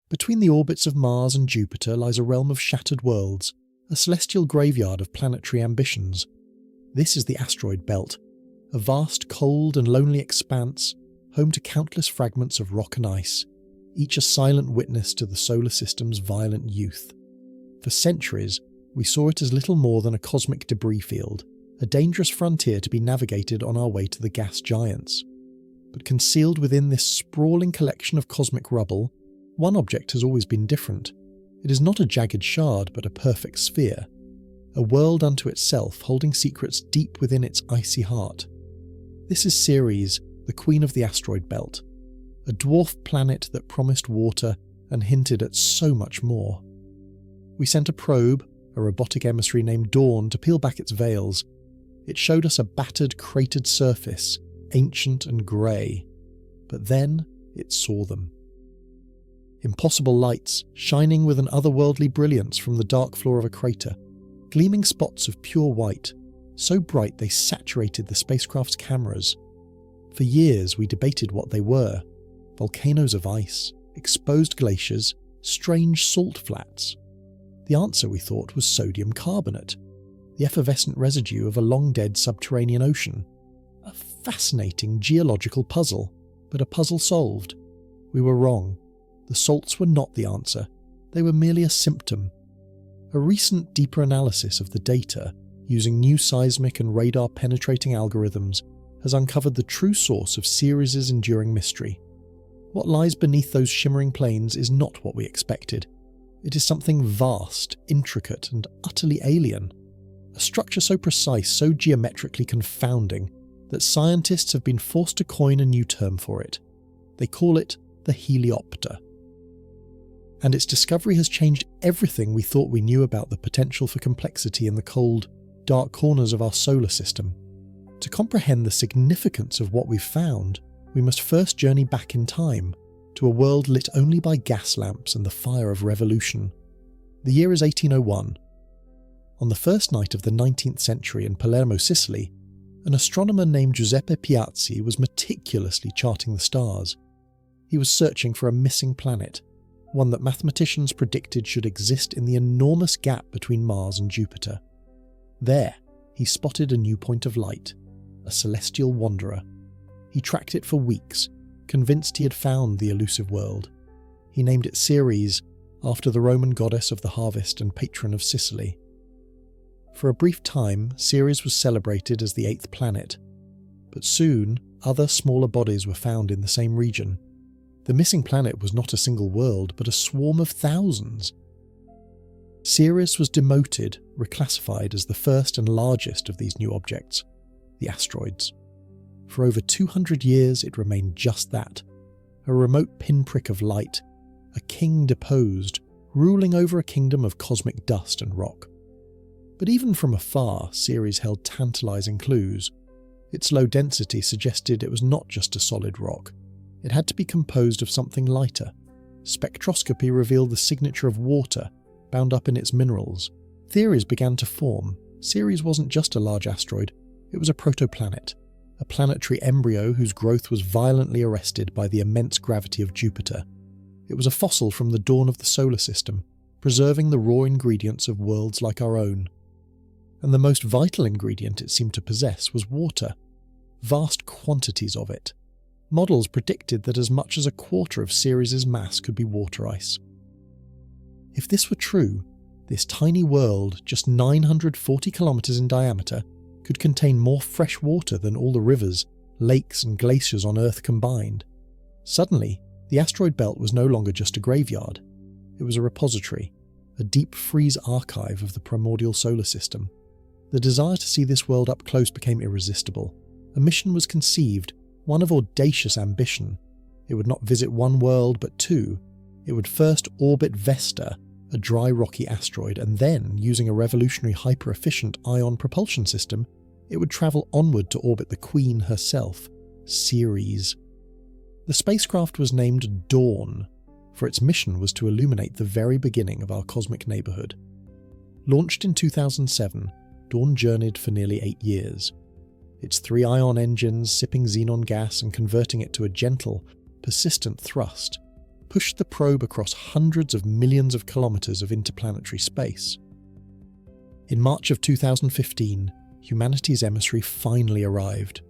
Between the orbits of Mars and Jupiter lies a realm of shattered worlds, a celestial graveyard of planetary ambitions. This is the Asteroid Belt, a vast, cold and lonely expanse, home to countless fragments of rock and ice, each a silent witness to the solar system's violent youth. For centuries, we saw it as little more than a cosmic debris field, a dangerous frontier to be navigated on our way to the gas giants. But concealed within this sprawling collection of cosmic rubble, one object has always been different. It is not a jagged shard, but a perfect sphere, a world unto itself holding secrets deep within its icy heart. This is Ceres, the queen of the asteroid belt, a dwarf planet that promised water and hinted at so much more. We sent a probe, a robotic emissary named Dawn, to peel back its veils. It showed us a battered, cratered surface, ancient and grey. But then it saw them. Impossible lights, shining with an otherworldly brilliance from the dark floor of a crater, gleaming spots of pure white, so bright they saturated the spacecraft's cameras. For years we debated what they were: volcanoes of ice, exposed glaciers, strange salt flats. The answer, we thought, was sodium carbonate, the effervescent residue of a long-dead subterranean ocean. A fascinating geological puzzle, but a puzzle solved. We were wrong. The salts were not the answer. They were merely a symptom. A recent deeper analysis of the data, using new seismic and radar-penetrating algorithms, has uncovered the true source of Ceres' enduring mystery. What lies beneath those shimmering plains is not what we expected. It is something vast, intricate, and utterly alien. A structure so precise, so geometrically confounding, that scientists have been forced to coin a new term for it. They call it the Heliopter. And its discovery has changed everything we thought we knew about the potential for complexity in the cold, dark corners of our solar system. To comprehend the significance of what we've found, we must first journey back in time, to a world lit only by gas lamps and the fire of revolution. The year is 1801. On the first night of the 19th century in Palermo, Sicily, an astronomer named Giuseppe Piazzi was meticulously charting the stars. He was searching for a missing planet, one that mathematicians predicted should exist in the enormous gap between Mars and Jupiter. There, he spotted a new point of light, a celestial wanderer. He tracked it for weeks, convinced he had found the elusive world. He named it Ceres, after the Roman goddess of the harvest and patron of Sicily. For a brief time, Ceres was celebrated as the eighth planet, but soon other smaller bodies were found in the same region. The missing planet was not a single world, but a swarm of thousands. Ceres was demoted, reclassified as the first and largest of these new objects, the asteroids. For over 200 years it remained just that, a remote pinprick of light, a king deposed, ruling over a kingdom of cosmic dust and rock. But even from afar, Ceres held tantalizing clues. Its low density suggested it was not just a solid rock. It had to be composed of something lighter. Spectroscopy revealed the signature of water, bound up in its minerals. Theories began to form. Ceres wasn't just a large asteroid, it was a protoplanet, a planetary embryo whose growth was violently arrested by the immense gravity of Jupiter. It was a fossil from the dawn of the solar system, preserving the raw ingredients of worlds like our own. And the most vital ingredient it seemed to possess was water. Vast quantities of it. Models predicted that as much as a quarter of Ceres' mass could be water ice. If this were true, this tiny world, just 940 kilometers in diameter, could contain more fresh water than all the rivers, lakes and glaciers on Earth combined. Suddenly, the asteroid belt was no longer just a graveyard. It was a repository, a deep freeze archive of the primordial solar system. The desire to see this world up close became irresistible. A mission was conceived, one of audacious ambition. It would not visit one world, but two. It would first orbit Vesta, a dry rocky asteroid, and then, using a revolutionary hyper-efficient ion propulsion system, it would travel onward to orbit the Queen herself, Ceres. The spacecraft was named Dawn, for its mission was to illuminate the very beginning of our cosmic neighbourhood. Launched in 2007, Dawn journeyed for nearly 8 years. Its 3 ion engines sipping xenon gas and converting it to a gentle, persistent thrust. pushed the probe across hundreds of millions of kilometres of interplanetary space. In March of 2015, humanity's emissary finally arrived.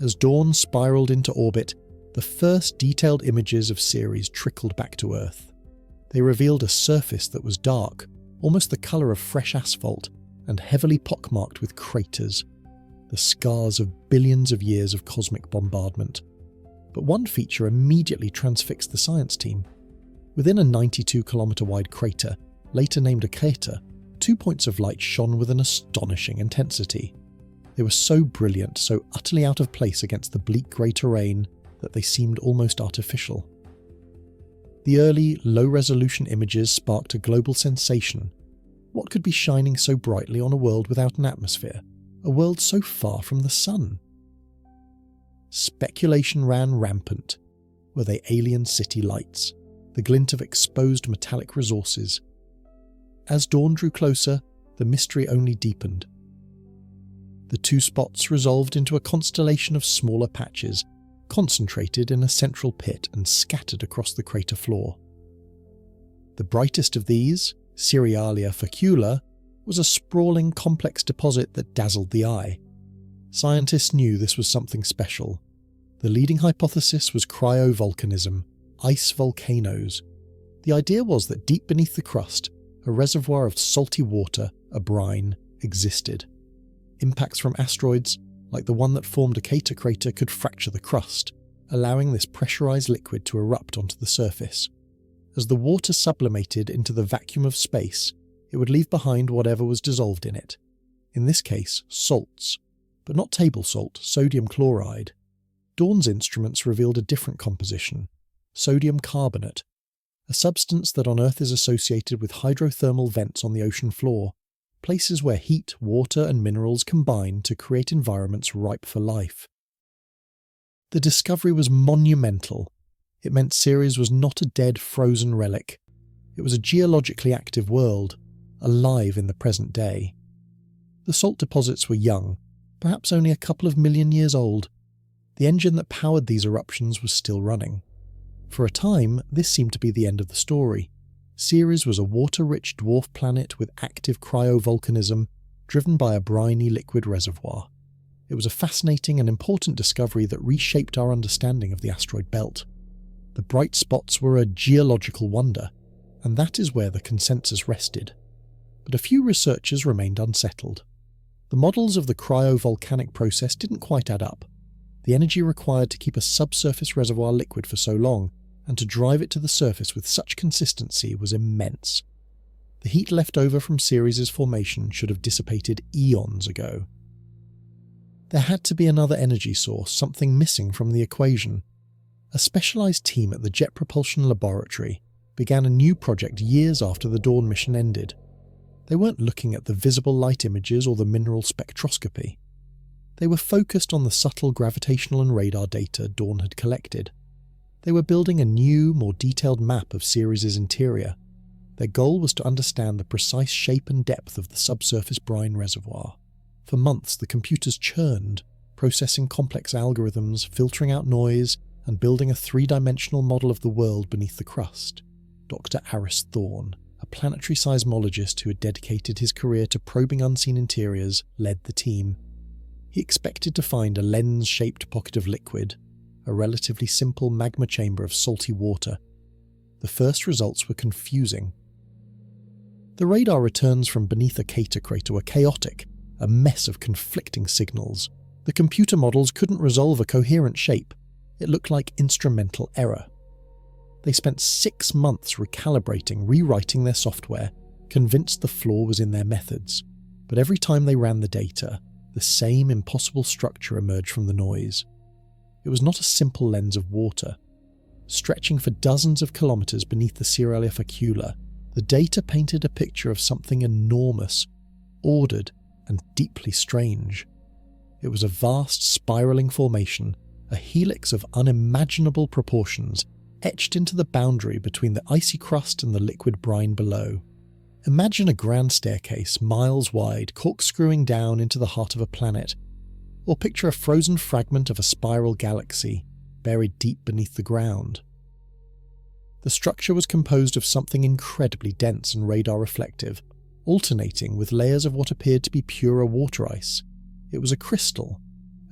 As Dawn spiralled into orbit, the first detailed images of Ceres trickled back to Earth. They revealed a surface that was dark, almost the colour of fresh asphalt, and heavily pockmarked with craters, the scars of billions of years of cosmic bombardment. But one feature immediately transfixed the science team. Within a 92-kilometre-wide crater, later named Occator, 2 points of light shone with an astonishing intensity. They were so brilliant, so utterly out of place against the bleak grey terrain, that they seemed almost artificial. The early, low-resolution images sparked a global sensation. What could be shining so brightly on a world without an atmosphere, a world so far from the sun? Speculation ran rampant. Were they alien city lights, the glint of exposed metallic resources? As dawn drew closer, the mystery only deepened. The two spots resolved into a constellation of smaller patches, concentrated in a central pit and scattered across the crater floor. The brightest of these, Cerealia Facula, was a sprawling, complex deposit that dazzled the eye. Scientists knew this was something special. The leading hypothesis was cryovolcanism, ice volcanoes. The idea was that deep beneath the crust, a reservoir of salty water, a brine, existed. Impacts from asteroids, like the one that formed Occator Crater, could fracture the crust, allowing this pressurized liquid to erupt onto the surface. As the water sublimated into the vacuum of space, it would leave behind whatever was dissolved in it. In this case, salts, but not table salt, sodium chloride. Dawn's instruments revealed a different composition, sodium carbonate, a substance that on Earth is associated with hydrothermal vents on the ocean floor, places where heat, water and minerals combine to create environments ripe for life. The discovery was monumental. It meant Ceres was not a dead, frozen relic. It was a geologically active world, alive in the present day. The salt deposits were young, perhaps only a couple of million years old. The engine that powered these eruptions was still running. For a time, this seemed to be the end of the story. Ceres was a water-rich dwarf planet with active cryovolcanism, driven by a briny liquid reservoir. It was a fascinating and important discovery that reshaped our understanding of the asteroid belt. The bright spots were a geological wonder, and that is where the consensus rested. But a few researchers remained unsettled. The models of the cryovolcanic process didn't quite add up. The energy required to keep a subsurface reservoir liquid for so long, and to drive it to the surface with such consistency, was immense. The heat left over from Ceres' formation should have dissipated eons ago. There had to be another energy source, something missing from the equation. A specialised team at the Jet Propulsion Laboratory began a new project years after the Dawn mission ended. They weren't looking at the visible light images or the mineral spectroscopy. They were focused on the subtle gravitational and radar data Dawn had collected. They were building a new, more detailed map of Ceres' interior. Their goal was to understand the precise shape and depth of the subsurface brine reservoir. For months, the computers churned, processing complex algorithms, filtering out noise, and building a three-dimensional model of the world beneath the crust. Dr. Aris Thorne, a planetary seismologist who had dedicated his career to probing unseen interiors, led the team. He expected to find a lens-shaped pocket of liquid, a relatively simple magma chamber of salty water. The first results were confusing. The radar returns from beneath Occator Crater were chaotic, a mess of conflicting signals. The computer models couldn't resolve a coherent shape. It looked like instrumental error. They spent 6 months recalibrating, rewriting their software, convinced the flaw was in their methods. But every time they ran the data, the same impossible structure emerged from the noise. It was not a simple lens of water. Stretching for dozens of kilometres beneath the Cerealia Facula, the data painted a picture of something enormous, ordered, and deeply strange. It was a vast spiralling formation, a helix of unimaginable proportions, etched into the boundary between the icy crust and the liquid brine below. Imagine a grand staircase, miles wide, corkscrewing down into the heart of a planet, or picture a frozen fragment of a spiral galaxy, buried deep beneath the ground. The structure was composed of something incredibly dense and radar reflective, alternating with layers of what appeared to be purer water ice. It was a crystal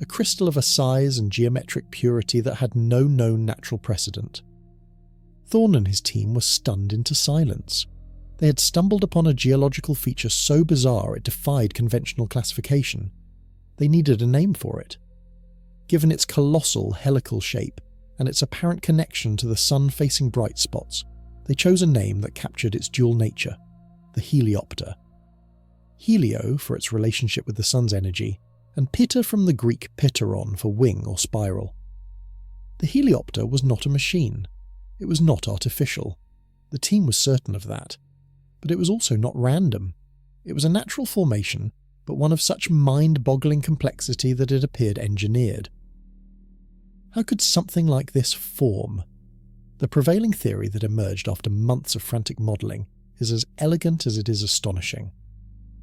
of a size and geometric purity that had no known natural precedent. Thorne and his team were stunned into silence. They had stumbled upon a geological feature so bizarre it defied conventional classification. They needed a name for it. Given its colossal helical shape and its apparent connection to the sun-facing bright spots, they chose a name that captured its dual nature, the Heliopter. Helio for its relationship with the sun's energy, and pitter from the Greek pitteron for wing or spiral. The Heliopter was not a machine. It was not artificial. The team was certain of that. But it was also not random. It was a natural formation, but one of such mind-boggling complexity that it appeared engineered. How could something like this form? The prevailing theory that emerged after months of frantic modelling is as elegant as it is astonishing.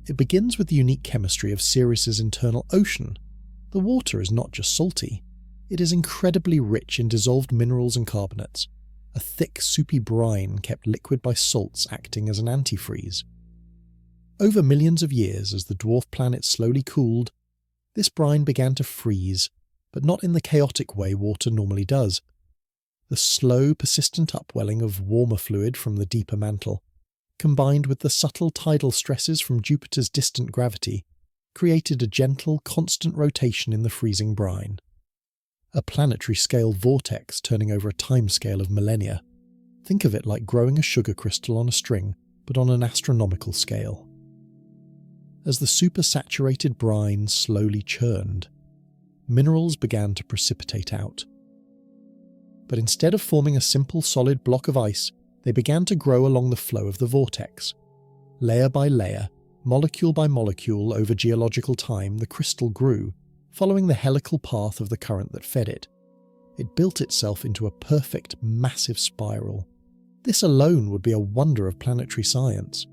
It begins with the unique chemistry of Ceres' internal ocean. The water is not just salty. It is incredibly rich in dissolved minerals and carbonates, a thick, soupy brine kept liquid by salts acting as an antifreeze. Over millions of years, as the dwarf planet slowly cooled, this brine began to freeze, but not in the chaotic way water normally does. The slow, persistent upwelling of warmer fluid from the deeper mantle, combined with the subtle tidal stresses from Jupiter's distant gravity, created a gentle, constant rotation in the freezing brine. A planetary-scale vortex turning over a timescale of millennia. Think of it like growing a sugar crystal on a string, but on an astronomical scale. As the supersaturated brine slowly churned, minerals began to precipitate out. But instead of forming a simple solid block of ice, they began to grow along the flow of the vortex. Layer by layer, molecule by molecule over geological time, the crystal grew, following the helical path of the current that fed it. It built itself into a perfect, massive spiral. This alone would be a wonder of planetary science.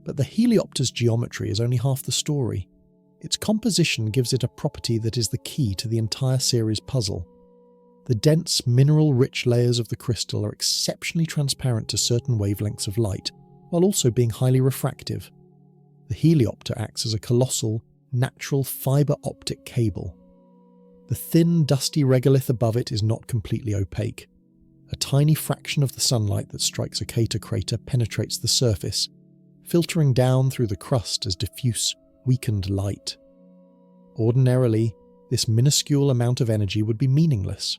But the Heliopter's geometry is only half the story. Its composition gives it a property that is the key to the entire Ceres puzzle. The dense, mineral-rich layers of the crystal are exceptionally transparent to certain wavelengths of light, while also being highly refractive. The Heliopter acts as a colossal, natural fibre optic cable. The thin, dusty regolith above it is not completely opaque. A tiny fraction of the sunlight that strikes Occator Crater penetrates the surface, filtering down through the crust as diffuse, weakened light. Ordinarily, this minuscule amount of energy would be meaningless.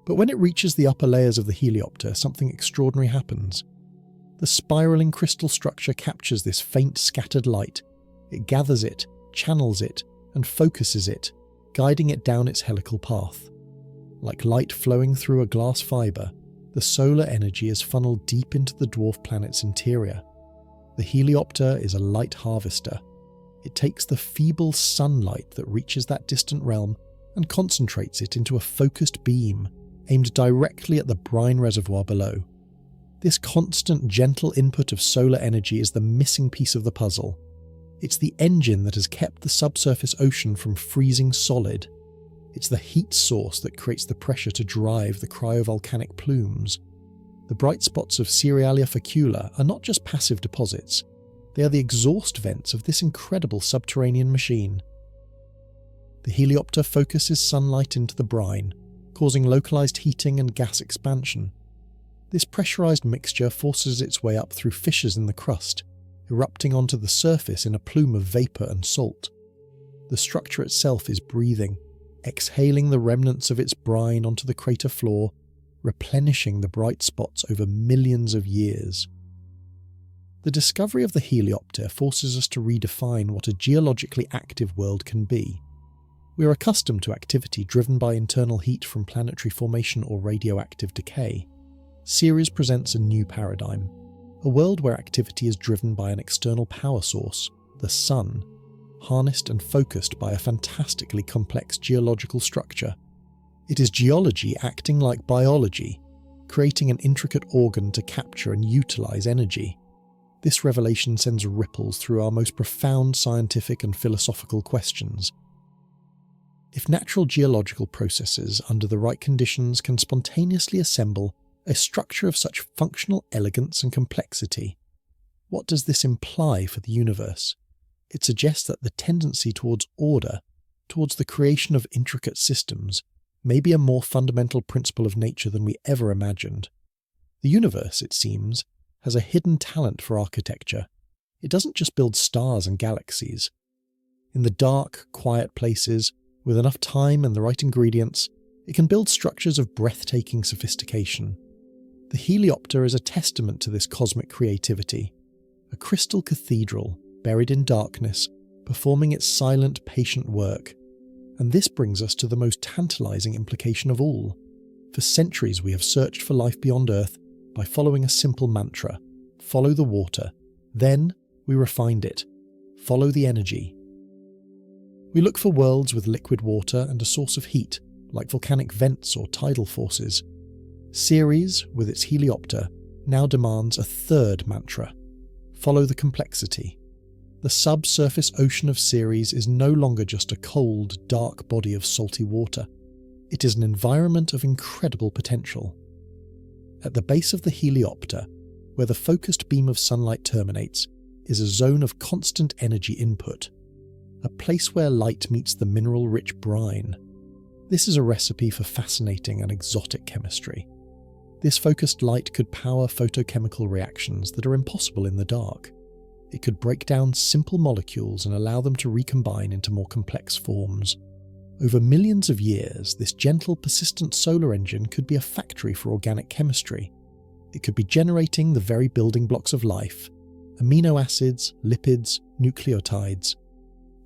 But when it reaches the upper layers of the Heliopter, something extraordinary happens. The spiralling crystal structure captures this faint, scattered light. It gathers it, channels it, and focuses it, guiding it down its helical path. Like light flowing through a glass fibre, the solar energy is funneled deep into the dwarf planet's interior. The Heliopter is a light harvester. It takes the feeble sunlight that reaches that distant realm and concentrates it into a focused beam aimed directly at the brine reservoir below. This constant, gentle input of solar energy is the missing piece of the puzzle. It's the engine that has kept the subsurface ocean from freezing solid. It's the heat source that creates the pressure to drive the cryovolcanic plumes. The bright spots of Cerealia facula are not just passive deposits. They are the exhaust vents of this incredible subterranean machine. The Heliopter focuses sunlight into the brine, causing localized heating and gas expansion. This pressurized mixture forces its way up through fissures in the crust, erupting onto the surface in a plume of vapor and salt. The structure itself is breathing, exhaling the remnants of its brine onto the crater floor, replenishing the bright spots over millions of years. The discovery of the Heliopter forces us to redefine what a geologically active world can be. We are accustomed to activity driven by internal heat from planetary formation or radioactive decay. Ceres presents a new paradigm, a world where activity is driven by an external power source, the sun, harnessed and focused by a fantastically complex geological structure. It is geology acting like biology, creating an intricate organ to capture and utilize energy. This revelation sends ripples through our most profound scientific and philosophical questions. If natural geological processes under the right conditions can spontaneously assemble A structure of such functional elegance and complexity. What does this imply for the universe? It suggests that the tendency towards order, towards the creation of intricate systems, may be a more fundamental principle of nature than we ever imagined. The universe, it seems, has a hidden talent for architecture. It doesn't just build stars and galaxies. In the dark, quiet places, with enough time and the right ingredients, it can build structures of breathtaking sophistication. The Heliopter is a testament to this cosmic creativity, a crystal cathedral buried in darkness, performing its silent, patient work. And this brings us to the most tantalizing implication of all. For centuries we have searched for life beyond Earth by following a simple mantra: follow the water. Then we refined it: follow the energy. We look for worlds with liquid water and a source of heat, like volcanic vents or tidal forces. Ceres, with its Heliopter, now demands a third mantra: follow the complexity. The subsurface ocean of Ceres is no longer just a cold, dark body of salty water. It is an environment of incredible potential. At the base of the Heliopter, where the focused beam of sunlight terminates, is a zone of constant energy input, a place where light meets the mineral-rich brine. This is a recipe for fascinating and exotic chemistry. This focused light could power photochemical reactions that are impossible in the dark. It could break down simple molecules and allow them to recombine into more complex forms. Over millions of years, this gentle, persistent solar engine could be a factory for organic chemistry. It could be generating the very building blocks of life: amino acids, lipids, nucleotides.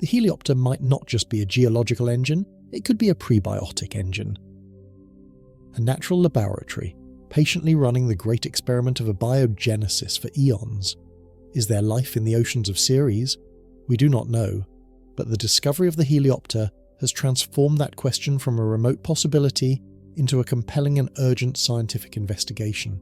The Heliopter might not just be a geological engine, it could be a prebiotic engine. A natural laboratory, patiently running the great experiment of abiogenesis for eons. Is there life in the oceans of Ceres? We do not know, but the discovery of the Heliopter has transformed that question from a remote possibility into a compelling and urgent scientific investigation.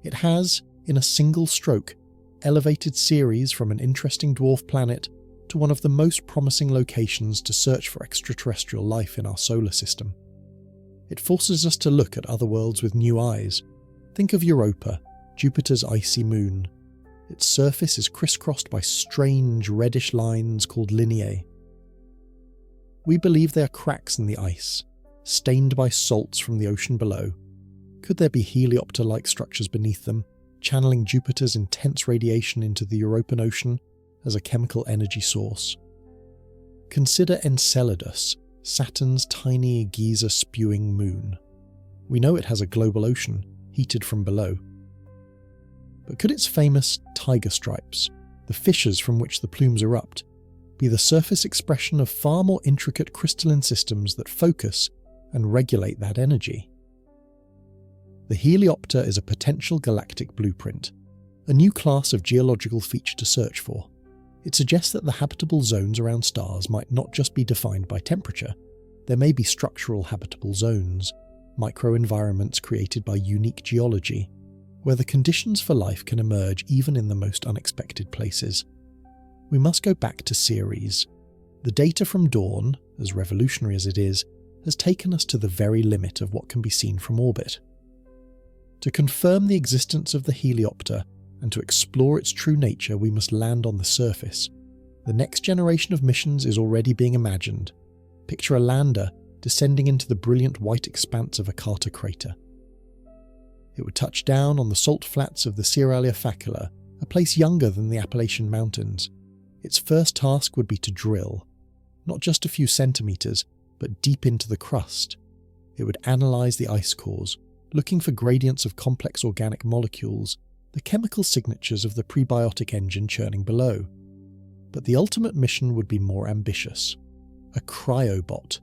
It has, in a single stroke, elevated Ceres from an interesting dwarf planet to one of the most promising locations to search for extraterrestrial life in our solar system. It forces us to look at other worlds with new eyes. Think of Europa, Jupiter's icy moon. Its surface is crisscrossed by strange reddish lines called lineae. We believe they are cracks in the ice, stained by salts from the ocean below. Could there be Heliopter-like structures beneath them, channeling Jupiter's intense radiation into the European Ocean as a chemical energy source? Consider Enceladus, Saturn's tiny geyser-spewing moon. We know it has a global ocean, heated from below. But could its famous tiger stripes, the fissures from which the plumes erupt, be the surface expression of far more intricate crystalline systems that focus and regulate that energy? The Heliopter is a potential galactic blueprint, a new class of geological feature to search for. It suggests that the habitable zones around stars might not just be defined by temperature. There may be structural habitable zones, microenvironments created by unique geology, where the conditions for life can emerge even in the most unexpected places. We must go back to Ceres. The data from Dawn, as revolutionary as it is, has taken us to the very limit of what can be seen from orbit. To confirm the existence of the Heliopter and to explore its true nature, we must land on the surface. The next generation of missions is already being imagined. Picture a lander descending into the brilliant white expanse of Occator Crater. It would touch down on the salt flats of the Facula, a place younger than the Appalachian Mountains. Its first task would be to drill, not just a few centimetres, but deep into the crust. It would analyse the ice cores, looking for gradients of complex organic molecules, the chemical signatures of the prebiotic engine churning below. But the ultimate mission would be more ambitious. A cryobot,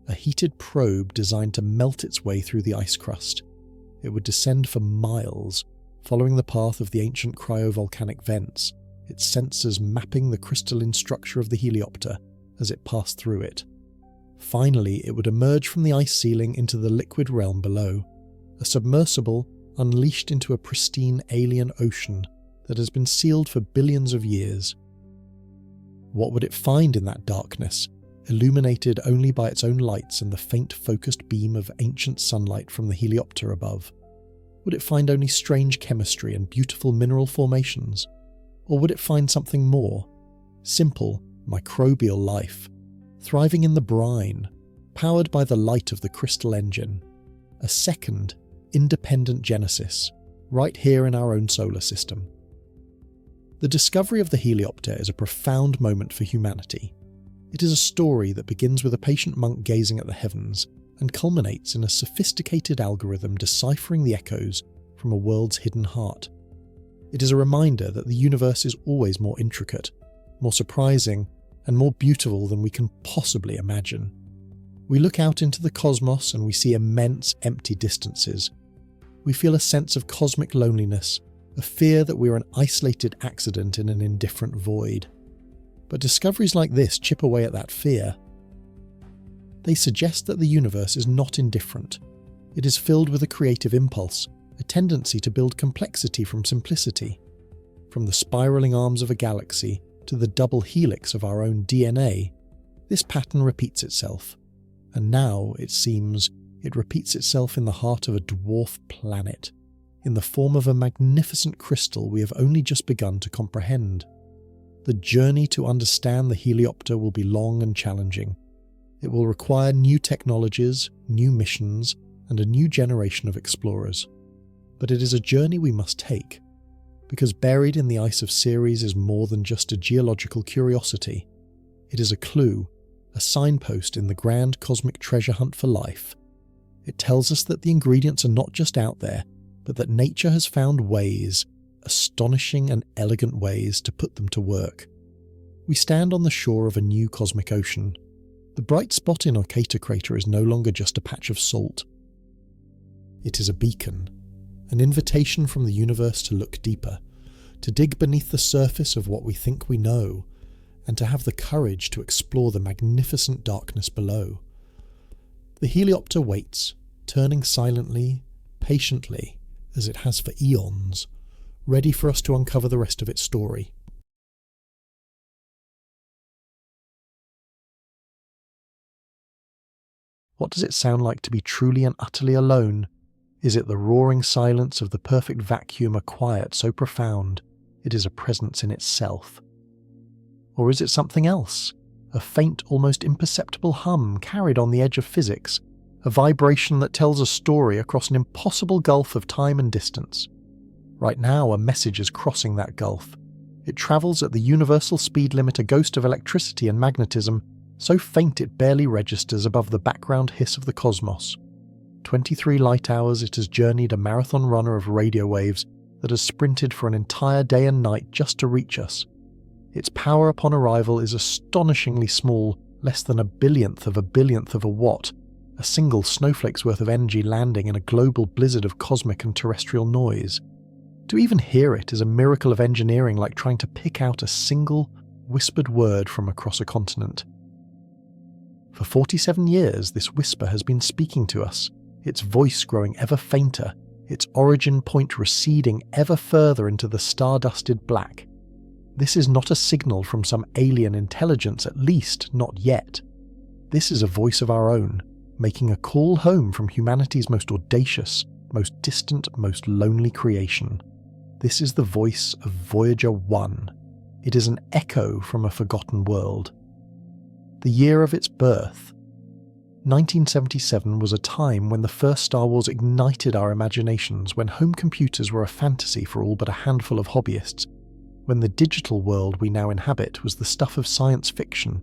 a heated probe designed to melt its way through the ice crust. It would descend for miles, following the path of the ancient cryovolcanic vents, its sensors mapping the crystalline structure of the Heliopter as it passed through it. Finally, it would emerge from the ice ceiling into the liquid realm below, a submersible unleashed into a pristine alien ocean that has been sealed for billions of years. What would it find in that darkness, illuminated only by its own lights and the faint focused beam of ancient sunlight from the Heliopter above? Would it find only strange chemistry and beautiful mineral formations? Or would it find something more? Simple, microbial life, thriving in the brine, powered by the light of the crystal engine. A second, independent genesis, right here in our own solar system. The discovery of the Heliopter is a profound moment for humanity. It is a story that begins with a patient monk gazing at the heavens and culminates in a sophisticated algorithm deciphering the echoes from a world's hidden heart. It is a reminder that the universe is always more intricate, more surprising, and more beautiful than we can possibly imagine. We look out into the cosmos and we see immense empty distances. We feel a sense of cosmic loneliness, a fear that we are an isolated accident in an indifferent void. But discoveries like this chip away at that fear. They suggest that the universe is not indifferent. It is filled with a creative impulse, a tendency to build complexity from simplicity. From the spiraling arms of a galaxy to the double helix of our own DNA, this pattern repeats itself. And now, it seems, it repeats itself in the heart of a dwarf planet, in the form of a magnificent crystal we have only just begun to comprehend. The journey to understand the Heliopter will be long and challenging. It will require new technologies, new missions, and a new generation of explorers. But it is a journey we must take, because buried in the ice of Ceres is more than just a geological curiosity. It is a clue, a signpost in the grand cosmic treasure hunt for life. It tells us that the ingredients are not just out there, but that nature has found ways, astonishing and elegant ways, to put them to work. We stand on the shore of a new cosmic ocean. The bright spot in Occator Crater is no longer just a patch of salt. It is a beacon, an invitation from the universe to look deeper, to dig beneath the surface of what we think we know, and to have the courage to explore the magnificent darkness below. The Heliopter waits, turning silently, patiently, as it has for eons, ready for us to uncover the rest of its story. What does it sound like to be truly and utterly alone? Is it the roaring silence of the perfect vacuum, a quiet so profound it is a presence in itself? Or is it something else? A faint, almost imperceptible hum carried on the edge of physics, a vibration that tells a story across an impossible gulf of time and distance. Right now, a message is crossing that gulf. It travels at the universal speed limit, a ghost of electricity and magnetism, so faint it barely registers above the background hiss of the cosmos. 23 light hours it has journeyed, a marathon runner of radio waves that has sprinted for an entire day and night just to reach us. Its power upon arrival is astonishingly small, less than a billionth of a watt, a single snowflake's worth of energy landing in a global blizzard of cosmic and terrestrial noise. To even hear it is a miracle of engineering, like trying to pick out a single, whispered word from across a continent. For 47 years, this whisper has been speaking to us, its voice growing ever fainter, its origin point receding ever further into the star-dusted black. This is not a signal from some alien intelligence, at least not yet. This is a voice of our own, making a call home from humanity's most audacious, most distant, most lonely creation. This is the voice of Voyager 1. It is an echo from a forgotten world. The year of its birth. 1977 was a time when the first Star Wars ignited our imaginations, when home computers were a fantasy for all but a handful of hobbyists, when the digital world we now inhabit was the stuff of science fiction.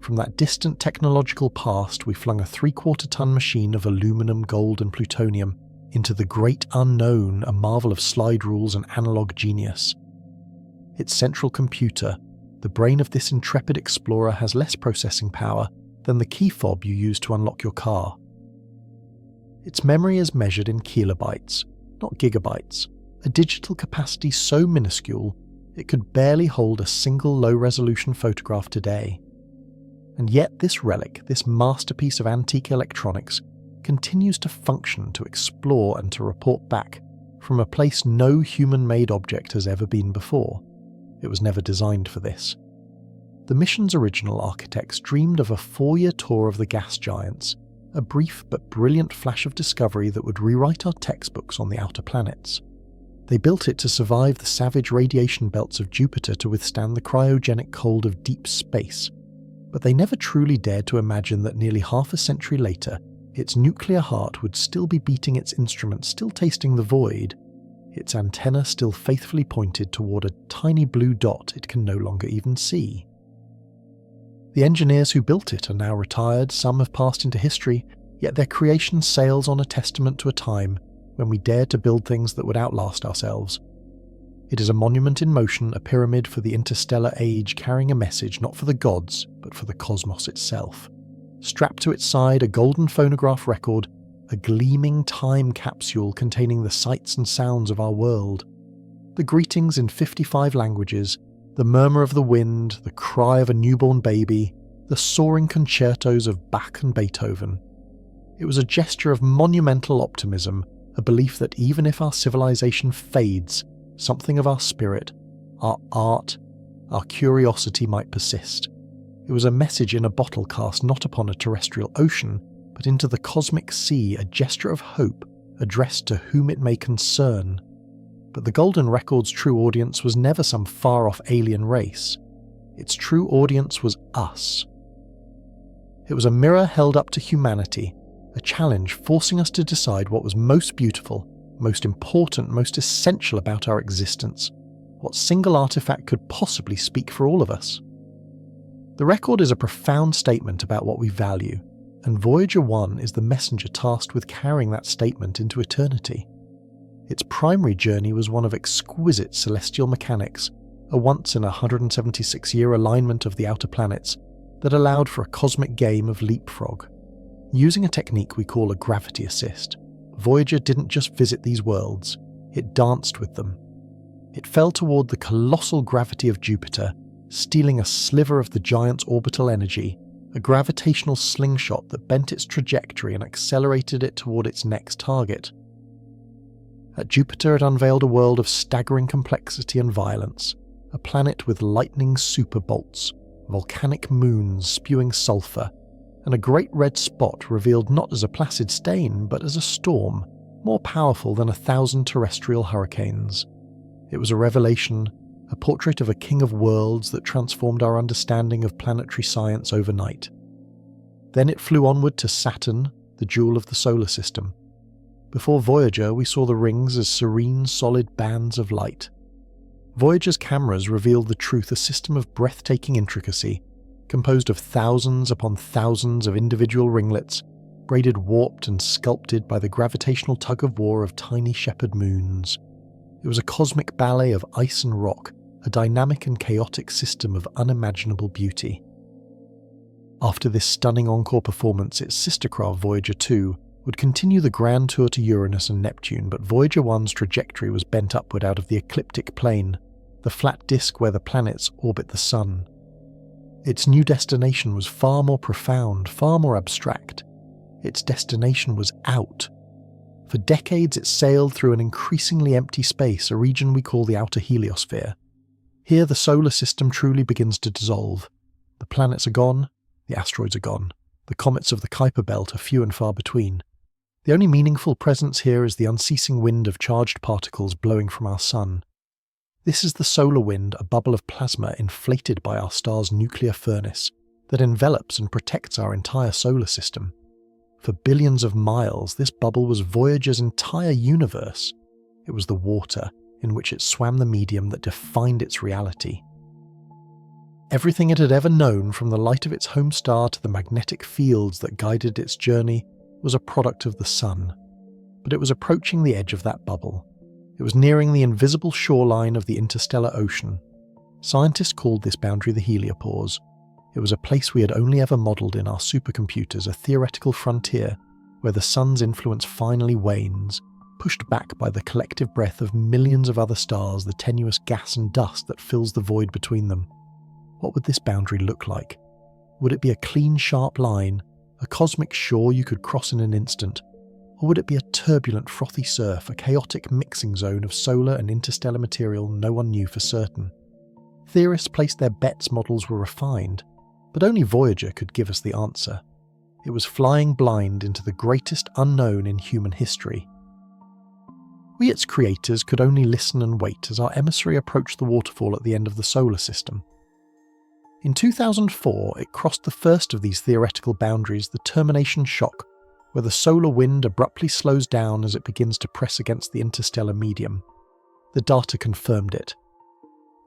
From that distant technological past, we flung a 3/4-ton machine of aluminum, gold and plutonium into the great unknown, a marvel of slide rules and analog genius. Its central computer, the brain of this intrepid explorer, has less processing power than the key fob you use to unlock your car. Its memory is measured in kilobytes, not gigabytes, a digital capacity so minuscule it could barely hold a single low-resolution photograph today. And yet this relic, this masterpiece of antique electronics, continues to function, to explore and to report back from a place no human-made object has ever been before. It was never designed for this. The mission's original architects dreamed of a 4-year tour of the gas giants, a brief but brilliant flash of discovery that would rewrite our textbooks on the outer planets. They built it to survive the savage radiation belts of Jupiter to withstand the cryogenic cold of deep space, but they never truly dared to imagine that nearly half a century later, its nuclear heart would still be beating its instruments, still tasting the void, its antenna still faithfully pointed toward a tiny blue dot it can no longer even see. The engineers who built it are now retired, some have passed into history, yet their creation sails on a testament to a time when we dared to build things that would outlast ourselves. It is a monument in motion, a pyramid for the interstellar age, carrying a message not for the gods, but for the cosmos itself. Strapped to its side, a golden phonograph record, a gleaming time capsule containing the sights and sounds of our world. The greetings in 55 languages, the murmur of the wind, the cry of a newborn baby, the soaring concertos of Bach and Beethoven. It was a gesture of monumental optimism, a belief that even if our civilization fades, something of our spirit, our art, our curiosity might persist. It was a message in a bottle cast not upon a terrestrial ocean, but into the cosmic sea, a gesture of hope addressed to whom it may concern. But the Golden Record's true audience was never some far-off alien race. Its true audience was us. It was a mirror held up to humanity, a challenge forcing us to decide what was most beautiful, most important, most essential about our existence, what single artifact could possibly speak for all of us. The record is a profound statement about what we value, and Voyager 1 is the messenger tasked with carrying that statement into eternity. Its primary journey was one of exquisite celestial mechanics, a once-in-176-year alignment of the outer planets that allowed for a cosmic game of leapfrog. Using a technique we call a gravity assist, Voyager didn't just visit these worlds, it danced with them. It fell toward the colossal gravity of Jupiter, stealing a sliver of the giant's orbital energy, a gravitational slingshot that bent its trajectory and accelerated it toward its next target. At Jupiter it unveiled a world of staggering complexity and violence, a planet with lightning superbolts, volcanic moons spewing sulfur, and a great red spot revealed not as a placid stain but as a storm, more powerful than 1,000 terrestrial hurricanes. It was a revelation, a portrait of a king of worlds that transformed our understanding of planetary science overnight. Then it flew onward to Saturn, the jewel of the solar system. Before Voyager, we saw the rings as serene, solid bands of light. Voyager's cameras revealed the truth, a system of breathtaking intricacy, composed of thousands upon thousands of individual ringlets, braided, warped and sculpted by the gravitational tug-of-war of tiny shepherd moons. It was a cosmic ballet of ice and rock, a dynamic and chaotic system of unimaginable beauty. After this stunning encore performance, its sister craft Voyager 2 would continue the grand tour to Uranus and Neptune, but Voyager 1's trajectory was bent upward out of the ecliptic plane, the flat disk where the planets orbit the Sun. Its new destination was far more profound, far more abstract. Its destination was out. For decades it sailed through an increasingly empty space, a region we call the outer heliosphere. Here the solar system truly begins to dissolve. The planets are gone, the asteroids are gone, the comets of the Kuiper Belt are few and far between. The only meaningful presence here is the unceasing wind of charged particles blowing from our Sun. This is the solar wind, a bubble of plasma inflated by our star's nuclear furnace that envelops and protects our entire solar system. For billions of miles, this bubble was Voyager's entire universe. It was the water in which it swam, the medium that defined its reality. Everything it had ever known, from the light of its home star to the magnetic fields that guided its journey, was a product of the Sun. But it was approaching the edge of that bubble. It was nearing the invisible shoreline of the interstellar ocean. Scientists called this boundary the heliopause. It was a place we had only ever modelled in our supercomputers, a theoretical frontier where the Sun's influence finally wanes, pushed back by the collective breath of millions of other stars, the tenuous gas and dust that fills the void between them. What would this boundary look like? Would it be a clean, sharp line, a cosmic shore you could cross in an instant? Or would it be a turbulent, frothy surf, a chaotic mixing zone of solar and interstellar material no one knew for certain? Theorists placed their bets, models were refined, but only Voyager could give us the answer. It was flying blind into the greatest unknown in human history. We, its creators, could only listen and wait as our emissary approached the waterfall at the end of the solar system. In 2004, it crossed the first of these theoretical boundaries, the termination shock, where the solar wind abruptly slows down as it begins to press against the interstellar medium. The data confirmed it.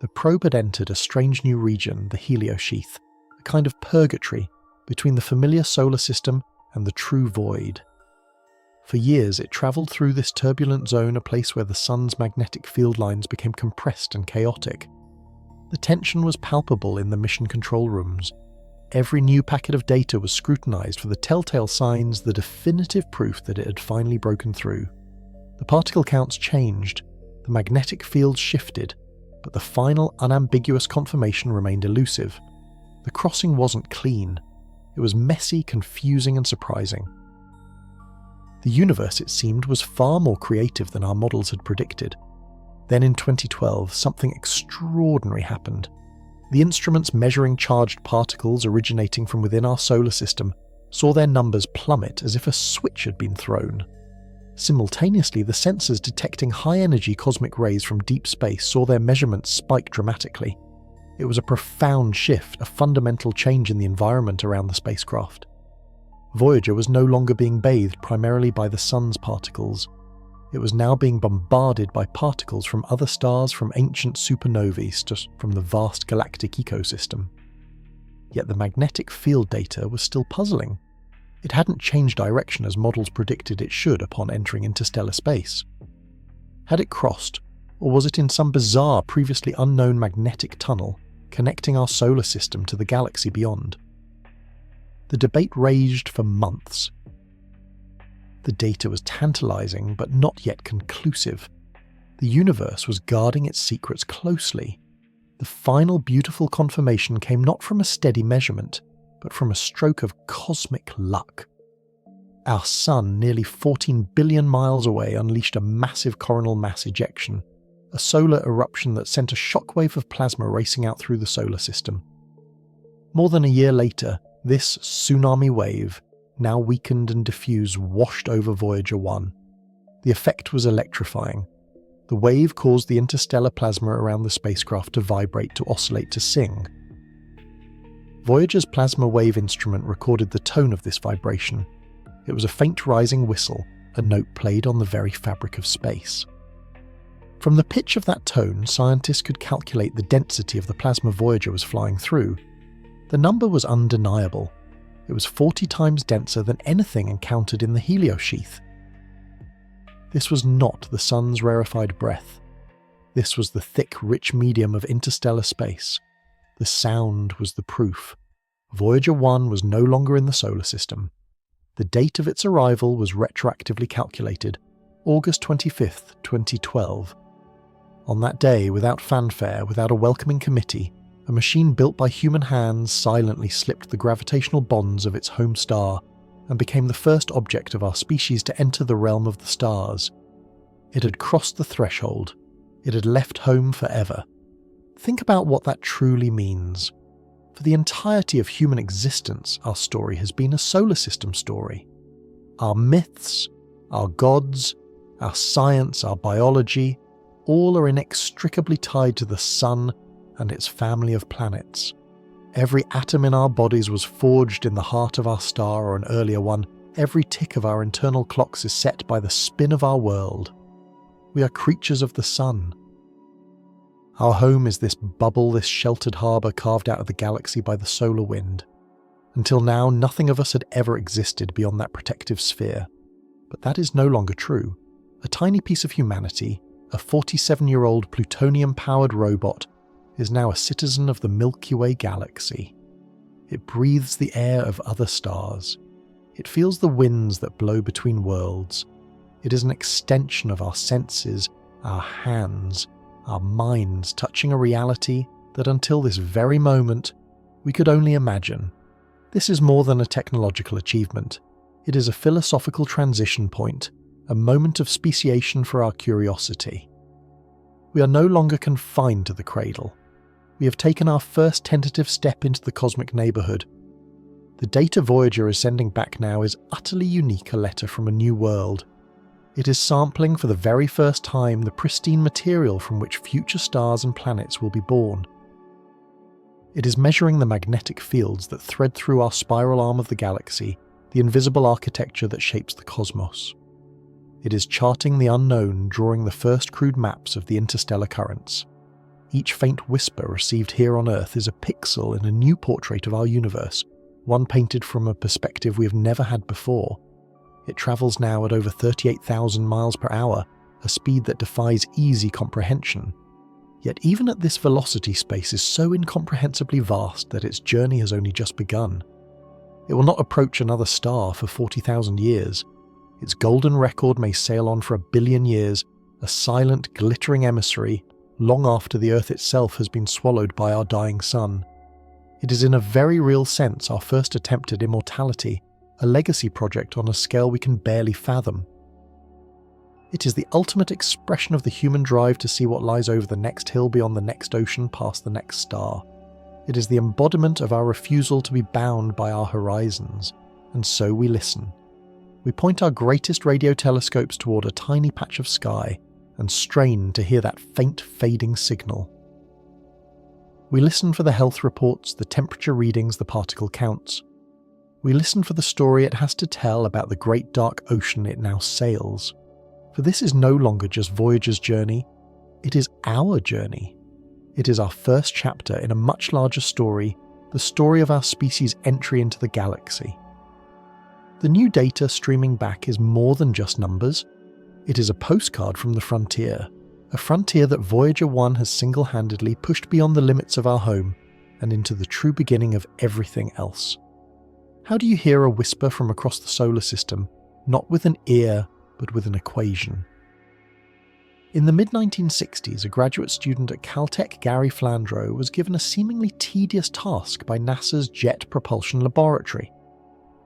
The probe had entered a strange new region, the heliosheath, a kind of purgatory between the familiar solar system and the true void. For years it travelled through this turbulent zone, a place where the sun's magnetic field lines became compressed and chaotic. The tension was palpable in the mission control rooms. Every new packet of data was scrutinised for the telltale signs, the definitive proof that it had finally broken through. The particle counts changed, the magnetic field shifted, but the final unambiguous confirmation remained elusive. The crossing wasn't clean. It was messy, confusing and surprising. The universe, it seemed, was far more creative than our models had predicted. Then in 2012, something extraordinary happened. The instruments measuring charged particles originating from within our solar system saw their numbers plummet as if a switch had been thrown. Simultaneously, the sensors detecting high-energy cosmic rays from deep space saw their measurements spike dramatically. It was a profound shift, a fundamental change in the environment around the spacecraft. Voyager was no longer being bathed primarily by the sun's particles. It was now being bombarded by particles from other stars, from ancient supernovae, just from the vast galactic ecosystem. Yet the magnetic field data was still puzzling. It hadn't changed direction as models predicted it should upon entering interstellar space. Had it crossed, or was it in some bizarre, previously unknown magnetic tunnel connecting our solar system to the galaxy beyond? The debate raged for months. The data was tantalizing, but not yet conclusive. The universe was guarding its secrets closely. The final beautiful confirmation came not from a steady measurement, but from a stroke of cosmic luck. Our sun, nearly 14 billion miles away, unleashed a massive coronal mass ejection, a solar eruption that sent a shockwave of plasma racing out through the solar system. More than a year later, this tsunami wave, now weakened and diffused, washed over Voyager 1. The effect was electrifying. The wave caused the interstellar plasma around the spacecraft to vibrate, to oscillate, to sing. Voyager's plasma wave instrument recorded the tone of this vibration. It was a faint rising whistle, a note played on the very fabric of space. From the pitch of that tone, scientists could calculate the density of the plasma Voyager was flying through. The number was undeniable. It was 40 times denser than anything encountered in the heliosheath. This was not the sun's rarefied breath. This was the thick, rich medium of interstellar space. The sound was the proof. Voyager 1 was no longer in the solar system. The date of its arrival was retroactively calculated, August 25th, 2012. On that day, without fanfare, without a welcoming committee, a machine built by human hands silently slipped the gravitational bonds of its home star and became the first object of our species to enter the realm of the stars. It had crossed the threshold. It had left home forever. Think about what that truly means. For the entirety of human existence, our story has been a solar system story. Our myths, our gods, our science, our biology, all are inextricably tied to the sun and its family of planets. Every atom in our bodies was forged in the heart of our star or an earlier one. Every tick of our internal clocks is set by the spin of our world. We are creatures of the sun. Our home is this bubble, this sheltered harbour carved out of the galaxy by the solar wind. Until now, nothing of us had ever existed beyond that protective sphere. But that is no longer true. A tiny piece of humanity, a 47-year-old plutonium-powered robot, is now a citizen of the Milky Way galaxy. It breathes the air of other stars. It feels the winds that blow between worlds. It is an extension of our senses, our hands, our minds, touching a reality that until this very moment we could only imagine. This is more than a technological achievement. It is a philosophical transition point, a moment of speciation for our curiosity. We are no longer confined to the cradle. We have taken our first tentative step into the cosmic neighbourhood. The data Voyager is sending back now is utterly unique, a letter from a new world. It is sampling for the very first time the pristine material from which future stars and planets will be born. It is measuring the magnetic fields that thread through our spiral arm of the galaxy, the invisible architecture that shapes the cosmos. It is charting the unknown, drawing the first crude maps of the interstellar currents. Each faint whisper received here on Earth is a pixel in a new portrait of our universe, one painted from a perspective we have never had before. It travels now at over 38,000 miles per hour, a speed that defies easy comprehension. Yet even at this velocity, space is so incomprehensibly vast that its journey has only just begun. It will not approach another star for 40,000 years. Its golden record may sail on for 1 billion years, a silent, glittering emissary, long after the Earth itself has been swallowed by our dying sun. It is in a very real sense our first attempt at immortality, a legacy project on a scale we can barely fathom. It is the ultimate expression of the human drive to see what lies over the next hill beyond the next ocean past the next star. It is the embodiment of our refusal to be bound by our horizons, and so we listen. We point our greatest radio telescopes toward a tiny patch of sky and strain to hear that faint fading signal. We listen for the health reports, the temperature readings, the particle counts. We listen for the story it has to tell about the great dark ocean it now sails. For this is no longer just Voyager's journey, it is our journey. It is our first chapter in a much larger story, the story of our species' entry into the galaxy. The new data streaming back is more than just numbers. It is a postcard from the frontier, a frontier that Voyager 1 has single-handedly pushed beyond the limits of our home and into the true beginning of everything else. How do you hear a whisper from across the solar system, not with an ear, but with an equation? In the mid-1960s, a graduate student at Caltech, Gary Flandreau, was given a seemingly tedious task by NASA's Jet Propulsion Laboratory.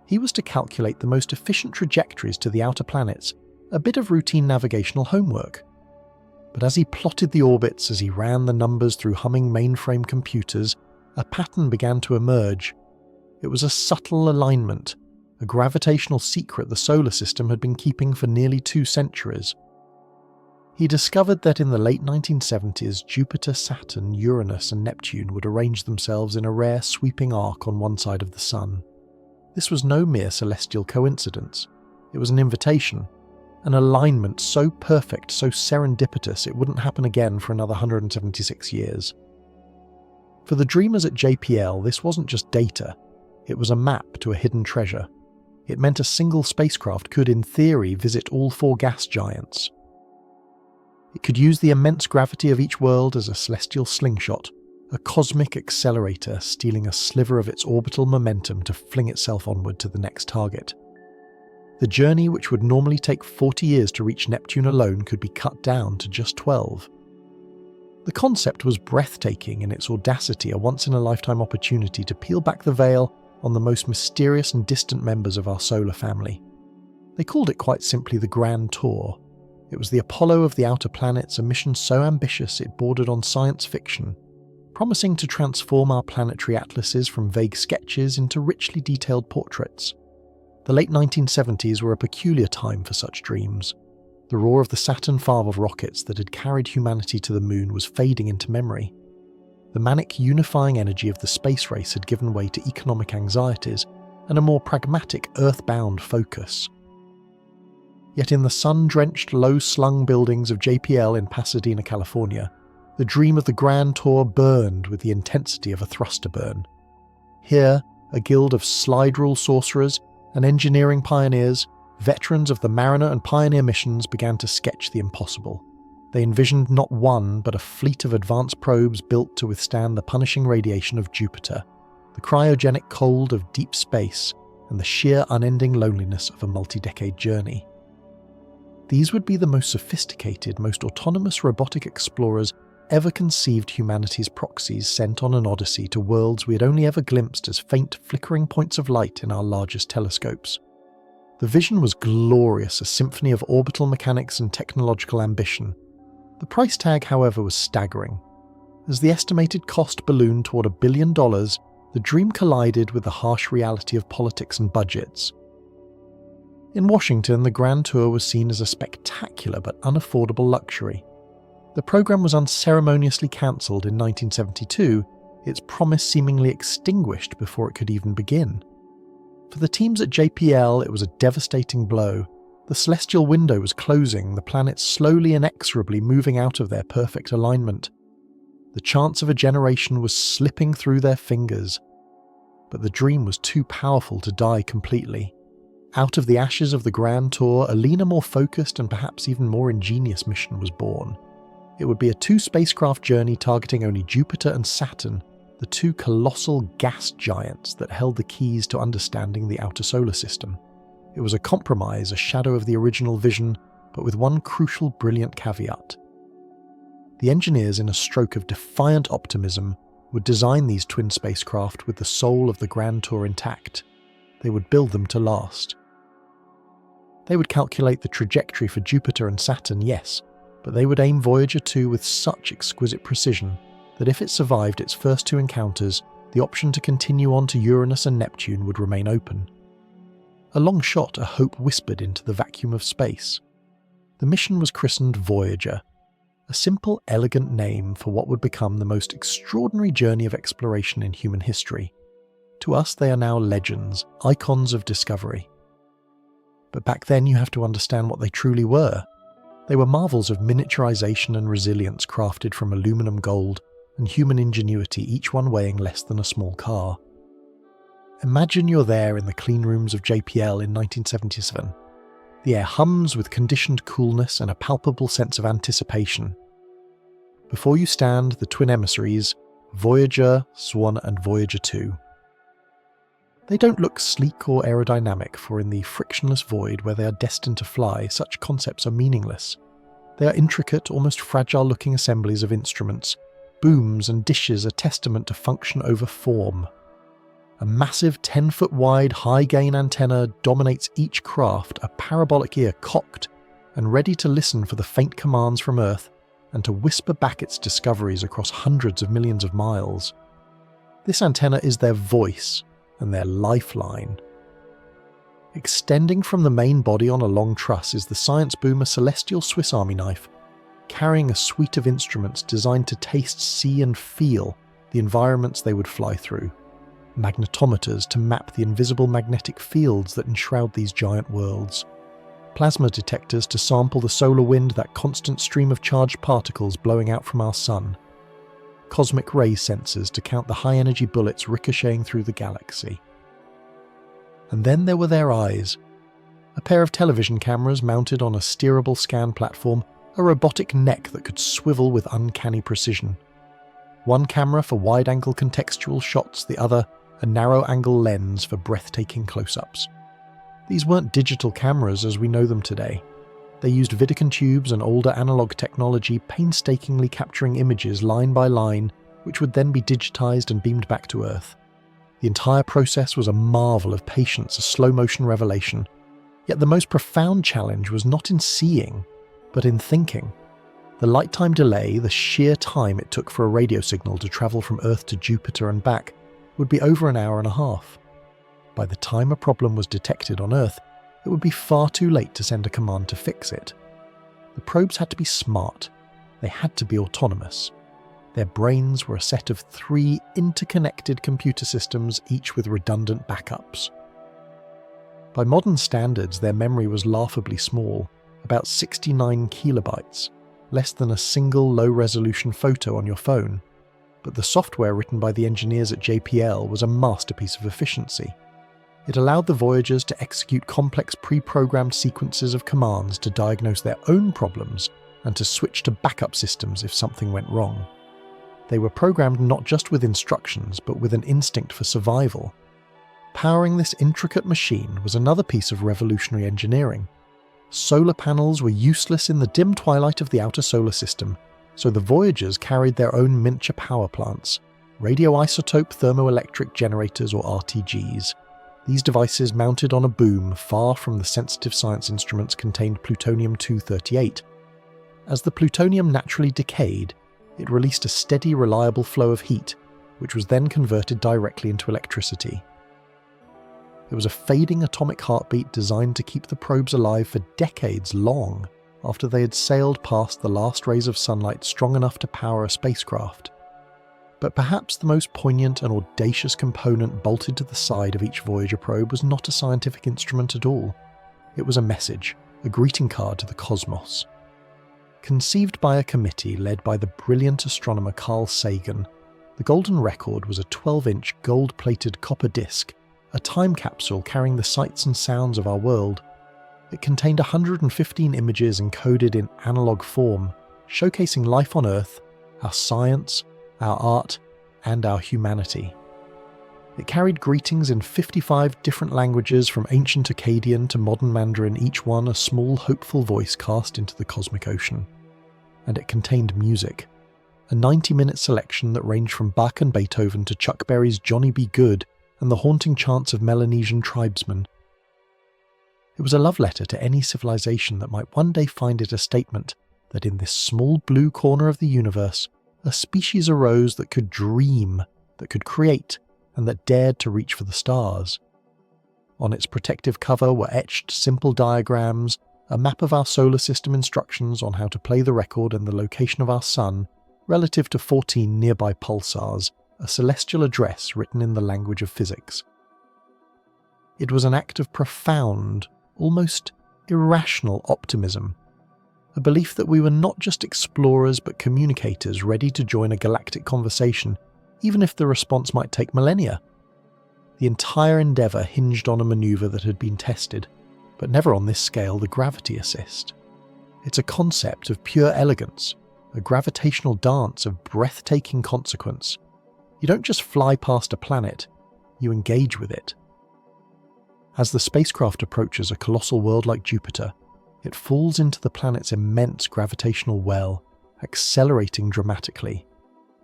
He was to calculate the most efficient trajectories to the outer planets, a bit of routine navigational homework. But as he plotted the orbits, as he ran the numbers through humming mainframe computers, a pattern began to emerge. It was a subtle alignment, a gravitational secret the solar system had been keeping for nearly 2 centuries. He discovered that in the late 1970s, Jupiter, Saturn, Uranus and Neptune would arrange themselves in a rare sweeping arc on one side of the Sun. This was no mere celestial coincidence. It was an invitation, an alignment so perfect, so serendipitous it wouldn't happen again for another 176 years. For the dreamers at JPL, this wasn't just data, it was a map to a hidden treasure. It meant a single spacecraft could, in theory, visit all 4 gas giants. It could use the immense gravity of each world as a celestial slingshot, a cosmic accelerator stealing a sliver of its orbital momentum to fling itself onward to the next target. The journey, which would normally take 40 years to reach Neptune alone, could be cut down to just 12. The concept was breathtaking in its audacity, a once-in-a-lifetime opportunity to peel back the veil on the most mysterious and distant members of our solar family. They called it quite simply the Grand Tour. It was the Apollo of the outer planets, a mission so ambitious it bordered on science fiction, promising to transform our planetary atlases from vague sketches into richly detailed portraits. The late 1970s were a peculiar time for such dreams. The roar of the Saturn V rockets that had carried humanity to the moon was fading into memory. The manic unifying energy of the space race had given way to economic anxieties and a more pragmatic, earth-bound focus. Yet in the sun-drenched, low-slung buildings of JPL in Pasadena, California, the dream of the Grand Tour burned with the intensity of a thruster burn. Here, a guild of slide rule sorcerers and engineering pioneers, veterans of the Mariner and Pioneer missions, began to sketch the impossible. They envisioned not one, but a fleet of advanced probes built to withstand the punishing radiation of Jupiter, the cryogenic cold of deep space, and the sheer unending loneliness of a multi-decade journey. These would be the most sophisticated, most autonomous robotic explorers ever conceived humanity's proxies sent on an odyssey to worlds we had only ever glimpsed as faint flickering points of light in our largest telescopes. The vision was glorious, a symphony of orbital mechanics and technological ambition. The price tag, however, was staggering. As the estimated cost ballooned toward $1 billion, the the dream collided with the harsh reality of politics and budgets. In Washington, the Grand Tour was seen as a spectacular but unaffordable luxury. The program was unceremoniously cancelled in 1972, its promise seemingly extinguished before it could even begin. For the teams at JPL, it was a devastating blow. The celestial window was closing, the planets slowly and inexorably moving out of their perfect alignment. The chance of a generation was slipping through their fingers. But the dream was too powerful to die completely. Out of the ashes of the Grand Tour, a leaner, more focused and perhaps even more ingenious mission was born. It would be a 2-spacecraft journey targeting only Jupiter and Saturn, the 2 colossal gas giants that held the keys to understanding the outer solar system. It was a compromise, a shadow of the original vision, but with one crucial, brilliant caveat. The engineers, in a stroke of defiant optimism, would design these twin spacecraft with the soul of the Grand Tour intact. They would build them to last. They would calculate the trajectory for Jupiter and Saturn, yes, but they would aim Voyager 2 with such exquisite precision that if it survived its first 2 encounters, the option to continue on to Uranus and Neptune would remain open. A long shot, a hope whispered into the vacuum of space. The mission was christened Voyager, a simple, elegant name for what would become the most extraordinary journey of exploration in human history. To us, they are now legends, icons of discovery. But back then, you have to understand what they truly were. They were marvels of miniaturization and resilience crafted from aluminum gold and human ingenuity, each one weighing less than a small car. Imagine you're there in the clean rooms of JPL in 1977. The air hums with conditioned coolness and a palpable sense of anticipation. Before you stand the twin emissaries, Voyager, Swan and Voyager 2. They don't look sleek or aerodynamic, for in the frictionless void where they are destined to fly, such concepts are meaningless. They are intricate, almost fragile-looking assemblies of instruments. Booms and dishes, a testament to function over form. A massive 10-foot-wide high-gain antenna dominates each craft, a parabolic ear cocked and ready to listen for the faint commands from Earth and to whisper back its discoveries across hundreds of millions of miles. This antenna is their voice and their lifeline. Extending from the main body on a long truss is the science boom, a celestial Swiss Army knife, carrying a suite of instruments designed to taste, see and feel the environments they would fly through. Magnetometers to map the invisible magnetic fields that enshroud these giant worlds. Plasma detectors to sample the solar wind, that constant stream of charged particles blowing out from our sun. Cosmic ray sensors to count the high-energy bullets ricocheting through the galaxy. And then there were their eyes. A pair of television cameras mounted on a steerable scan platform, a robotic neck that could swivel with uncanny precision. One camera for wide-angle contextual shots, the other a narrow-angle lens for breathtaking close-ups. These weren't digital cameras as we know them today. They used Vidicon tubes and older analog technology, painstakingly capturing images line by line, which would then be digitized and beamed back to Earth. The entire process was a marvel of patience, a slow-motion revelation. Yet the most profound challenge was not in seeing, but in thinking. The light time delay, the sheer time it took for a radio signal to travel from Earth to Jupiter and back, would be over an hour and a half. By the time a problem was detected on Earth, it would be far too late to send a command to fix it. The probes had to be smart. They had to be autonomous. Their brains were a set of 3 interconnected computer systems, each with redundant backups. By modern standards, their memory was laughably small, about 69 kilobytes, less than a single low-resolution photo on your phone. But the software written by the engineers at JPL was a masterpiece of efficiency. It allowed the Voyagers to execute complex pre-programmed sequences of commands to diagnose their own problems and to switch to backup systems if something went wrong. They were programmed not just with instructions, but with an instinct for survival. Powering this intricate machine was another piece of revolutionary engineering. Solar panels were useless in the dim twilight of the outer solar system, so the Voyagers carried their own miniature power plants, radioisotope thermoelectric generators or RTGs. These devices, mounted on a boom far from the sensitive science instruments, contained plutonium-238. As the plutonium naturally decayed, it released a steady, reliable flow of heat, which was then converted directly into electricity. It was a fading atomic heartbeat designed to keep the probes alive for decades long after they had sailed past the last rays of sunlight strong enough to power a spacecraft. But perhaps the most poignant and audacious component bolted to the side of each Voyager probe was not a scientific instrument at all. It was a message, a greeting card to the cosmos. Conceived by a committee led by the brilliant astronomer Carl Sagan, the Golden Record was a 12-inch gold-plated copper disc, a time capsule carrying the sights and sounds of our world. It contained 115 images encoded in analog form, showcasing life on Earth, our science, our art, and our humanity. It carried greetings in 55 different languages from ancient Akkadian to modern Mandarin, each one a small hopeful voice cast into the cosmic ocean. And it contained music, a 90-minute selection that ranged from Bach and Beethoven to Chuck Berry's Johnny B. Good and the haunting chants of Melanesian tribesmen. It was a love letter to any civilization that might one day find it a statement that in this small blue corner of the universe, a species arose that could dream, that could create, and that dared to reach for the stars. On its protective cover were etched simple diagrams, a map of our solar system, instructions on how to play the record and the location of our sun, relative to 14 nearby pulsars, a celestial address written in the language of physics. It was an act of profound, almost irrational optimism, a belief that we were not just explorers but communicators ready to join a galactic conversation, even if the response might take millennia. The entire endeavour hinged on a manoeuvre that had been tested, but never on this scale, the gravity assist. It's a concept of pure elegance, a gravitational dance of breathtaking consequence. You don't just fly past a planet, you engage with it. As the spacecraft approaches a colossal world like Jupiter, it falls into the planet's immense gravitational well, accelerating dramatically.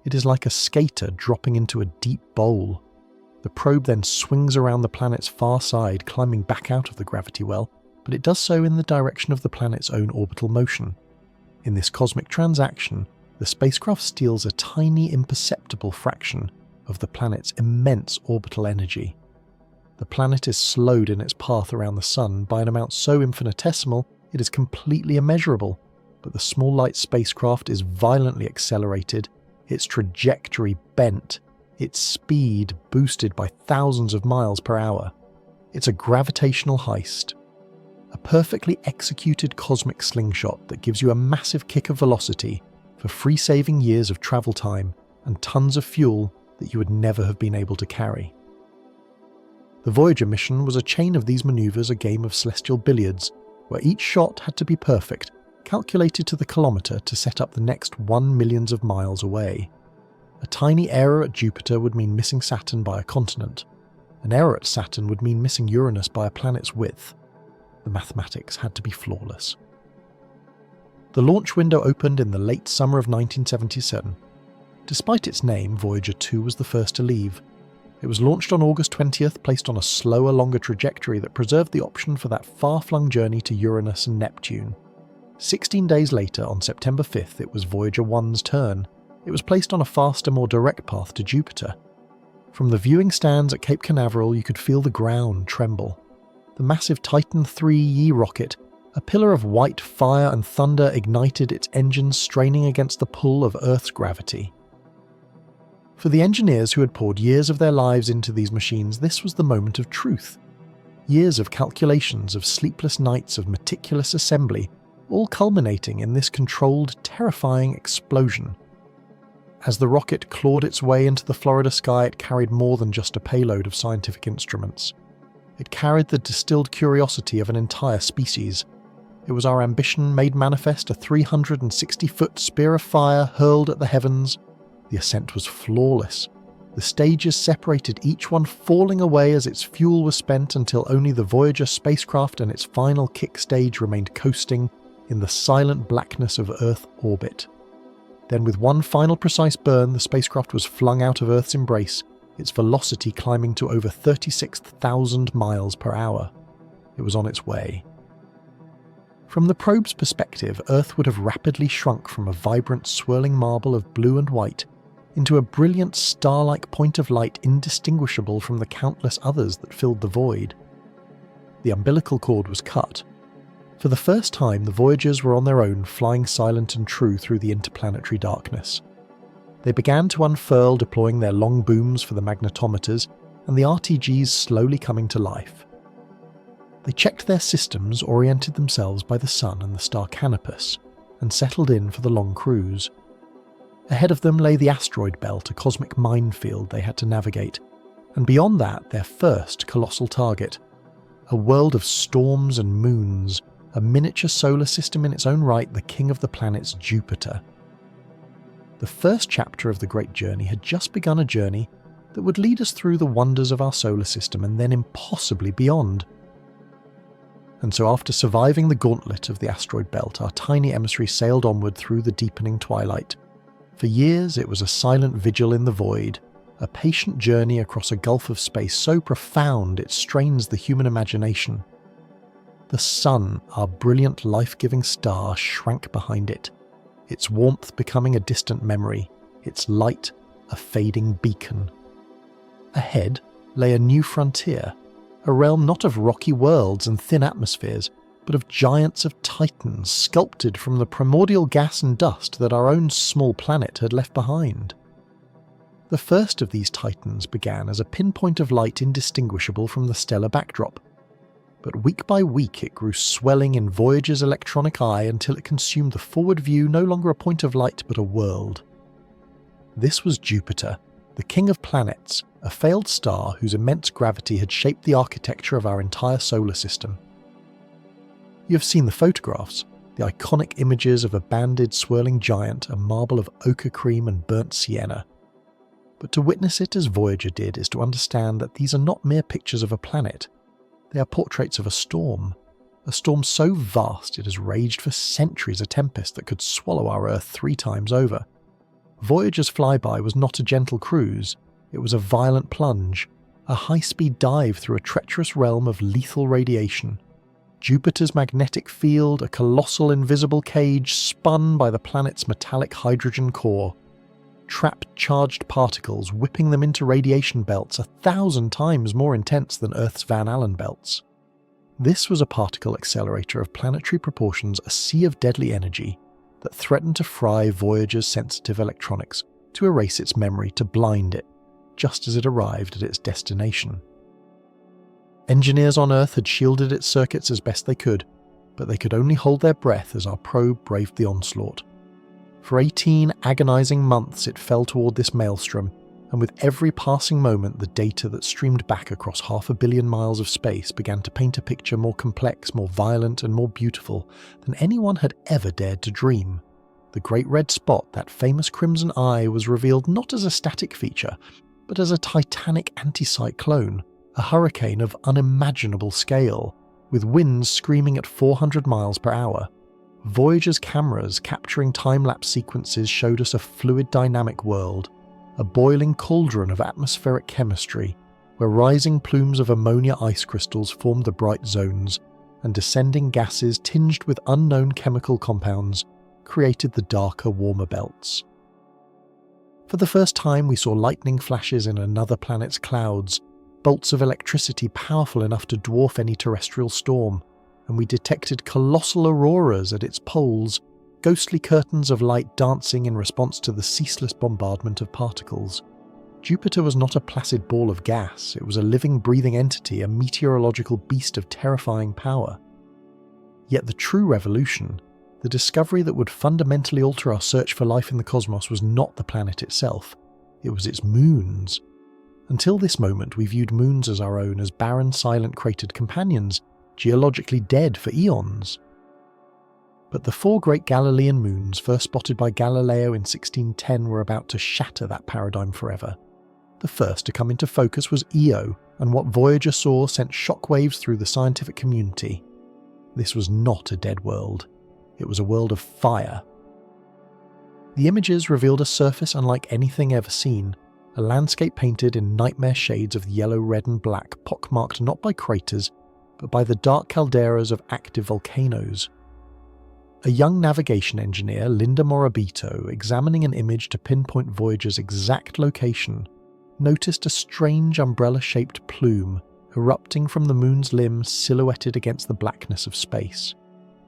It is like a skater dropping into a deep bowl. The probe then swings around the planet's far side, climbing back out of the gravity well, but it does so in the direction of the planet's own orbital motion. In this cosmic transaction, the spacecraft steals a tiny, imperceptible fraction of the planet's immense orbital energy. The planet is slowed in its path around the Sun by an amount so infinitesimal it is completely immeasurable, but the small light spacecraft is violently accelerated, its trajectory bent, its speed boosted by thousands of miles per hour. It's a gravitational heist, a perfectly executed cosmic slingshot that gives you a massive kick of velocity for free-saving years of travel time and tons of fuel that you would never have been able to carry. The Voyager mission was a chain of these manoeuvres, a game of celestial billiards, where each shot had to be perfect, calculated to the kilometre to set up the next 1 millions of miles away. A tiny error at Jupiter would mean missing Saturn by a continent. An error at Saturn would mean missing Uranus by a planet's width. The mathematics had to be flawless. The launch window opened in the late summer of 1977. Despite its name, Voyager 2 was the first to leave. It was launched on August 20th, placed on a slower, longer trajectory that preserved the option for that far-flung journey to Uranus and Neptune. 16 days later, on September 5th, it was Voyager 1's turn. It was placed on a faster, more direct path to Jupiter. From the viewing stands at Cape Canaveral, you could feel the ground tremble. The massive Titan III rocket, a pillar of white fire and thunder, ignited its engines, straining against the pull of Earth's gravity. For the engineers who had poured years of their lives into these machines, this was the moment of truth. Years of calculations, of sleepless nights, of meticulous assembly, all culminating in this controlled, terrifying explosion. As the rocket clawed its way into the Florida sky, it carried more than just a payload of scientific instruments. It carried the distilled curiosity of an entire species. It was our ambition made manifest, a 360-foot spear of fire hurled at the heavens. The ascent was flawless. The stages separated, each one falling away as its fuel was spent, until only the Voyager spacecraft and its final kick stage remained coasting in the silent blackness of Earth orbit. Then, with one final precise burn, the spacecraft was flung out of Earth's embrace, its velocity climbing to over 36,000 miles per hour. It was on its way. From the probe's perspective, Earth would have rapidly shrunk from a vibrant, swirling marble of blue and white into a brilliant star-like point of light indistinguishable from the countless others that filled the void. The umbilical cord was cut. For the first time, the Voyagers were on their own, flying silent and true through the interplanetary darkness. They began to unfurl, deploying their long booms for the magnetometers, and the RTGs slowly coming to life. They checked their systems, oriented themselves by the sun and the star Canopus, and settled in for the long cruise. Ahead of them lay the Asteroid Belt, a cosmic minefield they had to navigate, and beyond that their first colossal target, a world of storms and moons, a miniature solar system in its own right, the king of the planets, Jupiter. The first chapter of the Great Journey had just begun, a journey that would lead us through the wonders of our solar system and then impossibly beyond. And so after surviving the gauntlet of the Asteroid Belt, our tiny emissary sailed onward through the deepening twilight. For years it was a silent vigil in the void, a patient journey across a gulf of space so profound it strains the human imagination. The sun, our brilliant life-giving star, shrank behind it, its warmth becoming a distant memory, its light a fading beacon. Ahead lay a new frontier, a realm not of rocky worlds and thin atmospheres, but of giants of titans sculpted from the primordial gas and dust that our own small planet had left behind. The first of these titans began as a pinpoint of light indistinguishable from the stellar backdrop, but week by week it grew swelling in Voyager's electronic eye until it consumed the forward view, no longer a point of light but a world. This was Jupiter, the king of planets, a failed star whose immense gravity had shaped the architecture of our entire solar system. You have seen the photographs, the iconic images of a banded, swirling giant, a marble of ochre cream and burnt sienna. But to witness it as Voyager did is to understand that these are not mere pictures of a planet. They are portraits of a storm so vast it has raged for centuries, a tempest that could swallow our Earth 3 times over. Voyager's flyby was not a gentle cruise, it was a violent plunge, a high-speed dive through a treacherous realm of lethal radiation. Jupiter's magnetic field, a colossal invisible cage spun by the planet's metallic hydrogen core. Trapped charged particles, whipping them into radiation belts 1,000 times more intense than Earth's Van Allen belts. This was a particle accelerator of planetary proportions, a sea of deadly energy that threatened to fry Voyager's sensitive electronics, to erase its memory, to blind it, just as it arrived at its destination. Engineers on Earth had shielded its circuits as best they could, but they could only hold their breath as our probe braved the onslaught. For 18 agonizing months it fell toward this maelstrom, and with every passing moment the data that streamed back across 500 million miles of space began to paint a picture more complex, more violent and more beautiful than anyone had ever dared to dream. The great red spot, that famous crimson eye, was revealed not as a static feature, but as a titanic anticyclone, a hurricane of unimaginable scale, with winds screaming at 400 miles per hour. Voyager's cameras capturing time-lapse sequences showed us a fluid dynamic world, a boiling cauldron of atmospheric chemistry, where rising plumes of ammonia ice crystals formed the bright zones, and descending gases tinged with unknown chemical compounds created the darker, warmer belts. For the first time we saw lightning flashes in another planet's clouds, bolts of electricity powerful enough to dwarf any terrestrial storm, and we detected colossal auroras at its poles, ghostly curtains of light dancing in response to the ceaseless bombardment of particles. Jupiter was not a placid ball of gas, it was a living, breathing entity, a meteorological beast of terrifying power. Yet the true revolution, the discovery that would fundamentally alter our search for life in the cosmos, was not the planet itself, it was its moons. Until this moment we viewed moons as our own, as barren, silent, cratered companions, geologically dead for eons. But the 4 great Galilean moons, first spotted by Galileo in 1610, were about to shatter that paradigm forever. The first to come into focus was Io, and what Voyager saw sent shockwaves through the scientific community. This was not a dead world. It was a world of fire. The images revealed a surface unlike anything ever seen, a landscape painted in nightmare shades of yellow, red and black, pockmarked not by craters, but by the dark calderas of active volcanoes. A young navigation engineer, Linda Morabito, examining an image to pinpoint Voyager's exact location, noticed a strange umbrella-shaped plume erupting from the moon's limb silhouetted against the blackness of space.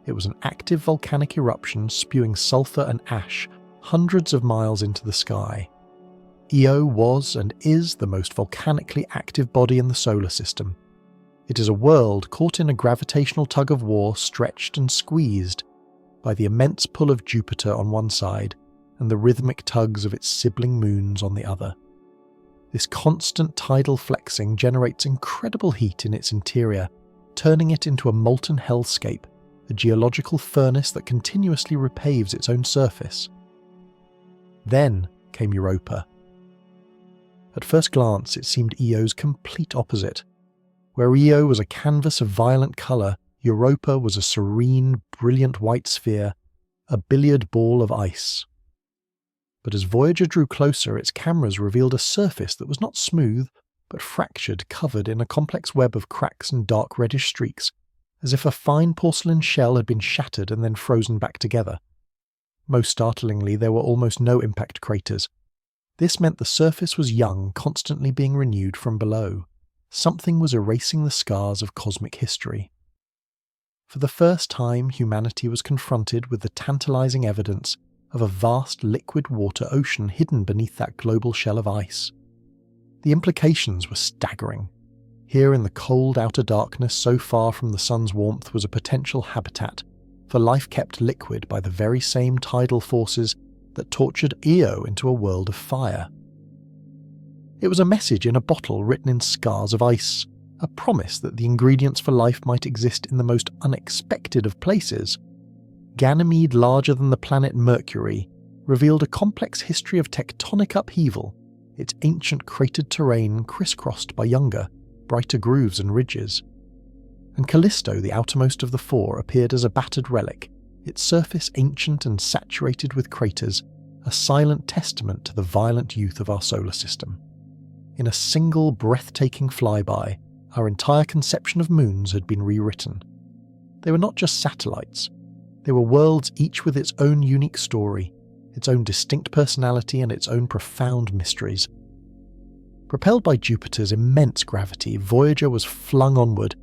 It was an active volcanic eruption spewing sulfur and ash hundreds of miles into the sky. Io was and is the most volcanically active body in the solar system. It is a world caught in a gravitational tug-of-war, stretched and squeezed by the immense pull of Jupiter on one side and the rhythmic tugs of its sibling moons on the other. This constant tidal flexing generates incredible heat in its interior, turning it into a molten hellscape, a geological furnace that continuously repaves its own surface. Then came Europa. At first glance, it seemed Io's complete opposite. Where Io was a canvas of violent colour, Europa was a serene, brilliant white sphere, a billiard ball of ice. But as Voyager drew closer, its cameras revealed a surface that was not smooth, but fractured, covered in a complex web of cracks and dark reddish streaks, as if a fine porcelain shell had been shattered and then frozen back together. Most startlingly, there were almost no impact craters. This meant the surface was young, constantly being renewed from below. Something was erasing the scars of cosmic history. For the first time, humanity was confronted with the tantalizing evidence of a vast liquid water ocean hidden beneath that global shell of ice. The implications were staggering. Here in the cold outer darkness so far from the sun's warmth was a potential habitat for life kept liquid by the very same tidal forces that tortured Io into a world of fire. It was a message in a bottle written in scars of ice, a promise that the ingredients for life might exist in the most unexpected of places. Ganymede, larger than the planet Mercury, revealed a complex history of tectonic upheaval, its ancient cratered terrain crisscrossed by younger, brighter grooves and ridges. And Callisto, the outermost of the four, appeared as a battered relic, its surface ancient and saturated with craters, a silent testament to the violent youth of our solar system. In a single breathtaking flyby, our entire conception of moons had been rewritten. They were not just satellites. They were worlds each with its own unique story, its own distinct personality and its own profound mysteries. Propelled by Jupiter's immense gravity, Voyager was flung onward,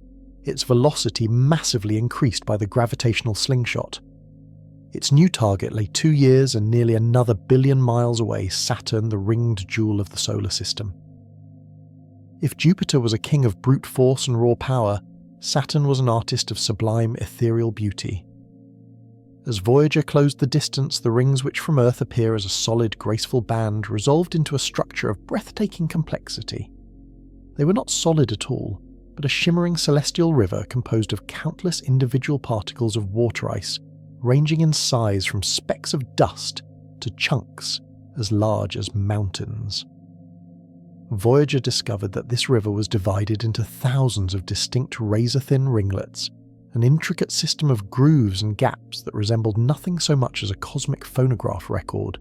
its velocity massively increased by the gravitational slingshot. Its new target lay 2 years and nearly another billion miles away, Saturn, the ringed jewel of the solar system. If Jupiter was a king of brute force and raw power, Saturn was an artist of sublime ethereal beauty. As Voyager closed the distance, the rings which from Earth appear as a solid, graceful band resolved into a structure of breathtaking complexity. They were not solid at all, but a shimmering celestial river composed of countless individual particles of water ice, ranging in size from specks of dust to chunks as large as mountains. Voyager discovered that this river was divided into thousands of distinct razor-thin ringlets, an intricate system of grooves and gaps that resembled nothing so much as a cosmic phonograph record.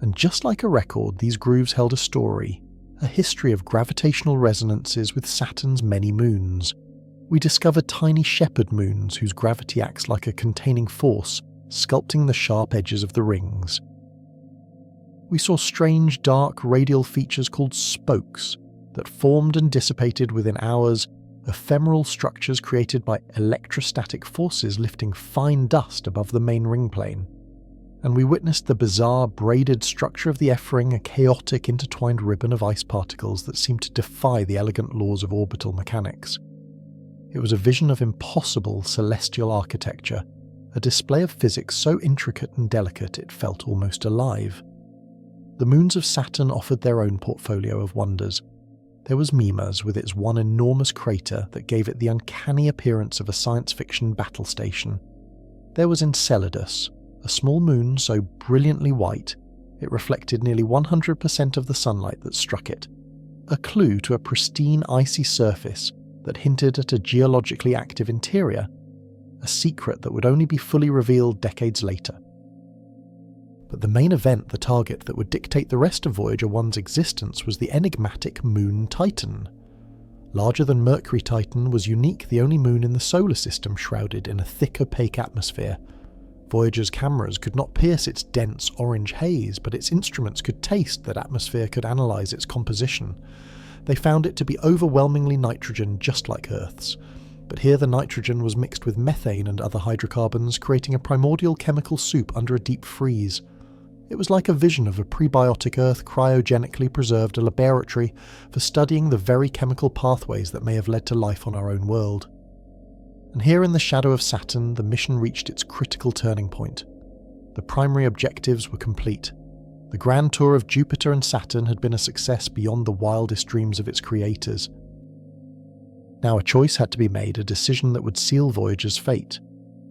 And just like a record, these grooves held a story, a history of gravitational resonances with Saturn's many moons. We discovered tiny shepherd moons whose gravity acts like a containing force, sculpting the sharp edges of the rings. We saw strange, dark radial features called spokes that formed and dissipated within hours, ephemeral structures created by electrostatic forces lifting fine dust above the main ring plane. And we witnessed the bizarre braided structure of the F-ring, a chaotic intertwined ribbon of ice particles that seemed to defy the elegant laws of orbital mechanics. It was a vision of impossible celestial architecture, a display of physics so intricate and delicate it felt almost alive. The moons of Saturn offered their own portfolio of wonders. There was Mimas with its one enormous crater that gave it the uncanny appearance of a science fiction battle station. There was Enceladus, a small moon so brilliantly white it reflected nearly 100% of the sunlight that struck it, a clue to a pristine icy surface that hinted at a geologically active interior, a secret that would only be fully revealed decades later. But the main event, the target that would dictate the rest of Voyager 1's existence, was the enigmatic moon Titan. Larger than Mercury, Titan was unique, the only moon in the solar system shrouded in a thick opaque atmosphere, Voyager's cameras could not pierce its dense orange haze, but its instruments could taste that atmosphere, could analyse its composition. They found it to be overwhelmingly nitrogen, just like Earth's. But here the nitrogen was mixed with methane and other hydrocarbons, creating a primordial chemical soup under a deep freeze. It was like a vision of a prebiotic Earth cryogenically preserved, a laboratory for studying the very chemical pathways that may have led to life on our own world. And here in the shadow of Saturn, the mission reached its critical turning point. The primary objectives were complete. The grand tour of Jupiter and Saturn had been a success beyond the wildest dreams of its creators. Now a choice had to be made, a decision that would seal Voyager's fate.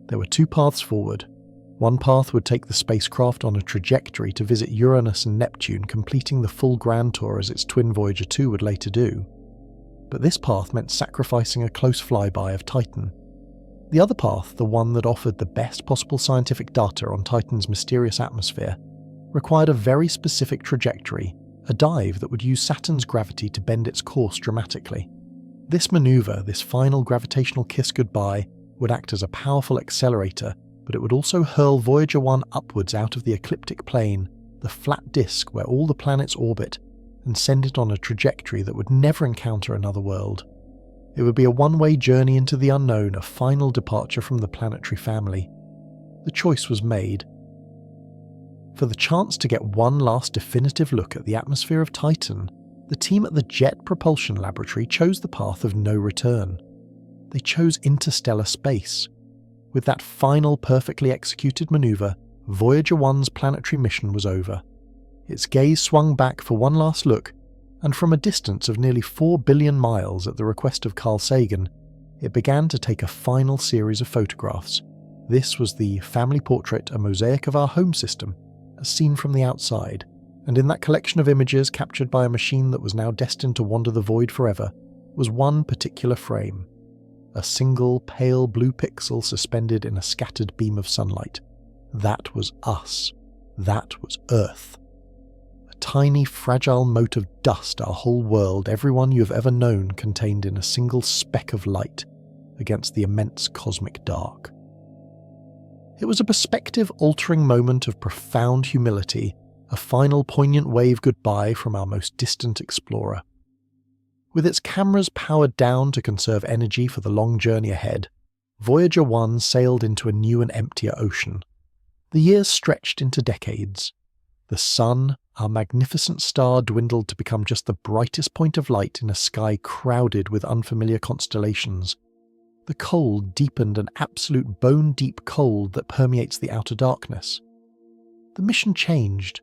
There were two paths forward. One path would take the spacecraft on a trajectory to visit Uranus and Neptune, completing the full grand tour as its twin Voyager 2 would later do. But this path meant sacrificing a close flyby of Titan. The other path, the one that offered the best possible scientific data on Titan's mysterious atmosphere, required a very specific trajectory, a dive that would use Saturn's gravity to bend its course dramatically. This maneuver, this final gravitational kiss goodbye, would act as a powerful accelerator, but it would also hurl Voyager 1 upwards out of the ecliptic plane, the flat disk where all the planets orbit, and send it on a trajectory that would never encounter another world. It would be a one-way journey into the unknown, a final departure from the planetary family. The choice was made. For the chance to get one last definitive look at the atmosphere of Titan, the team at the Jet Propulsion Laboratory chose the path of no return. They chose interstellar space. With that final perfectly executed maneuver, Voyager 1's planetary mission was over. Its gaze swung back for one last look, and from a distance of nearly 4 billion miles at the request of Carl Sagan, it began to take a final series of photographs. This was the family portrait, a mosaic of our home system, as seen from the outside, and in that collection of images captured by a machine that was now destined to wander the void forever, was one particular frame. A single pale blue pixel suspended in a scattered beam of sunlight. That was us. That was Earth. A tiny, fragile mote of dust, our whole world, everyone you have ever known, contained in a single speck of light against the immense cosmic dark. It was a perspective-altering moment of profound humility, a final poignant wave goodbye from our most distant explorer. With its cameras powered down to conserve energy for the long journey ahead, Voyager 1 sailed into a new and emptier ocean. The years stretched into decades. The sun, our magnificent star, dwindled to become just the brightest point of light in a sky crowded with unfamiliar constellations. The cold deepened an absolute bone-deep cold that permeates the outer darkness. The mission changed.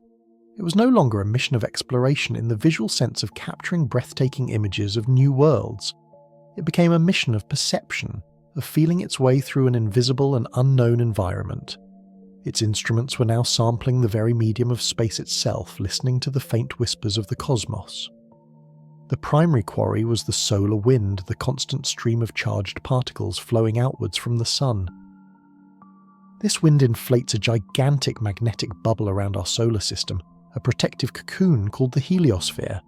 It was no longer a mission of exploration in the visual sense of capturing breathtaking images of new worlds. It became a mission of perception, of feeling its way through an invisible and unknown environment. Its instruments were now sampling the very medium of space itself, listening to the faint whispers of the cosmos. The primary quarry was the solar wind, the constant stream of charged particles flowing outwards from the sun. This wind inflates a gigantic magnetic bubble around our solar system, a protective cocoon called the heliosphere.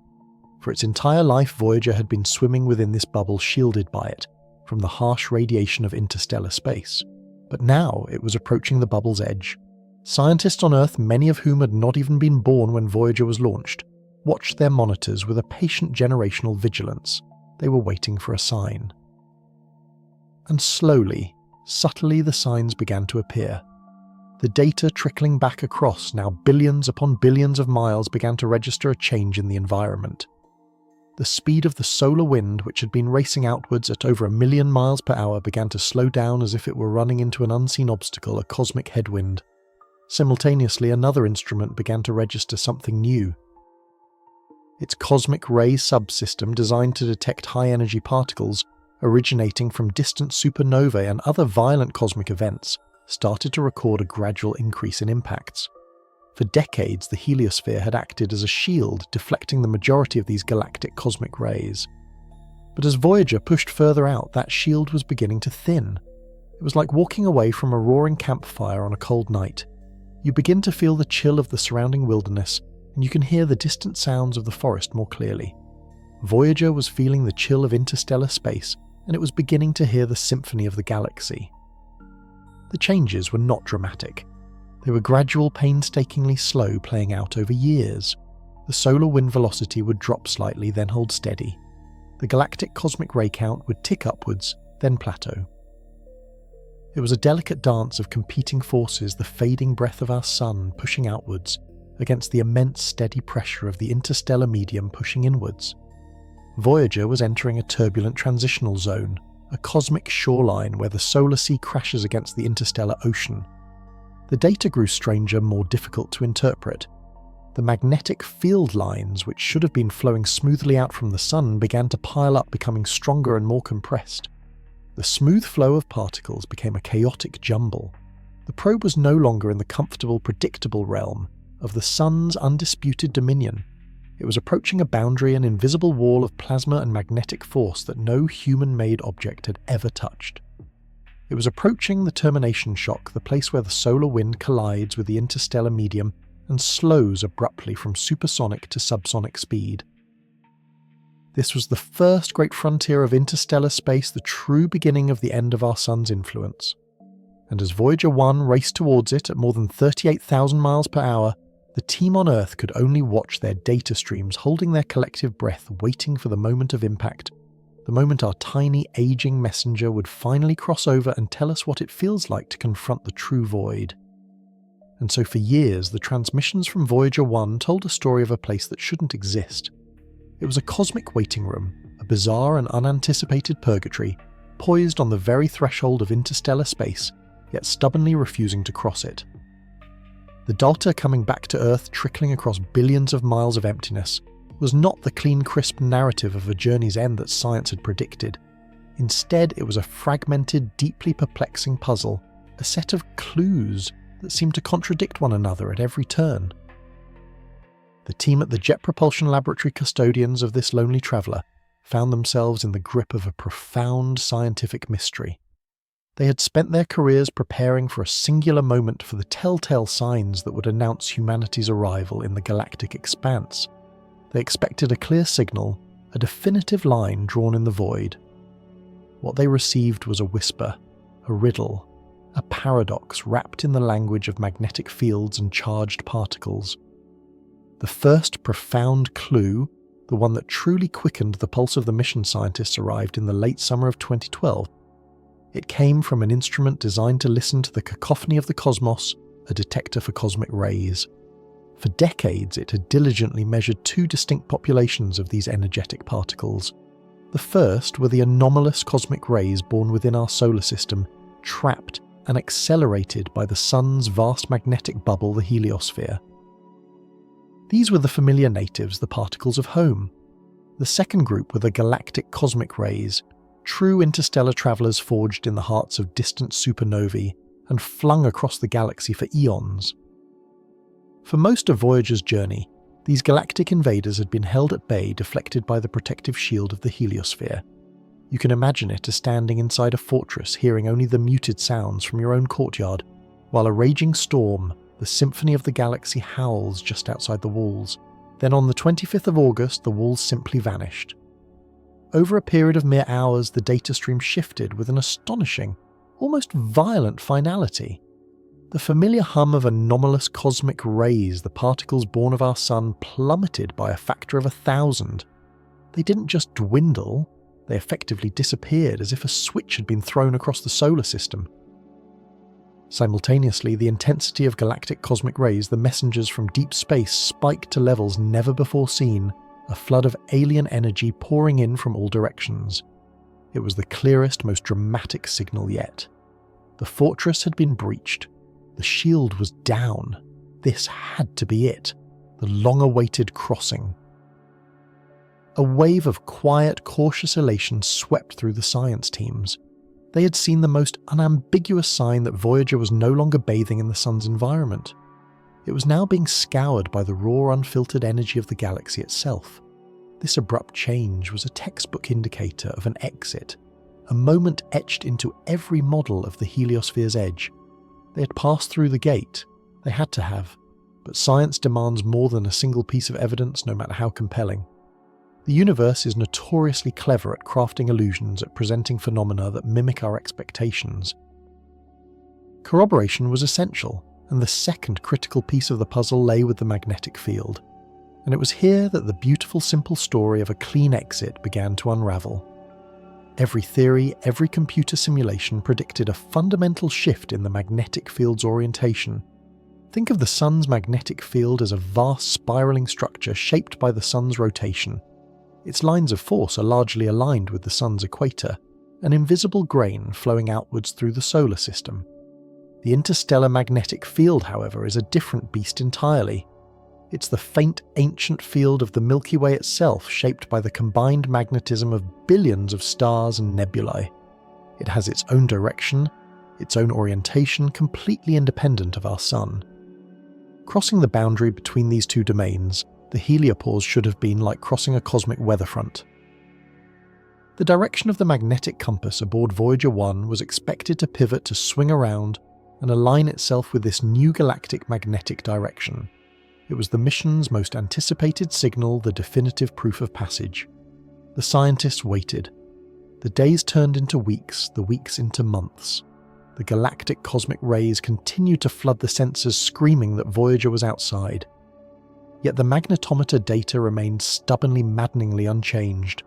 For its entire life, Voyager had been swimming within this bubble, shielded by it, from the harsh radiation of interstellar space. But now it was approaching the bubble's edge. Scientists on Earth, many of whom had not even been born when Voyager was launched, watched their monitors with a patient generational vigilance. They were waiting for a sign. And slowly, subtly, the signs began to appear. The data trickling back across, now billions upon billions of miles, began to register a change in the environment. The speed of the solar wind, which had been racing outwards at over 1 million miles per hour, began to slow down as if it were running into an unseen obstacle, a cosmic headwind. Simultaneously, another instrument began to register something new. Its cosmic ray subsystem, designed to detect high-energy particles originating from distant supernovae and other violent cosmic events, started to record a gradual increase in impacts. For decades, the heliosphere had acted as a shield, deflecting the majority of these galactic cosmic rays. But as Voyager pushed further out, that shield was beginning to thin. It was like walking away from a roaring campfire on a cold night. You begin to feel the chill of the surrounding wilderness, and you can hear the distant sounds of the forest more clearly. Voyager was feeling the chill of interstellar space, and it was beginning to hear the symphony of the galaxy. The changes were not dramatic. They were gradual, painstakingly slow, playing out over years. The solar wind velocity would drop slightly, then hold steady. The galactic cosmic ray count would tick upwards, then plateau. It was a delicate dance of competing forces, the fading breath of our sun pushing outwards against the immense steady pressure of the interstellar medium pushing inwards. Voyager was entering a turbulent transitional zone, a cosmic shoreline where the solar sea crashes against the interstellar ocean. The data grew stranger, more difficult to interpret. The magnetic field lines, which should have been flowing smoothly out from the sun, began to pile up, becoming stronger and more compressed. The smooth flow of particles became a chaotic jumble. The probe was no longer in the comfortable, predictable realm of the sun's undisputed dominion. It was approaching a boundary, an invisible wall of plasma and magnetic force that no human-made object had ever touched. It was approaching the termination shock, the place where the solar wind collides with the interstellar medium and slows abruptly from supersonic to subsonic speed. This was the first great frontier of interstellar space, the true beginning of the end of our sun's influence. And as Voyager 1 raced towards it at more than 38,000 miles per hour, the team on Earth could only watch their data streams, holding their collective breath, waiting for the moment of impact, the moment our tiny, aging messenger would finally cross over and tell us what it feels like to confront the true void. And so for years, the transmissions from Voyager 1 told a story of a place that shouldn't exist. It was a cosmic waiting room, a bizarre and unanticipated purgatory, poised on the very threshold of interstellar space, yet stubbornly refusing to cross it. The delta coming back to Earth, trickling across billions of miles of emptiness, was not the clean, crisp narrative of a journey's end that science had predicted. Instead, it was a fragmented, deeply perplexing puzzle, a set of clues that seemed to contradict one another at every turn. The team at the Jet Propulsion Laboratory, custodians of this lonely traveller, found themselves in the grip of a profound scientific mystery. They had spent their careers preparing for a singular moment, for the telltale signs that would announce humanity's arrival in the galactic expanse. They expected a clear signal, a definitive line drawn in the void. What they received was a whisper, a riddle, a paradox wrapped in the language of magnetic fields and charged particles. The first profound clue, the one that truly quickened the pulse of the mission scientists, arrived in the late summer of 2012. It came from an instrument designed to listen to the cacophony of the cosmos, a detector for cosmic rays. For decades, it had diligently measured two distinct populations of these energetic particles. The first were the anomalous cosmic rays born within our solar system, trapped and accelerated by the sun's vast magnetic bubble, the heliosphere. These were the familiar natives, the particles of home. The second group were the galactic cosmic rays, true interstellar travellers forged in the hearts of distant supernovae and flung across the galaxy for eons. For most of Voyager's journey, these galactic invaders had been held at bay, deflected by the protective shield of the heliosphere. You can imagine it as standing inside a fortress, hearing only the muted sounds from your own courtyard, while a raging storm, the symphony of the galaxy, howls just outside the walls. Then on the 25th of August, the walls simply vanished. Over a period of mere hours, the data stream shifted with an astonishing, almost violent finality. The familiar hum of anomalous cosmic rays, the particles born of our sun, plummeted by a factor of 1,000. They didn't just dwindle, they effectively disappeared, as if a switch had been thrown across the solar system. Simultaneously, the intensity of galactic cosmic rays, the messengers from deep space, spiked to levels never before seen, a flood of alien energy pouring in from all directions. It was the clearest, most dramatic signal yet. The fortress had been breached. The shield was down. This had to be it. The long-awaited crossing. A wave of quiet, cautious elation swept through the science teams. They had seen the most unambiguous sign that Voyager was no longer bathing in the sun's environment. It was now being scoured by the raw, unfiltered energy of the galaxy itself. This abrupt change was a textbook indicator of an exit, a moment etched into every model of the heliosphere's edge. They had passed through the gate. They had to have. But science demands more than a single piece of evidence, no matter how compelling. The universe is notoriously clever at crafting illusions, at presenting phenomena that mimic our expectations. Corroboration was essential, and the second critical piece of the puzzle lay with the magnetic field. And it was here that the beautiful simple story of a clean exit began to unravel. Every theory, every computer simulation predicted a fundamental shift in the magnetic field's orientation. Think of the Sun's magnetic field as a vast spiralling structure shaped by the Sun's rotation. Its lines of force are largely aligned with the Sun's equator, an invisible grain flowing outwards through the solar system. The interstellar magnetic field, however, is a different beast entirely. It's the faint, ancient field of the Milky Way itself, shaped by the combined magnetism of billions of stars and nebulae. It has its own direction, its own orientation, completely independent of our Sun. Crossing the boundary between these two domains, the heliopause should have been like crossing a cosmic weather front. The direction of the magnetic compass aboard Voyager 1 was expected to pivot to swing around and align itself with this new galactic magnetic direction. It was the mission's most anticipated signal, the definitive proof of passage. The scientists waited. The days turned into weeks, the weeks into months. The galactic cosmic rays continued to flood the sensors, screaming that Voyager was outside. Yet the magnetometer data remained stubbornly, maddeningly unchanged.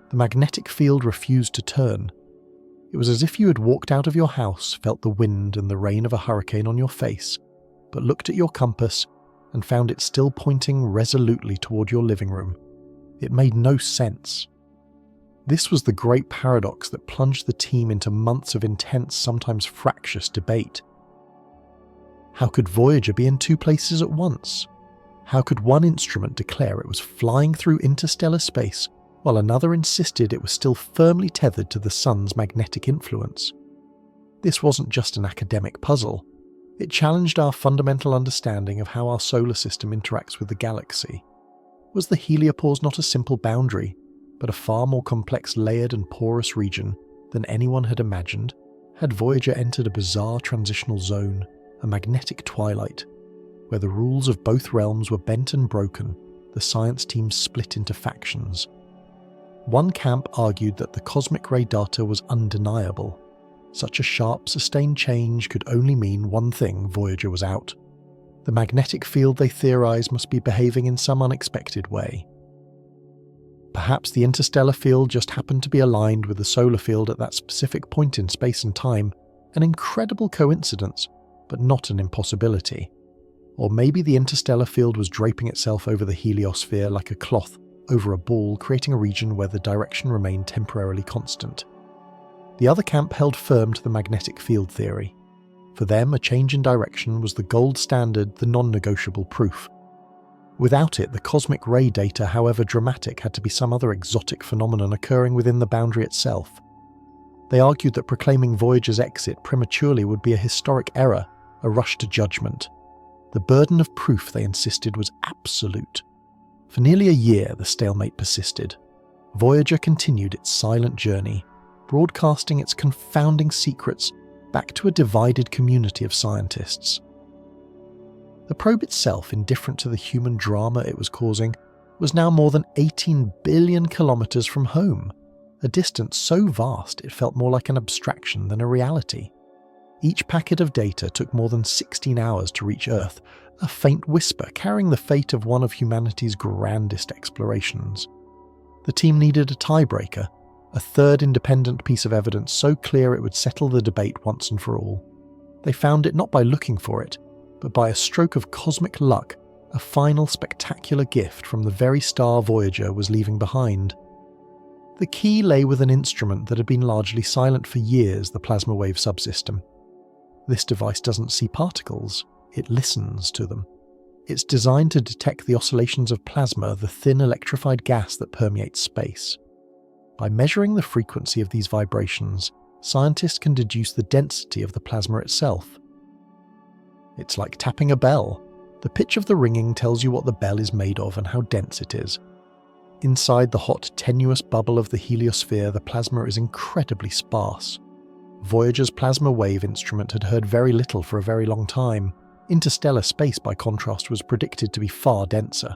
The magnetic field refused to turn. It was as if you had walked out of your house, felt the wind and the rain of a hurricane on your face, but looked at your compass and found it still pointing resolutely toward your living room. It made no sense. This was the great paradox that plunged the team into months of intense, sometimes fractious debate. How could Voyager be in two places at once? How could one instrument declare it was flying through interstellar space, while another insisted it was still firmly tethered to the Sun's magnetic influence? This wasn't just an academic puzzle. It challenged our fundamental understanding of how our solar system interacts with the galaxy. Was the heliopause not a simple boundary, but a far more complex, layered and porous region than anyone had imagined? Had Voyager entered a bizarre transitional zone, a magnetic twilight, where the rules of both realms were bent and broken, the science team split into factions? One camp argued that the cosmic ray data was undeniable. Such a sharp, sustained change could only mean one thing: Voyager was out. The magnetic field, they theorized, must be behaving in some unexpected way. Perhaps the interstellar field just happened to be aligned with the solar field at that specific point in space and time, an incredible coincidence, but not an impossibility. Or maybe the interstellar field was draping itself over the heliosphere like a cloth over a ball, creating a region where the direction remained temporarily constant. The other camp held firm to the magnetic field theory. For them, a change in direction was the gold standard, the non-negotiable proof. Without it, the cosmic ray data, however dramatic, had to be some other exotic phenomenon occurring within the boundary itself. They argued that proclaiming Voyager's exit prematurely would be a historic error, a rush to judgment. The burden of proof, they insisted, was absolute. For nearly a year, the stalemate persisted. Voyager continued its silent journey, broadcasting its confounding secrets back to a divided community of scientists. The probe itself, indifferent to the human drama it was causing, was now more than 18 billion kilometers from home, a distance so vast it felt more like an abstraction than a reality. Each packet of data took more than 16 hours to reach Earth, a faint whisper carrying the fate of one of humanity's grandest explorations. The team needed a tiebreaker, a third independent piece of evidence so clear it would settle the debate once and for all. They found it not by looking for it, but by a stroke of cosmic luck, a final spectacular gift from the very star Voyager was leaving behind. The key lay with an instrument that had been largely silent for years, the plasma wave subsystem. This device doesn't see particles, it listens to them. It's designed to detect the oscillations of plasma, the thin electrified gas that permeates space. By measuring the frequency of these vibrations, scientists can deduce the density of the plasma itself. It's like tapping a bell. The pitch of the ringing tells you what the bell is made of and how dense it is. Inside the hot, tenuous bubble of the heliosphere, the plasma is incredibly sparse. Voyager's plasma wave instrument had heard very little for a very long time. Interstellar space, by contrast, was predicted to be far denser.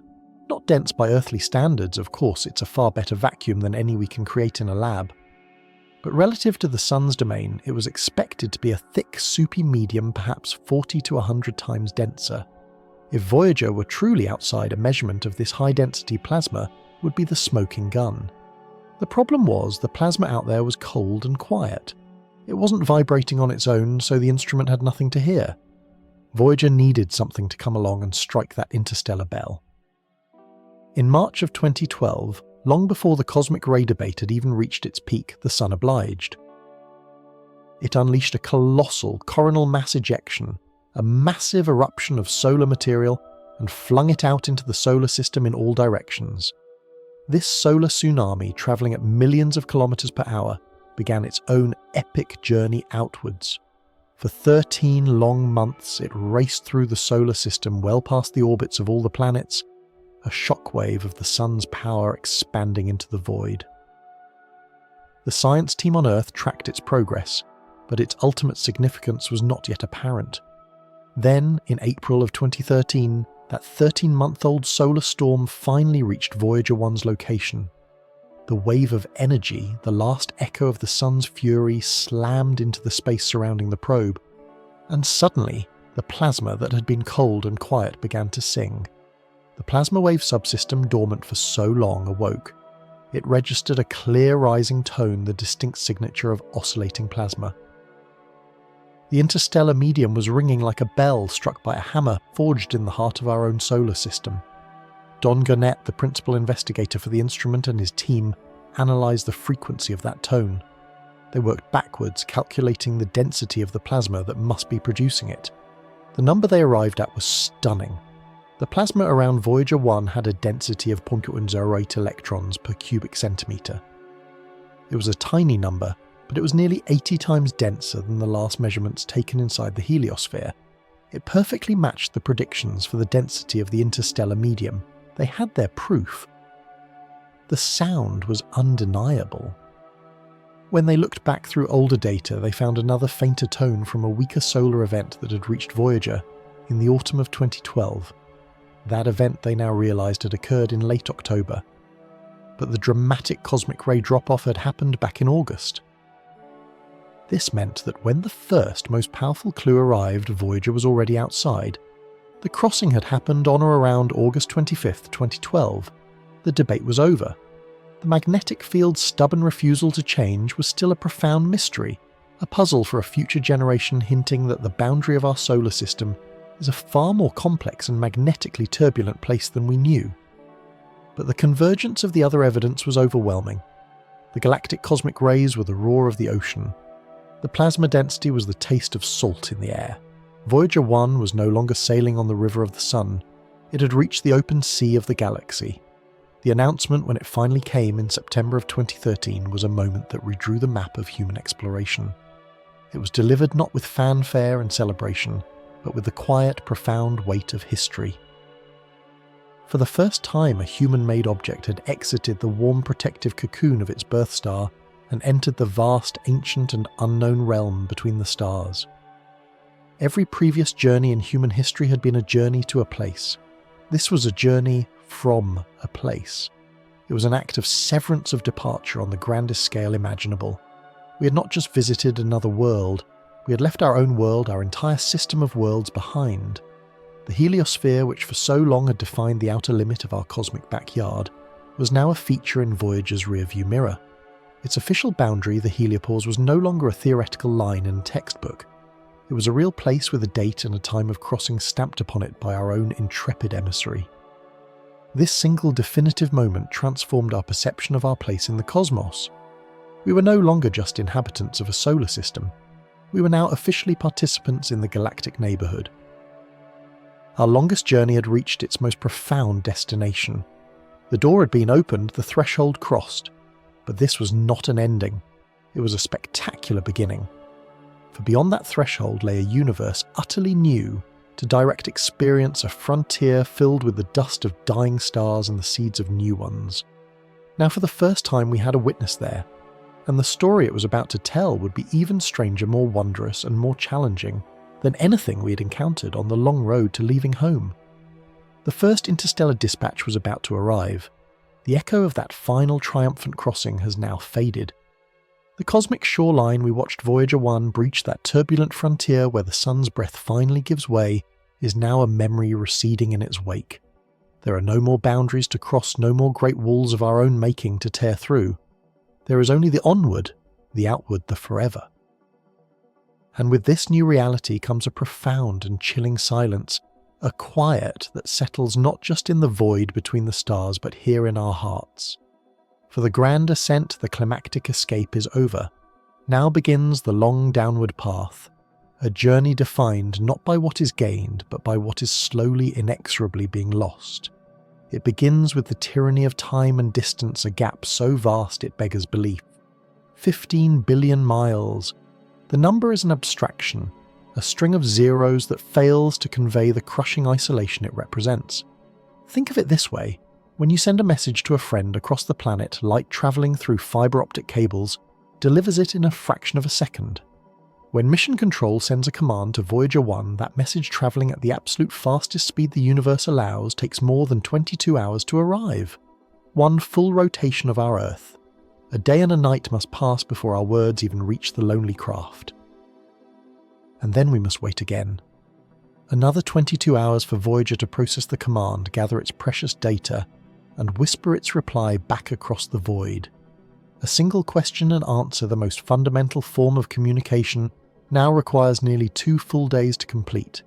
Not dense by earthly standards, of course, it's a far better vacuum than any we can create in a lab. but relative to the Sun's domain, it was expected to be a thick, soupy medium, perhaps 40 to 100 times denser. If Voyager were truly outside a measurement of this high-density plasma, would be the smoking gun. The problem was the plasma out there was cold and quiet. It wasn't vibrating on its own, so the instrument had nothing to hear. Voyager needed something to come along and strike that interstellar bell. In March of 2012, long before the cosmic ray debate had even reached its peak, the Sun obliged. It unleashed a colossal coronal mass ejection, a massive eruption of solar material, and flung it out into the solar system in all directions. This solar tsunami, travelling at millions of kilometres per hour, began its own epic journey outwards. For 13 long months it raced through the solar system well past the orbits of all the planets, a shockwave of the Sun's power expanding into the void. The science team on Earth tracked its progress, but its ultimate significance was not yet apparent. Then, in April of 2013, that 13-month-old solar storm finally reached Voyager 1's location. The wave of energy, the last echo of the Sun's fury, slammed into the space surrounding the probe, and suddenly, the plasma that had been cold and quiet began to sing. The plasma wave subsystem, dormant for so long, awoke. It registered a clear rising tone, the distinct signature of oscillating plasma. The interstellar medium was ringing like a bell struck by a hammer forged in the heart of our own solar system. Don Gurnett, the principal investigator for the instrument, and his team analysed the frequency of that tone. They worked backwards, calculating the density of the plasma that must be producing it. The number they arrived at was stunning. The plasma around Voyager 1 had a density of 0.08 electrons per cubic centimetre. It was a tiny number, but it was nearly 80 times denser than the last measurements taken inside the heliosphere. It perfectly matched the predictions for the density of the interstellar medium. They had their proof. The sound was undeniable. When they looked back through older data, they found another fainter tone from a weaker solar event that had reached Voyager in the autumn of 2012. That event, they now realised, had occurred in late October. But the dramatic cosmic ray drop-off had happened back in August. This meant that when the first, most powerful clue arrived, Voyager was already outside. The crossing had happened on or around August 25, 2012. The debate was over. The magnetic field's stubborn refusal to change was still a profound mystery, a puzzle for a future generation, hinting that the boundary of our solar system is a far more complex and magnetically turbulent place than we knew. But the convergence of the other evidence was overwhelming. The galactic cosmic rays were the roar of the ocean. The plasma density was the taste of salt in the air. Voyager 1 was no longer sailing on the river of the Sun. It had reached the open sea of the galaxy. The announcement, when it finally came in September of 2013, was a moment that redrew the map of human exploration. It was delivered not with fanfare and celebration, but with the quiet, profound weight of history. For the first time, a human-made object had exited the warm protective cocoon of its birth star and entered the vast, ancient and unknown realm between the stars. Every previous journey in human history had been a journey to a place. This was a journey from a place. It was an act of severance of departure on the grandest scale imaginable. We had not just visited another world, we had left our own world, our entire system of worlds behind. The heliosphere, which for so long had defined the outer limit of our cosmic backyard, was now a feature in Voyager's rearview mirror. Its official boundary, the heliopause, was no longer a theoretical line in a textbook. It was a real place with a date and a time of crossing stamped upon it by our own intrepid emissary. This single definitive moment transformed our perception of our place in the cosmos. We were no longer just inhabitants of a solar system. We were now officially participants in the galactic neighbourhood. Our longest journey had reached its most profound destination. The door had been opened, the threshold crossed. But this was not an ending. It was a spectacular beginning. For beyond that threshold lay a universe utterly new, to direct experience, a frontier filled with the dust of dying stars and the seeds of new ones. Now for the first time we had a witness there, and the story it was about to tell would be even stranger, more wondrous and more challenging than anything we had encountered on the long road to leaving home. The first interstellar dispatch was about to arrive. The echo of that final triumphant crossing has now faded. The cosmic shoreline we watched Voyager 1 breach that turbulent frontier where the sun's breath finally gives way is now a memory receding in its wake. There are no more boundaries to cross, no more great walls of our own making to tear through. There is only the onward, the outward, the forever. And with this new reality comes a profound and chilling silence, a quiet that settles not just in the void between the stars but here in our hearts. For the grand ascent, the climactic escape is over. Now begins the long downward path, a journey defined not by what is gained but by what is slowly inexorably being lost. It begins with the tyranny of time and distance, a gap so vast it beggars belief. 15 billion miles. The number is an abstraction, a string of zeros that fails to convey the crushing isolation it represents. Think of it this way. When you send a message to a friend across the planet, light travelling through fibre optic cables delivers it in a fraction of a second. When Mission Control sends a command to Voyager 1, that message travelling at the absolute fastest speed the universe allows takes more than 22 hours to arrive. One full rotation of our Earth. A day and a night must pass before our words even reach the lonely craft. And then we must wait again. Another 22 hours for Voyager to process the command, gather its precious data, and whisper its reply back across the void. A single question and answer, the most fundamental form of communication, now requires nearly 2 full days to complete.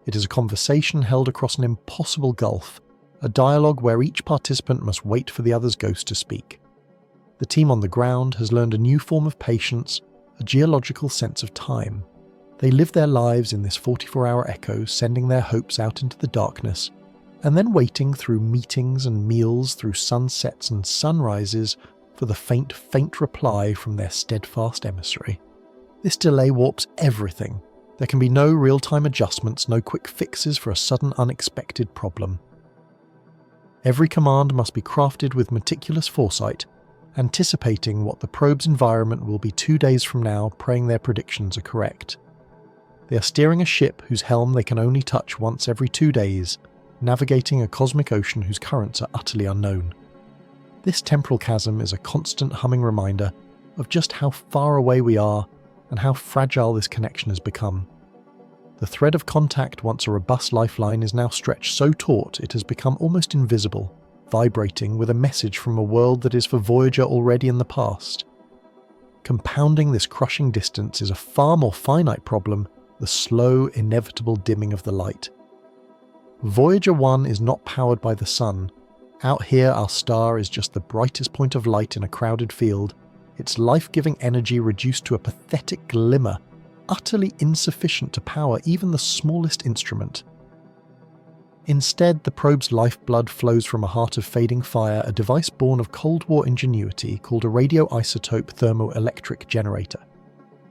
It is a conversation held across an impossible gulf, a dialogue where each participant must wait for the other's ghost to speak. The team on the ground has learned a new form of patience, a geological sense of time. They live their lives in this 44-hour echo, sending their hopes out into the darkness, and then waiting through meetings and meals, through sunsets and sunrises, for the faint reply from their steadfast emissary. This delay warps everything. There can be no real-time adjustments, no quick fixes for a sudden unexpected problem. Every command must be crafted with meticulous foresight, anticipating what the probe's environment will be 2 days from now, praying their predictions are correct. They are steering a ship whose helm they can only touch once every 2 days, navigating a cosmic ocean whose currents are utterly unknown. This temporal chasm is a constant humming reminder of just how far away we are and how fragile this connection has become. The thread of contact, once a robust lifeline, is now stretched so taut it has become almost invisible, vibrating with a message from a world that is for Voyager already in the past. Compounding this crushing distance is a far more finite problem, the slow, inevitable dimming of the light. Voyager 1 is not powered by the sun. Out here, our star is just the brightest point of light in a crowded field, its life-giving energy reduced to a pathetic glimmer, utterly insufficient to power even the smallest instrument. Instead, the probe's lifeblood flows from a heart of fading fire, a device born of Cold War ingenuity called a radioisotope thermoelectric generator.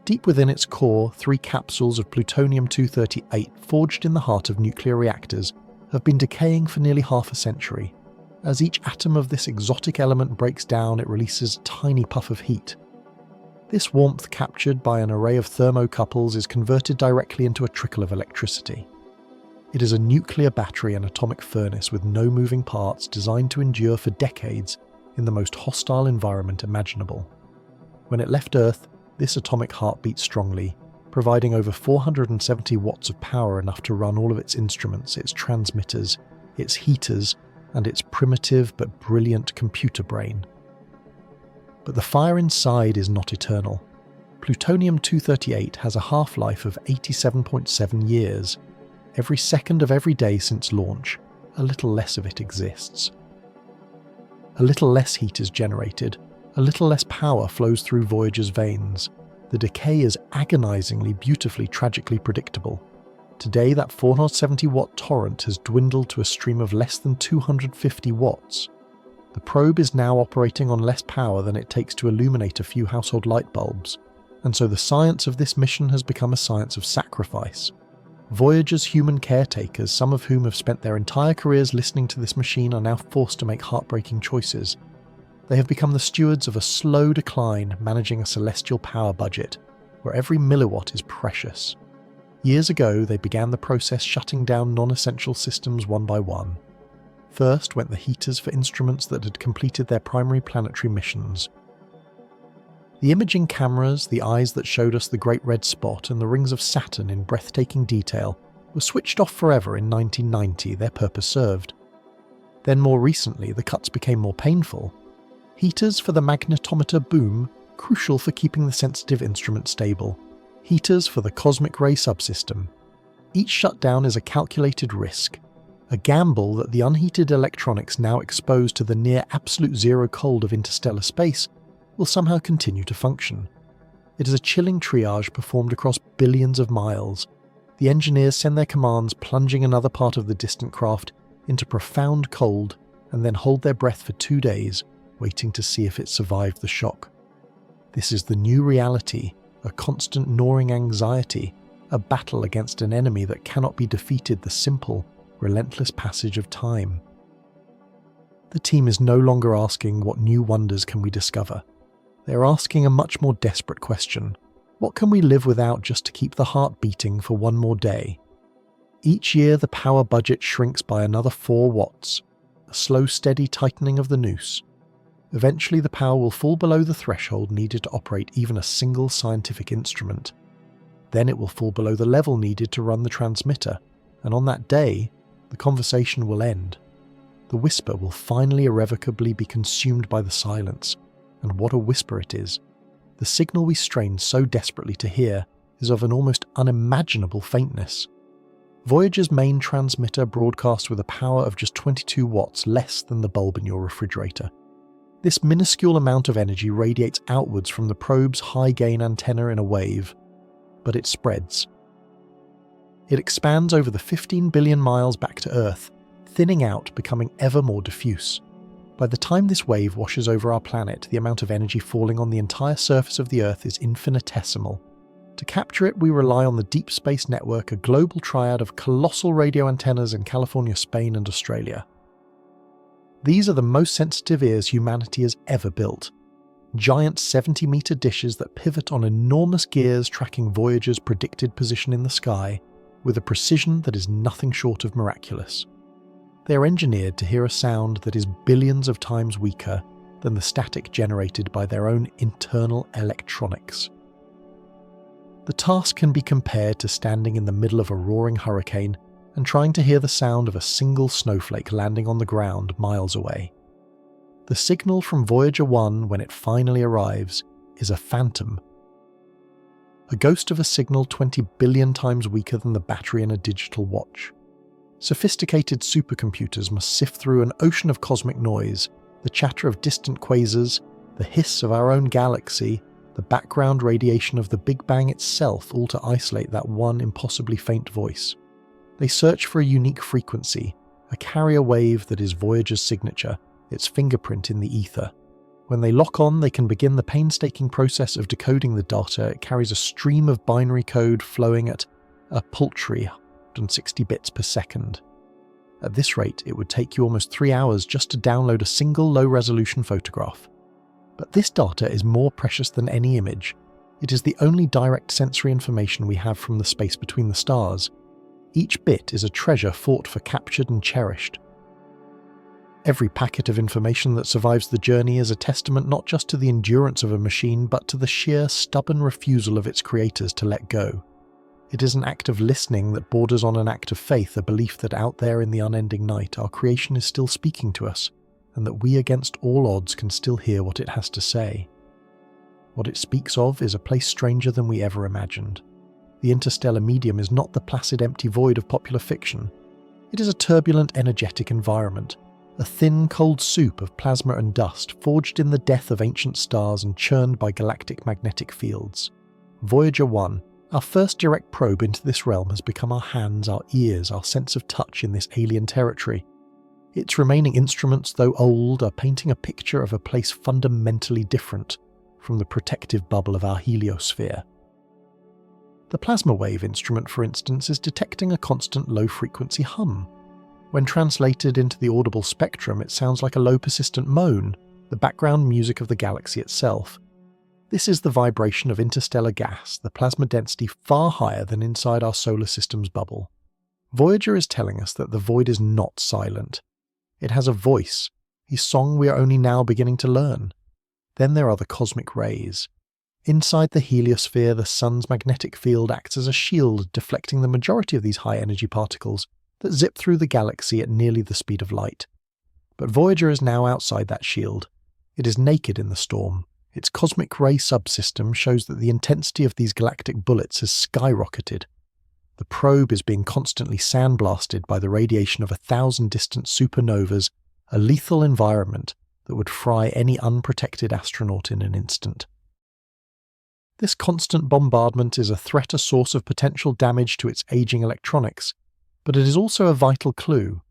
Deep within its core, 3 capsules of plutonium-238, forged in the heart of nuclear reactors, have been decaying for nearly half a century. As each atom of this exotic element breaks down, it releases a tiny puff of heat. This warmth, captured by an array of thermocouples, is converted directly into a trickle of electricity. It is a nuclear battery and atomic furnace with no moving parts, designed to endure for decades in the most hostile environment imaginable. When it left Earth, this atomic heart beat strongly, providing over 470 watts of power, enough to run all of its instruments, its transmitters, its heaters, and its primitive but brilliant computer brain. But the fire inside is not eternal. Plutonium-238 has a half-life of 87.7 years. Every second of every day since launch, a little less of it exists. A little less heat is generated, a little less power flows through Voyager's veins. The decay is agonizingly, beautifully, tragically predictable. Today, that 470-watt torrent has dwindled to a stream of less than 250 watts. The probe is now operating on less power than it takes to illuminate a few household light bulbs, and so the science of this mission has become a science of sacrifice. Voyager's human caretakers, some of whom have spent their entire careers listening to this machine, are now forced to make heartbreaking choices. They have become the stewards of a slow decline, managing a celestial power budget, where every milliwatt is precious. Years ago, they began the process shutting down non-essential systems one by one. First went the heaters for instruments that had completed their primary planetary missions. The imaging cameras, the eyes that showed us the Great Red Spot and the rings of Saturn in breathtaking detail, were switched off forever in 1990, their purpose served. Then more recently, the cuts became more painful. Heaters for the magnetometer boom, crucial for keeping the sensitive instrument stable. Heaters for the cosmic ray subsystem. Each shutdown is a calculated risk, a gamble that the unheated electronics now exposed to the near absolute zero cold of interstellar space will somehow continue to function. It is a chilling triage performed across billions of miles. The engineers send their commands plunging another part of the distant craft into profound cold and then hold their breath for 2 days, waiting to see if it survived the shock. This is the new reality, a constant gnawing anxiety, a battle against an enemy that cannot be defeated the simple, relentless passage of time. The team is no longer asking what new wonders can we discover. They are asking a much more desperate question. What can we live without just to keep the heart beating for one more day? Each year the power budget shrinks by another 4 watts, a slow steady tightening of the noose. Eventually the power will fall below the threshold needed to operate even a single scientific instrument. Then it will fall below the level needed to run the transmitter, and on that day, the conversation will end. The whisper will finally irrevocably be consumed by the silence, and what a whisper it is. The signal we strain so desperately to hear is of an almost unimaginable faintness. Voyager's main transmitter broadcasts with a power of just 22 watts less than the bulb in your refrigerator. This minuscule amount of energy radiates outwards from the probe's high-gain antenna in a wave, but it spreads. It expands over the 15 billion miles back to Earth, thinning out, becoming ever more diffuse. By the time this wave washes over our planet, the amount of energy falling on the entire surface of the Earth is infinitesimal. To capture it, we rely on the Deep Space Network, a global triad of colossal radio antennas in California, Spain and Australia. These are the most sensitive ears humanity has ever built. Giant 70-metre dishes that pivot on enormous gears tracking Voyager's predicted position in the sky with a precision that is nothing short of miraculous. They are engineered to hear a sound that is billions of times weaker than the static generated by their own internal electronics. The task can be compared to standing in the middle of a roaring hurricane and trying to hear the sound of a single snowflake landing on the ground miles away. The signal from Voyager 1 when it finally arrives is a phantom. A ghost of a signal 20 billion times weaker than the battery in a digital watch. Sophisticated supercomputers must sift through an ocean of cosmic noise, the chatter of distant quasars, the hiss of our own galaxy, the background radiation of the Big Bang itself, all to isolate that one impossibly faint voice. They search for a unique frequency, a carrier wave that is Voyager's signature, its fingerprint in the ether. When they lock on, they can begin the painstaking process of decoding the data. It carries a stream of binary code flowing at a paltry 160 bits per second. At this rate, it would take you almost 3 hours just to download a single low-resolution photograph. But this data is more precious than any image. It is the only direct sensory information we have from the space between the stars. Each bit is a treasure fought for, captured and cherished. Every packet of information that survives the journey is a testament not just to the endurance of a machine, but to the sheer stubborn refusal of its creators to let go. It is an act of listening that borders on an act of faith, a belief that out there in the unending night our creation is still speaking to us, and that we against all odds can still hear what it has to say. What it speaks of is a place stranger than we ever imagined. The interstellar medium is not the placid empty void of popular fiction. It is a turbulent, energetic environment, a thin, cold soup of plasma and dust forged in the death of ancient stars and churned by galactic magnetic fields. Voyager 1, our first direct probe into this realm, has become our hands, our ears, our sense of touch in this alien territory. Its remaining instruments, though old, are painting a picture of a place fundamentally different from the protective bubble of our heliosphere. The plasma wave instrument, for instance, is detecting a constant low-frequency hum. When translated into the audible spectrum, it sounds like a low persistent moan, the background music of the galaxy itself. This is the vibration of interstellar gas, the plasma density far higher than inside our solar system's bubble. Voyager is telling us that the void is not silent. It has a voice, a song we are only now beginning to learn. Then there are the cosmic rays. Inside the heliosphere, the sun's magnetic field acts as a shield, deflecting the majority of these high-energy particles that zip through the galaxy at nearly the speed of light. But Voyager is now outside that shield. It is naked in the storm. Its cosmic ray subsystem shows that the intensity of these galactic bullets has skyrocketed. The probe is being constantly sandblasted by the radiation of 1,000 distant supernovas, a lethal environment that would fry any unprotected astronaut in an instant. This constant bombardment is a threat, a source of potential damage to its aging electronics, but it is also a vital clue.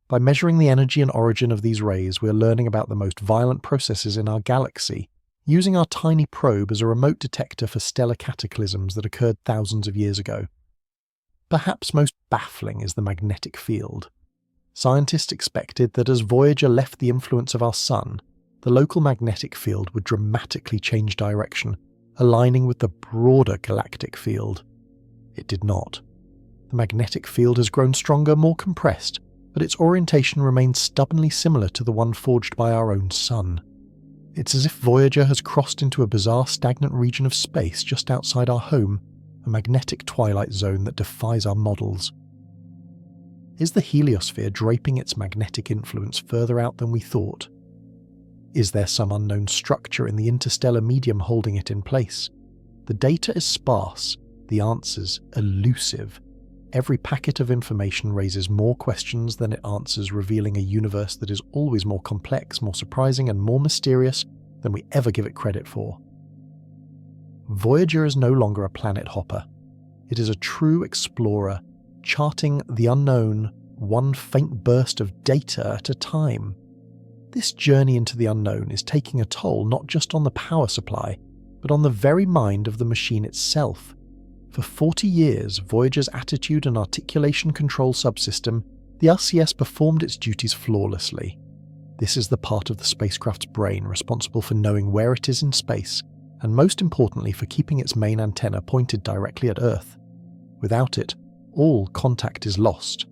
By measuring the energy and origin of these rays, we are learning about the most violent processes in our galaxy, using our tiny probe as a remote detector for stellar cataclysms that occurred thousands of years ago. Perhaps most baffling is the magnetic field. Scientists expected that as Voyager left the influence of our Sun, the local magnetic field would dramatically change direction, aligning with the broader galactic field. It did not. The magnetic field has grown stronger, more compressed, but its orientation remains stubbornly similar to the one forged by our own Sun. It's as if Voyager has crossed into a bizarre stagnant region of space just outside our home, a magnetic twilight zone that defies our models. Is the heliosphere draping its magnetic influence further out than we thought? Is there some unknown structure in the interstellar medium holding it in place? The data is sparse, the answers elusive. Every packet of information raises more questions than it answers, revealing a universe that is always more complex, more surprising, and more mysterious than we ever give it credit for. Voyager is no longer a planet hopper. It is a true explorer, charting the unknown, one faint burst of data at a time. This journey into the unknown is taking a toll not just on the power supply, but on the very mind of the machine itself. For 40 years, Voyager's attitude and articulation control subsystem, the RCS, performed its duties flawlessly. This is the part of the spacecraft's brain responsible for knowing where it is in space, and most importantly for keeping its main antenna pointed directly at Earth. Without it, all contact is lost.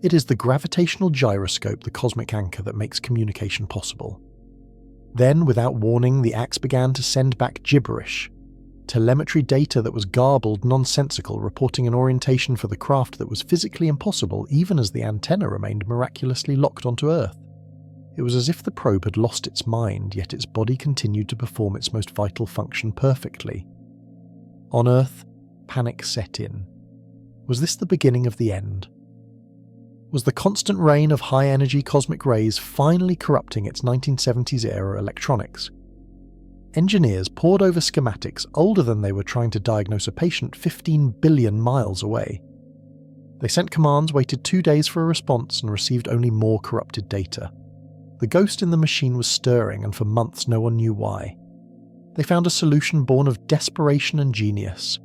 It is the gravitational gyroscope, the cosmic anchor, that makes communication possible. Then, without warning, the axe began to send back gibberish. Telemetry data that was garbled, nonsensical, reporting an orientation for the craft that was physically impossible even as the antenna remained miraculously locked onto Earth. It was as if the probe had lost its mind, yet its body continued to perform its most vital function perfectly. On Earth, panic set in. Was this the beginning of the end? Was the constant rain of high-energy cosmic rays finally corrupting its 1970s-era electronics? Engineers pored over schematics older than they were trying to diagnose a patient 15 billion miles away. They sent commands, waited 2 days for a response, and received only more corrupted data. The ghost in the machine was stirring, and for months no one knew why. They found a solution born of desperation and genius.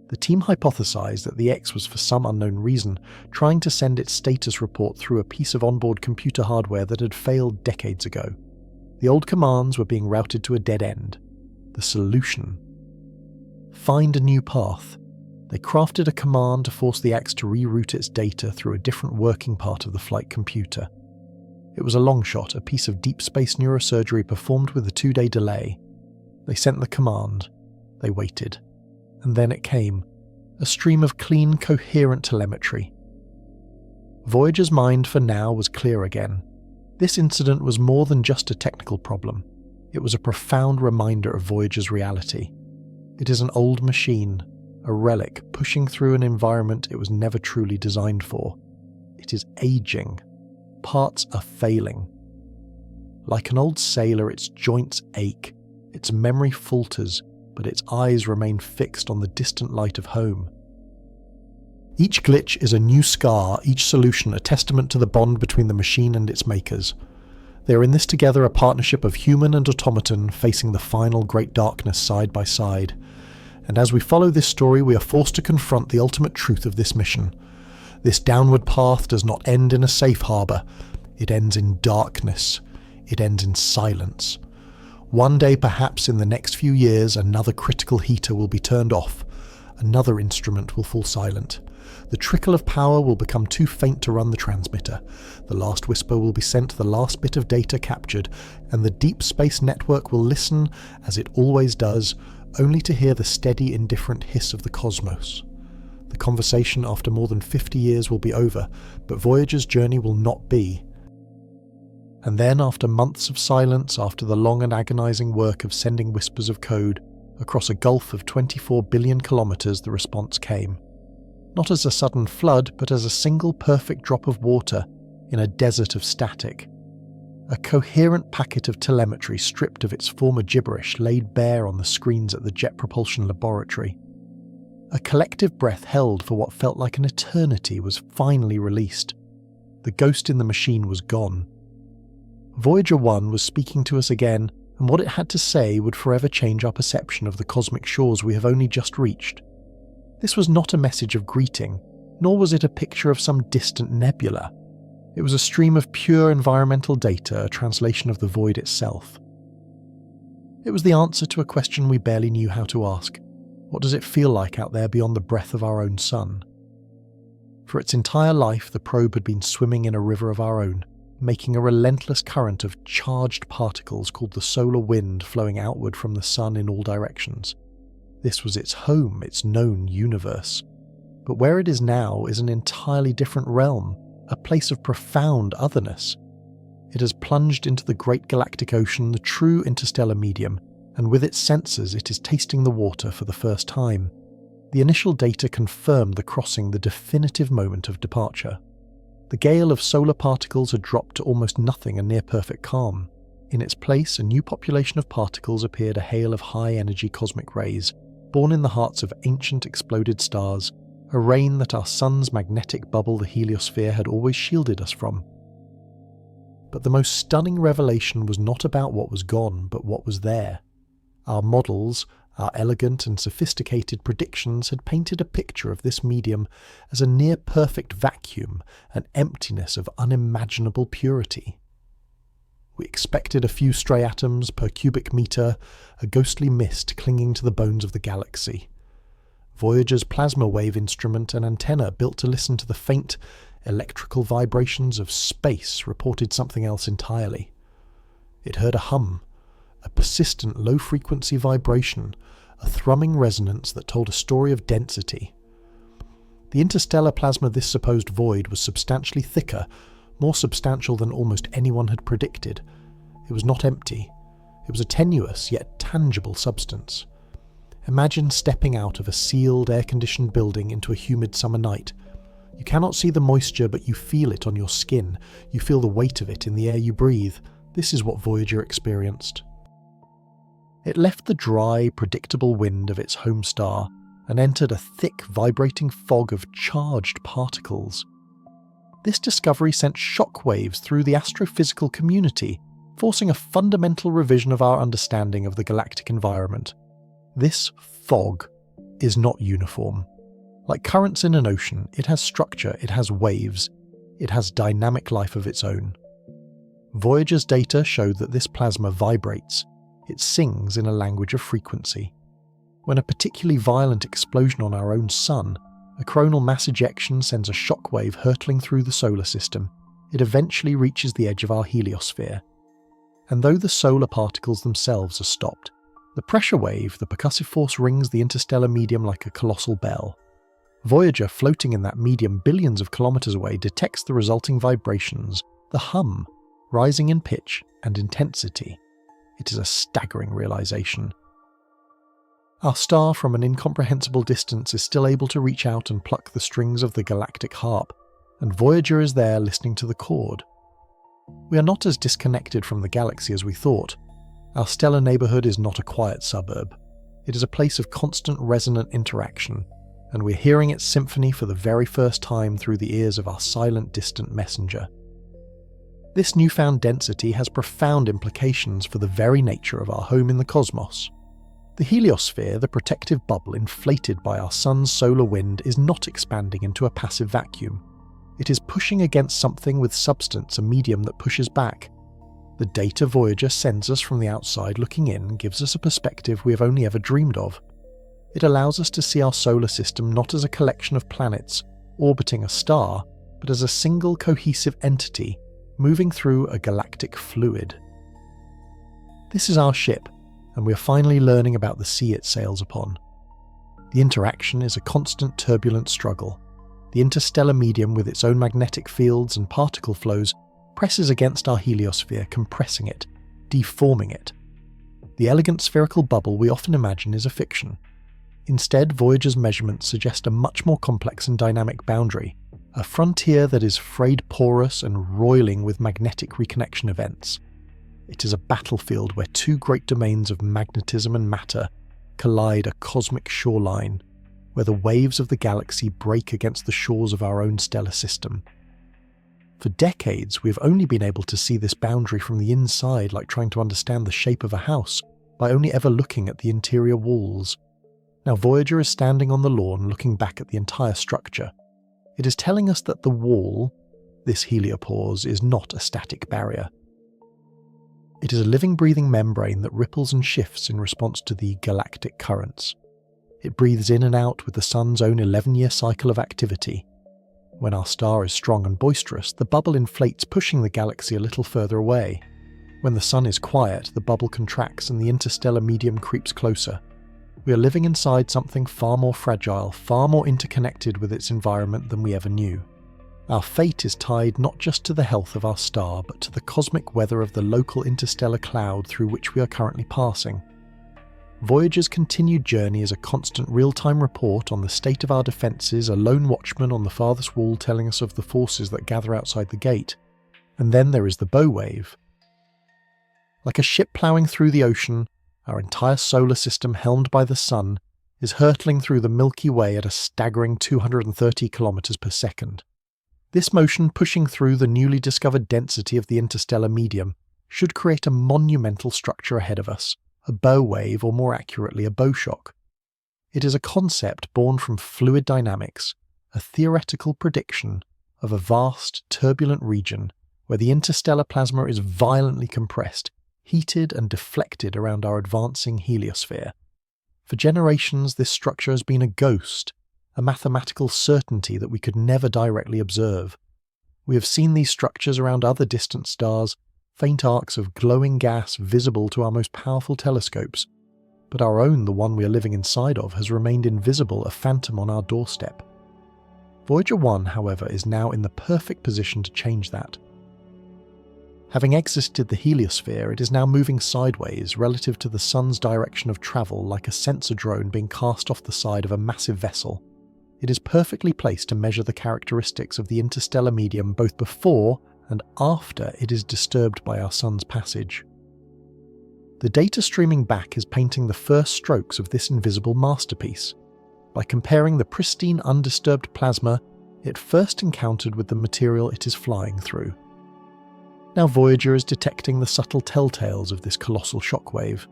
The team hypothesized that the X was, for some unknown reason, trying to send its status report through a piece of onboard computer hardware that had failed decades ago. The old commands were being routed to a dead end. The solution: find a new path. They crafted a command to force the X to reroute its data through a different working part of the flight computer. It was a long shot, a piece of deep space neurosurgery performed with a 2-day delay. They sent the command. They waited. And then it came, a stream of clean, coherent telemetry. Voyager's mind for now was clear again. This incident was more than just a technical problem. It was a profound reminder of Voyager's reality. It is an old machine, a relic pushing through an environment it was never truly designed for. It is aging. Parts are failing. Like an old sailor, its joints ache, its memory falters, but its eyes remain fixed on the distant light of home. Each glitch is a new scar, each solution a testament to the bond between the machine and its makers. They are in this together, a partnership of human and automaton facing the final great darkness side by side. And as we follow this story, we are forced to confront the ultimate truth of this mission. This downward path does not end in a safe harbour. It ends in darkness. It ends in silence. One day, perhaps in the next few years, another critical heater will be turned off. Another instrument will fall silent. The trickle of power will become too faint to run the transmitter. The last whisper will be sent, the last bit of data captured, and the deep space network will listen, as it always does, only to hear the steady, indifferent hiss of the cosmos. The conversation after more than 50 years will be over, but Voyager's journey will not be. And then, after months of silence, after the long and agonizing work of sending whispers of code, across a gulf of 24 billion kilometers, the response came. Not as a sudden flood, but as a single perfect drop of water in a desert of static. A coherent packet of telemetry stripped of its former gibberish laid bare on the screens at the Jet Propulsion Laboratory. A collective breath held for what felt like an eternity was finally released. The ghost in the machine was gone. Voyager 1 was speaking to us again, and what it had to say would forever change our perception of the cosmic shores we have only just reached. This was not a message of greeting, nor was it a picture of some distant nebula. It was a stream of pure environmental data, a translation of the void itself. It was the answer to a question we barely knew how to ask. What does it feel like out there beyond the breath of our own sun? For its entire life, the probe had been swimming in a river of our own, making a relentless current of charged particles called the solar wind flowing outward from the sun in all directions. This was its home, its known universe. But where it is now is an entirely different realm, a place of profound otherness. It has plunged into the great galactic ocean, the true interstellar medium, and with its sensors it is tasting the water for the first time. The initial data confirmed the crossing the definitive moment of departure. The gale of solar particles had dropped to almost nothing, a near-perfect calm. In its place, a new population of particles appeared, a hail of high-energy cosmic rays, born in the hearts of ancient exploded stars, a rain that our sun's magnetic bubble, the heliosphere, had always shielded us from. But the most stunning revelation was not about what was gone, but what was there. Our models, our elegant and sophisticated predictions had painted a picture of this medium as a near-perfect vacuum, an emptiness of unimaginable purity. We expected a few stray atoms per cubic meter, a ghostly mist clinging to the bones of the galaxy. Voyager's plasma wave instrument and antenna built to listen to the faint, electrical vibrations of space reported something else entirely. It heard a hum, a persistent low-frequency vibration, a thrumming resonance that told a story of density. The interstellar plasma of this supposed void was substantially thicker, more substantial than almost anyone had predicted. It was not empty. It was a tenuous yet tangible substance. Imagine stepping out of a sealed, air-conditioned building into a humid summer night. You cannot see the moisture, but you feel it on your skin. You feel the weight of it in the air you breathe. This is what Voyager experienced. It left the dry, predictable wind of its home star and entered a thick, vibrating fog of charged particles. This discovery sent shockwaves through the astrophysical community, forcing a fundamental revision of our understanding of the galactic environment. This fog is not uniform. Like currents in an ocean, it has structure, it has waves, it has dynamic life of its own. Voyager's data showed that this plasma vibrates. It sings in a language of frequency. When a particularly violent explosion on our own sun, a coronal mass ejection sends a shockwave hurtling through the solar system, it eventually reaches the edge of our heliosphere. And though the solar particles themselves are stopped, the pressure wave, the percussive force, rings the interstellar medium like a colossal bell. Voyager, floating in that medium billions of kilometers away, detects the resulting vibrations, the hum, rising in pitch and intensity. It is a staggering realization. Our star, from an incomprehensible distance, is still able to reach out and pluck the strings of the galactic harp, and Voyager is there listening to the chord. We are not as disconnected from the galaxy as we thought. Our stellar neighbourhood is not a quiet suburb. It is a place of constant resonant interaction, and we're hearing its symphony for the very first time through the ears of our silent, distant messenger. This newfound density has profound implications for the very nature of our home in the cosmos. The heliosphere, the protective bubble inflated by our sun's solar wind, is not expanding into a passive vacuum. It is pushing against something with substance, a medium that pushes back. The data Voyager sends us from the outside looking in gives us a perspective we have only ever dreamed of. It allows us to see our solar system not as a collection of planets, orbiting a star, but as a single cohesive entity moving through a galactic fluid. This is our ship, and we are finally learning about the sea it sails upon. The interaction is a constant turbulent struggle. The interstellar medium, with its own magnetic fields and particle flows, presses against our heliosphere, compressing it, deforming it. The elegant spherical bubble we often imagine is a fiction. Instead, Voyager's measurements suggest a much more complex and dynamic boundary, a frontier that is frayed porous and roiling with magnetic reconnection events. It is a battlefield where two great domains of magnetism and matter collide, a cosmic shoreline, where the waves of the galaxy break against the shores of our own stellar system. For decades, we have only been able to see this boundary from the inside, like trying to understand the shape of a house, by only ever looking at the interior walls. Now Voyager is standing on the lawn looking back at the entire structure. It is telling us that the wall, this heliopause, is not a static barrier. It is a living, breathing membrane that ripples and shifts in response to the galactic currents. It breathes in and out with the sun's own 11-year cycle of activity. When our star is strong and boisterous, the bubble inflates, pushing the galaxy a little further away. When the sun is quiet, the bubble contracts and the interstellar medium creeps closer. We are living inside something far more fragile, far more interconnected with its environment than we ever knew. Our fate is tied not just to the health of our star, but to the cosmic weather of the local interstellar cloud through which we are currently passing. Voyager's continued journey is a constant real-time report on the state of our defences, a lone watchman on the farthest wall telling us of the forces that gather outside the gate. And then there is the bow wave. Like a ship ploughing through the ocean, our entire solar system, helmed by the sun, is hurtling through the Milky Way at a staggering 230 kilometers per second. This motion, pushing through the newly discovered density of the interstellar medium, should create a monumental structure ahead of us, a bow wave, or more accurately, a bow shock. It is a concept born from fluid dynamics, a theoretical prediction of a vast, turbulent region where the interstellar plasma is violently compressed, heated and deflected around our advancing heliosphere. For generations, this structure has been a ghost, a mathematical certainty that we could never directly observe. We have seen these structures around other distant stars, faint arcs of glowing gas visible to our most powerful telescopes, but our own, the one we are living inside of, has remained invisible, a phantom on our doorstep. Voyager 1, however, is now in the perfect position to change that. Having exited the heliosphere, it is now moving sideways relative to the sun's direction of travel, like a sensor drone being cast off the side of a massive vessel. It is perfectly placed to measure the characteristics of the interstellar medium both before and after it is disturbed by our sun's passage. The data streaming back is painting the first strokes of this invisible masterpiece. By comparing the pristine, undisturbed plasma it first encountered with the material it is flying through. Now Voyager is detecting the subtle telltales of this colossal shockwave.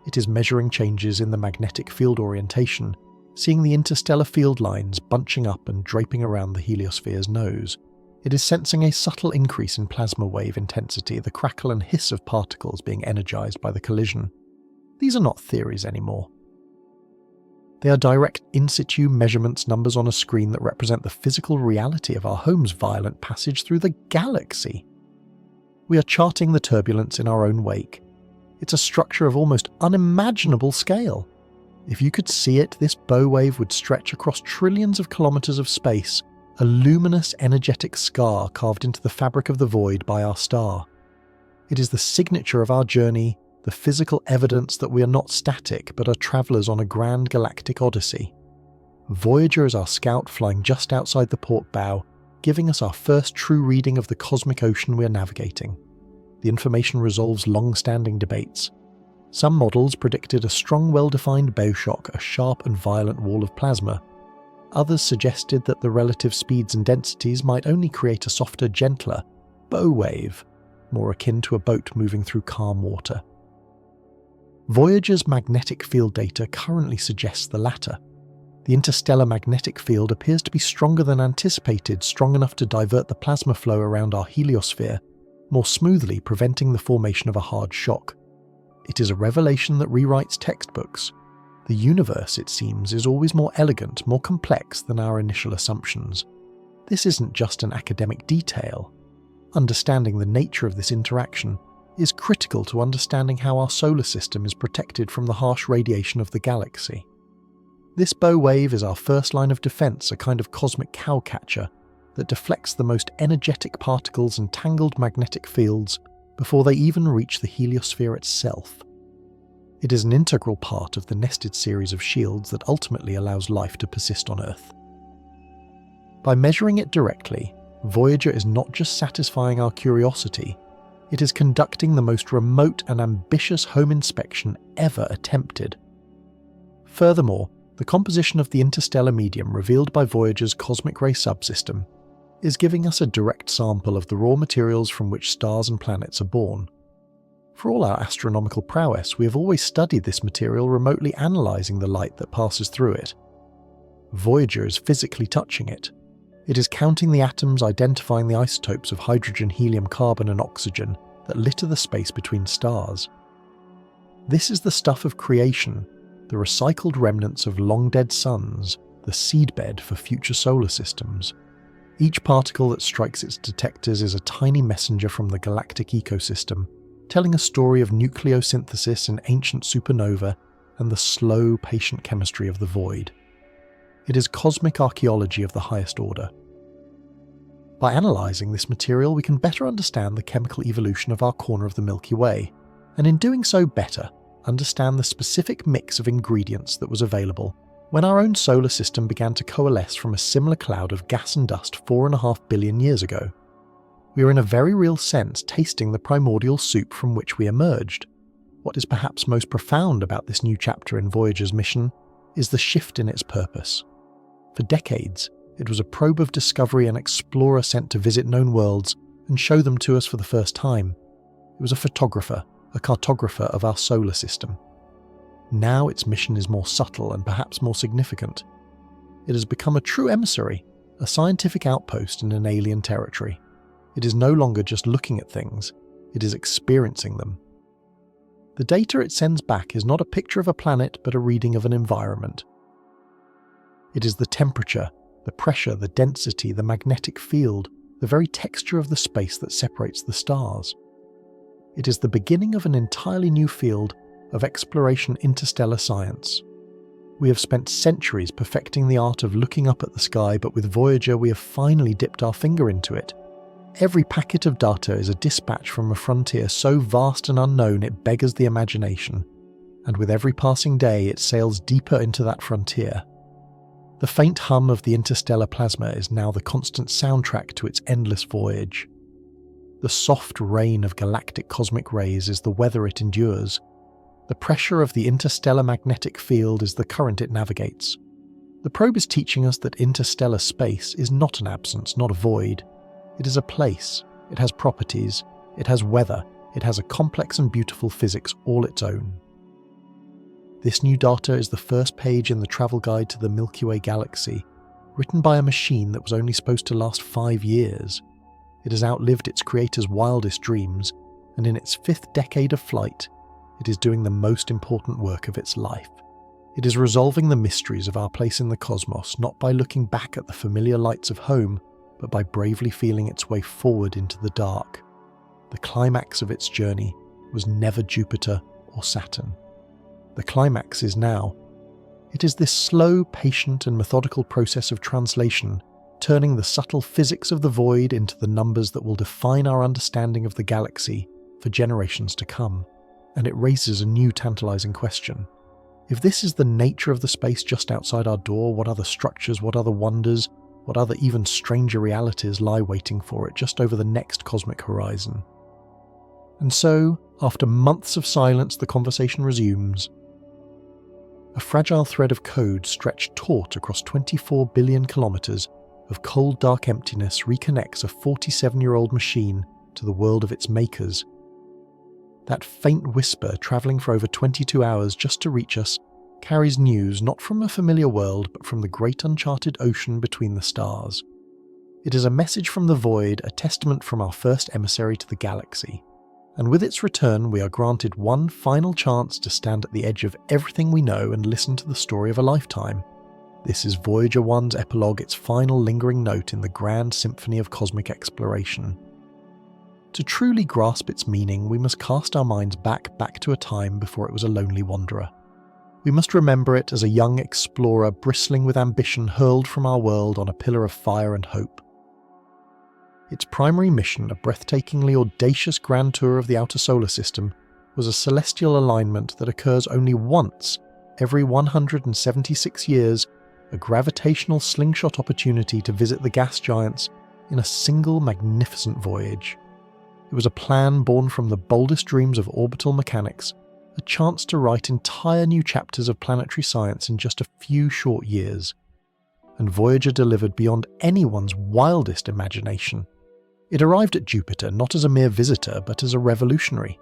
It is measuring changes in the magnetic field orientation, seeing the interstellar field lines bunching up and draping around the heliosphere's nose. It is sensing a subtle increase in plasma wave intensity, the crackle and hiss of particles being energized by the collision. These are not theories anymore. They are direct in situ measurements, numbers on a screen that represent the physical reality of our home's violent passage through the galaxy. We are charting the turbulence in our own wake. It's a structure of almost unimaginable scale. If you could see it, this bow wave would stretch across trillions of kilometers of space, a luminous, energetic scar carved into the fabric of the void by our star. It is the signature of our journey, the physical evidence that we are not static but are travellers on a grand galactic odyssey. Voyager is our scout flying just outside the port bow, giving us our first true reading of the cosmic ocean we are navigating. The information resolves long-standing debates. Some models predicted a strong, well-defined bow shock, a sharp and violent wall of plasma. Others suggested that the relative speeds and densities might only create a softer, gentler bow wave, more akin to a boat moving through calm water. Voyager's magnetic field data currently suggests the latter. The interstellar magnetic field appears to be stronger than anticipated, strong enough to divert the plasma flow around our heliosphere more smoothly, preventing the formation of a hard shock. It is a revelation that rewrites textbooks. The universe, it seems, is always more elegant, more complex than our initial assumptions. this isn't just an academic detail. Understanding the nature of this interaction is critical to understanding how our solar system is protected from the harsh radiation of the galaxy. This bow wave is our first line of defense, a kind of cosmic cowcatcher that deflects the most energetic particles and tangled magnetic fields before they even reach the heliosphere itself. It is an integral part of the nested series of shields that ultimately allows life to persist on Earth. By measuring it directly, Voyager is not just satisfying our curiosity, it is conducting the most remote and ambitious home inspection ever attempted. Furthermore, the composition of the interstellar medium revealed by Voyager's cosmic ray subsystem is giving us a direct sample of the raw materials from which stars and planets are born. For all our astronomical prowess, we have always studied this material remotely analysing the light that passes through it. Voyager is physically touching it. It is counting the atoms identifying the isotopes of hydrogen, helium, carbon and oxygen that litter the space between stars. This is the stuff of creation, the recycled remnants of long-dead suns, the seedbed for future solar systems. Each particle that strikes its detectors is a tiny messenger from the galactic ecosystem, telling a story of nucleosynthesis in ancient supernova and the slow, patient chemistry of the void. It is cosmic archaeology of the highest order. By analysing this material, we can better understand the chemical evolution of our corner of the Milky Way, and in doing so better, understand the specific mix of ingredients that was available when our own solar system began to coalesce from a similar cloud of gas and dust 4.5 billion years ago. We are in a very real sense tasting the primordial soup from which we emerged. What is perhaps most profound about this new chapter in Voyager's mission is the shift in its purpose. For decades, it was a probe of discovery and explorer sent to visit known worlds and show them to us for the first time. It was a photographer, a cartographer of our solar system. Now its mission is more subtle and perhaps more significant. It has become a true emissary, a scientific outpost in an alien territory. It is no longer just looking at things, it is experiencing them. The data it sends back is not a picture of a planet but a reading of an environment. It is the temperature, the pressure, the density, the magnetic field, the very texture of the space that separates the stars. It is the beginning of an entirely new field of exploration interstellar science. We have spent centuries perfecting the art of looking up at the sky, but with Voyager we have finally dipped our finger into it. Every packet of data is a dispatch from a frontier so vast and unknown it beggars the imagination, and with every passing day it sails deeper into that frontier. The faint hum of the interstellar plasma is now the constant soundtrack to its endless voyage. The soft rain of galactic cosmic rays is the weather it endures. The pressure of the interstellar magnetic field is the current it navigates. The probe is teaching us that interstellar space is not an absence, not a void. It is a place, it has properties, it has weather, it has a complex and beautiful physics all its own. This new data is the first page in the travel guide to the Milky Way galaxy, written by a machine that was only supposed to last 5 years. It has outlived its creator's wildest dreams, and in its 5th decade of flight, it is doing the most important work of its life. It is resolving the mysteries of our place in the cosmos not by looking back at the familiar lights of home, but by bravely feeling its way forward into the dark. The climax of its journey was never Jupiter or Saturn. The climax is now. It is this slow, patient and methodical process of translation, turning the subtle physics of the void into the numbers that will define our understanding of the galaxy for generations to come. And it raises a new tantalizing question. If this is the nature of the space just outside our door, what other structures, what other wonders, what other even stranger realities lie waiting for it just over the next cosmic horizon? And so, after months of silence, the conversation resumes. A fragile thread of code stretched taut across 24 billion kilometers of cold dark emptiness reconnects a 47-year-old machine to the world of its makers. That faint whisper, travelling for over 22 hours just to reach us, carries news not from a familiar world but from the great uncharted ocean between the stars. It is a message from the void, a testament from our first emissary to the galaxy. And with its return we are granted one final chance to stand at the edge of everything we know and listen to the story of a lifetime. This is Voyager 1's epilogue, its final lingering note in the grand symphony of cosmic exploration. To truly grasp its meaning, we must cast our minds back to a time before it was a lonely wanderer. We must remember it as a young explorer bristling with ambition hurled from our world on a pillar of fire and hope. Its primary mission, a breathtakingly audacious grand tour of the outer solar system, was a celestial alignment that occurs only once every 176 years, a gravitational slingshot opportunity to visit the gas giants in a single magnificent voyage. It was a plan born from the boldest dreams of orbital mechanics, a chance to write entire new chapters of planetary science in just a few short years. And Voyager delivered beyond anyone's wildest imagination. It arrived at Jupiter not as a mere visitor, but as a revolutionary.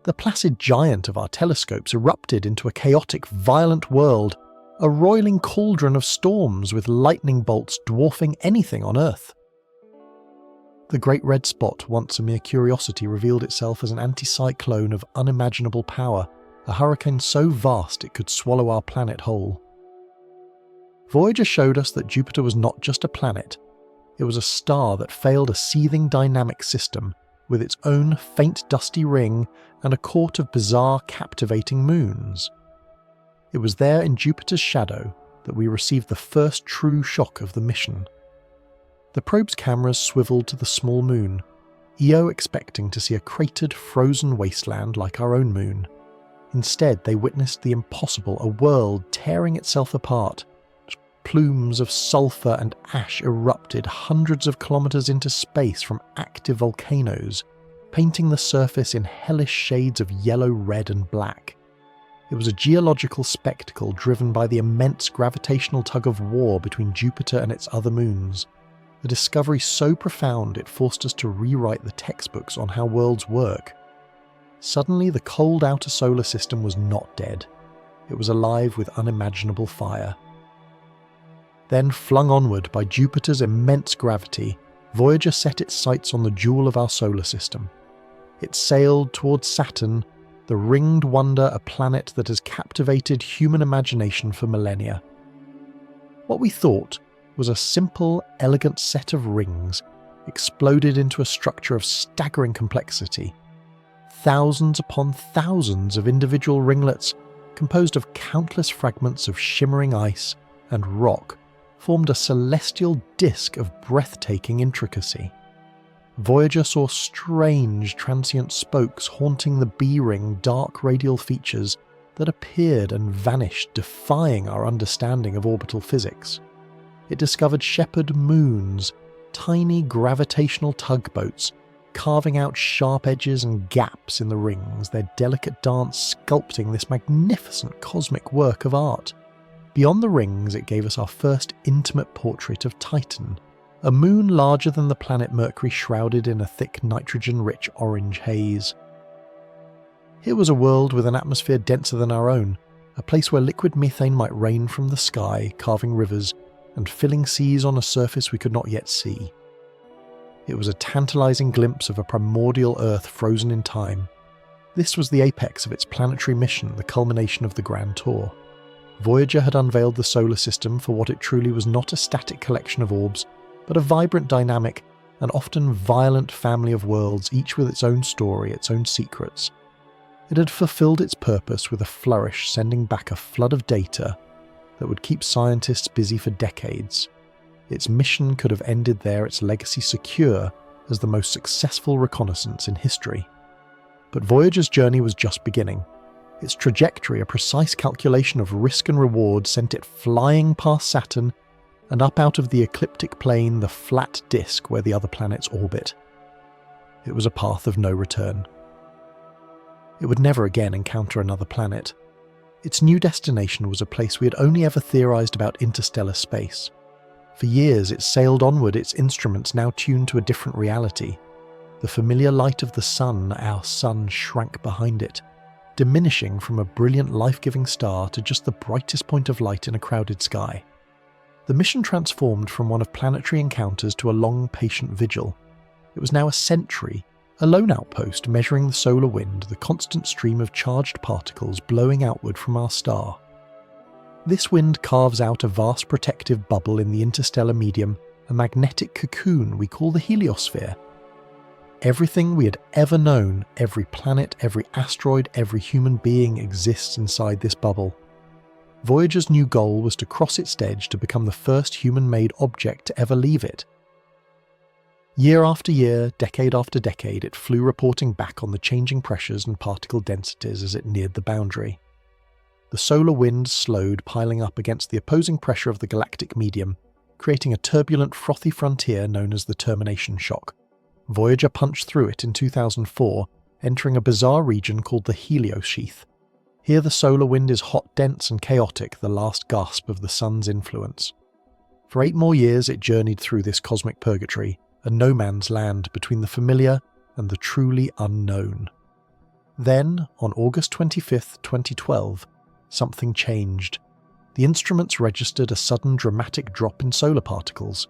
The placid giant of our telescopes erupted into a chaotic, violent world, a roiling cauldron of storms with lightning bolts dwarfing anything on Earth. The Great Red Spot, once a mere curiosity, revealed itself as an anticyclone of unimaginable power, a hurricane so vast it could swallow our planet whole. Voyager showed us that Jupiter was not just a planet. It was a star that failed a seething dynamic system, with its own faint dusty ring and a court of bizarre, captivating moons. It was there in Jupiter's shadow that we received the first true shock of the mission. The probe's cameras swiveled to the small moon, Io expecting to see a cratered, frozen wasteland like our own moon. Instead, they witnessed the impossible, a world tearing itself apart. Plumes of sulfur and ash erupted hundreds of kilometers into space from active volcanoes, painting the surface in hellish shades of yellow, red, and black. It was a geological spectacle driven by the immense gravitational tug-of-war between Jupiter and its other moons. A discovery so profound it forced us to rewrite the textbooks on how worlds work. Suddenly, the cold outer solar system was not dead. It was alive with unimaginable fire. Then, flung onward by Jupiter's immense gravity, Voyager set its sights on the jewel of our solar system. It sailed towards Saturn, the ringed wonder, a planet that has captivated human imagination for millennia. What we thought was a simple, elegant set of rings exploded into a structure of staggering complexity. Thousands upon thousands of individual ringlets, composed of countless fragments of shimmering ice and rock, formed a celestial disk of breathtaking intricacy. Voyager saw strange, transient spokes haunting the B-ring dark radial features that appeared and vanished, defying our understanding of orbital physics. It discovered shepherd moons, tiny gravitational tugboats, carving out sharp edges and gaps in the rings, their delicate dance sculpting this magnificent cosmic work of art. Beyond the rings, it gave us our first intimate portrait of Titan, a moon larger than the planet Mercury shrouded in a thick nitrogen-rich orange haze. Here was a world with an atmosphere denser than our own, a place where liquid methane might rain from the sky, carving rivers, and filling seas on a surface we could not yet see. It was a tantalizing glimpse of a primordial Earth frozen in time. This was the apex of its planetary mission, the culmination of the Grand Tour. Voyager had unveiled the solar system for what it truly was, not a static collection of orbs, but a vibrant, dynamic, and often violent family of worlds, each with its own story, its own secrets. It had fulfilled its purpose with a flourish, sending back a flood of data that would keep scientists busy for decades. Its mission could have ended there, its legacy secure as the most successful reconnaissance in history. But Voyager's journey was just beginning. Its trajectory, a precise calculation of risk and reward, sent it flying past Saturn and up out of the ecliptic plane, the flat disk where the other planets orbit. It was a path of no return. It would never again encounter another planet. Its new destination was a place we had only ever theorized about interstellar space. For years it sailed onward, its instruments now tuned to a different reality. The familiar light of the sun, our sun, shrank behind it, diminishing from a brilliant life-giving star to just the brightest point of light in a crowded sky. The mission transformed from one of planetary encounters to a long, patient vigil. It was now a sentry, a lone outpost measuring the solar wind, the constant stream of charged particles blowing outward from our star. This wind carves out a vast protective bubble in the interstellar medium, a magnetic cocoon we call the heliosphere. Everything we had ever known, every planet, every asteroid, every human being exists inside this bubble. Voyager's new goal was to cross its edge to become the first human-made object to ever leave it. Year after year, decade after decade, it flew reporting back on the changing pressures and particle densities as it neared the boundary. The solar wind slowed, piling up against the opposing pressure of the galactic medium, creating a turbulent, frothy frontier known as the termination shock. Voyager punched through it in 2004, entering a bizarre region called the heliosheath. Here the solar wind is hot, dense and chaotic, the last gasp of the sun's influence. For 8 more years it journeyed through this cosmic purgatory, a no man's land between the familiar and the truly unknown. Then, on August 25, 2012, something changed. The instruments registered a sudden dramatic drop in solar particles.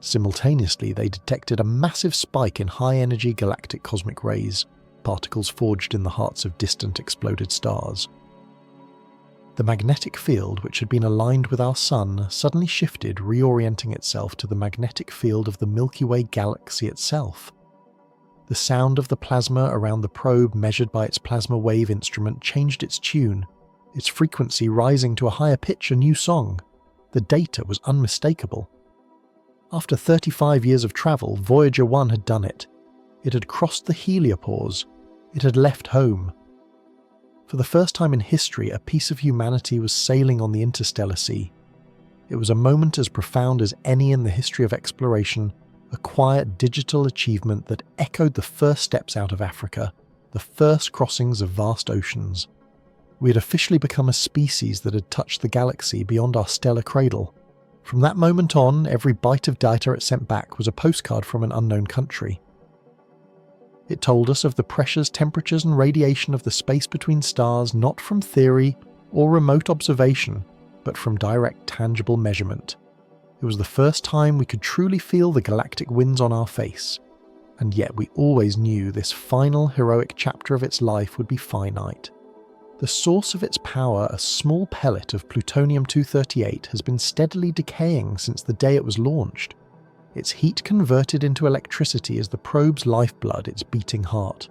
Simultaneously, they detected a massive spike in high-energy galactic cosmic rays, particles forged in the hearts of distant exploded stars. The magnetic field, which had been aligned with our Sun, suddenly shifted, reorienting itself to the magnetic field of the Milky Way galaxy itself. The sound of the plasma around the probe measured by its plasma wave instrument changed its tune, its frequency rising to a higher pitch, a new song. The data was unmistakable. After 35 years of travel, Voyager 1 had done it. It had crossed the heliopause. It had left home. For the first time in history, a piece of humanity was sailing on the interstellar sea. It was a moment as profound as any in the history of exploration, a quiet digital achievement that echoed the first steps out of Africa, the first crossings of vast oceans. We had officially become a species that had touched the galaxy beyond our stellar cradle. From that moment on, every byte of data it sent back was a postcard from an unknown country. It told us of the pressures, temperatures and radiation of the space between stars, not from theory or remote observation, but from direct, tangible measurement. It was the first time we could truly feel the galactic winds on our face. And yet we always knew this final, heroic chapter of its life would be finite. The source of its power, a small pellet of plutonium-238, has been steadily decaying since the day it was launched. Its heat converted into electricity is the probe's lifeblood, its beating heart.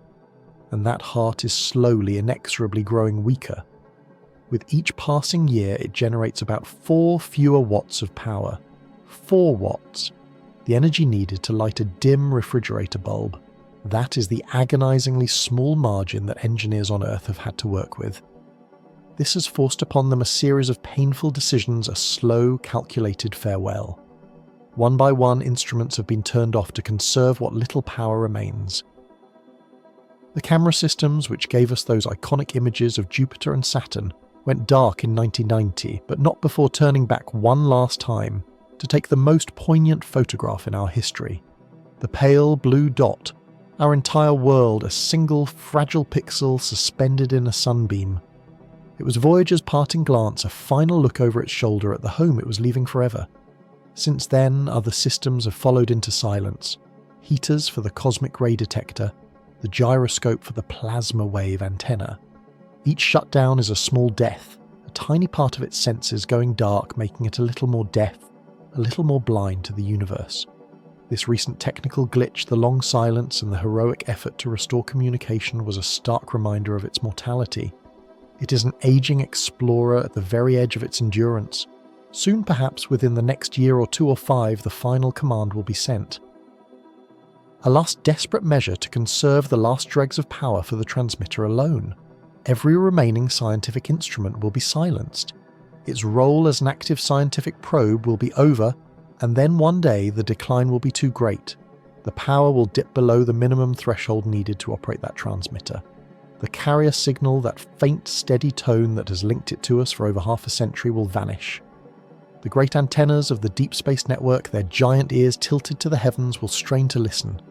And that heart is slowly, inexorably growing weaker. With each passing year, it generates about 4 fewer watts of power. 4 watts. The energy needed to light a dim refrigerator bulb. That is the agonizingly small margin that engineers on Earth have had to work with. This has forced upon them a series of painful decisions, a slow, calculated farewell. One by one, instruments have been turned off to conserve what little power remains. The camera systems, which gave us those iconic images of Jupiter and Saturn, went dark in 1990, but not before turning back one last time to take the most poignant photograph in our history. The pale blue dot, our entire world, a single fragile pixel suspended in a sunbeam. It was Voyager's parting glance, a final look over its shoulder at the home it was leaving forever. Since then, other systems have followed into silence. Heaters for the cosmic ray detector, the gyroscope for the plasma wave antenna. Each shutdown is a small death, a tiny part of its senses going dark, making it a little more deaf, a little more blind to the universe. This recent technical glitch, the long silence and the heroic effort to restore communication was a stark reminder of its mortality. It is an aging explorer at the very edge of its endurance. Soon, perhaps within the next year or 2 or 5, the final command will be sent. A last desperate measure to conserve the last dregs of power for the transmitter alone. Every remaining scientific instrument will be silenced. Its role as an active scientific probe will be over, and then one day the decline will be too great. The power will dip below the minimum threshold needed to operate that transmitter. The carrier signal, that faint, steady tone that has linked it to us for over half a century, will vanish. The great antennas of the deep space network, their giant ears tilted to the heavens, will strain to listen.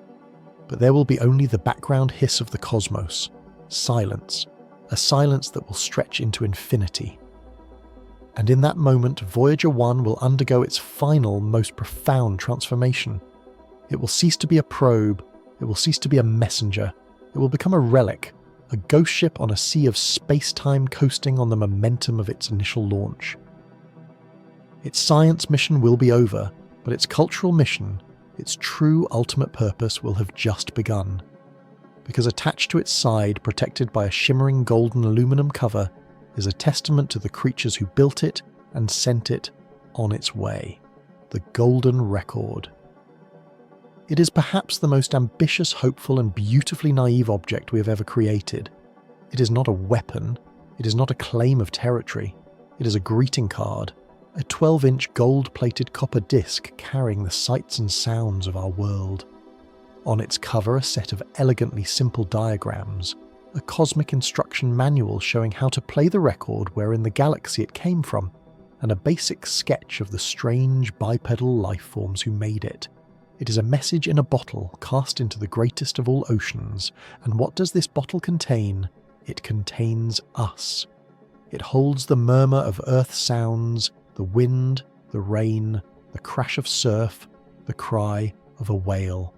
But there will be only the background hiss of the cosmos. Silence. A silence that will stretch into infinity. And in that moment, Voyager 1 will undergo its final, most profound transformation. It will cease to be a probe, it will cease to be a messenger, it will become a relic, a ghost ship on a sea of space-time coasting on the momentum of its initial launch. Its science mission will be over, but its cultural mission, its true ultimate purpose, will have just begun. Because attached to its side, protected by a shimmering golden aluminum cover, is a testament to the creatures who built it and sent it on its way. The Golden Record. It is perhaps the most ambitious, hopeful, and beautifully naive object we have ever created. It is not a weapon. It is not a claim of territory. It is a greeting card, a 12-inch gold-plated copper disc carrying the sights and sounds of our world. On its cover, a set of elegantly simple diagrams, a cosmic instruction manual showing how to play the record wherein the galaxy it came from, and a basic sketch of the strange bipedal life forms who made it. It is a message in a bottle cast into the greatest of all oceans, and what does this bottle contain? It contains us. It holds the murmur of Earth sounds, the wind, the rain, the crash of surf, the cry of a whale.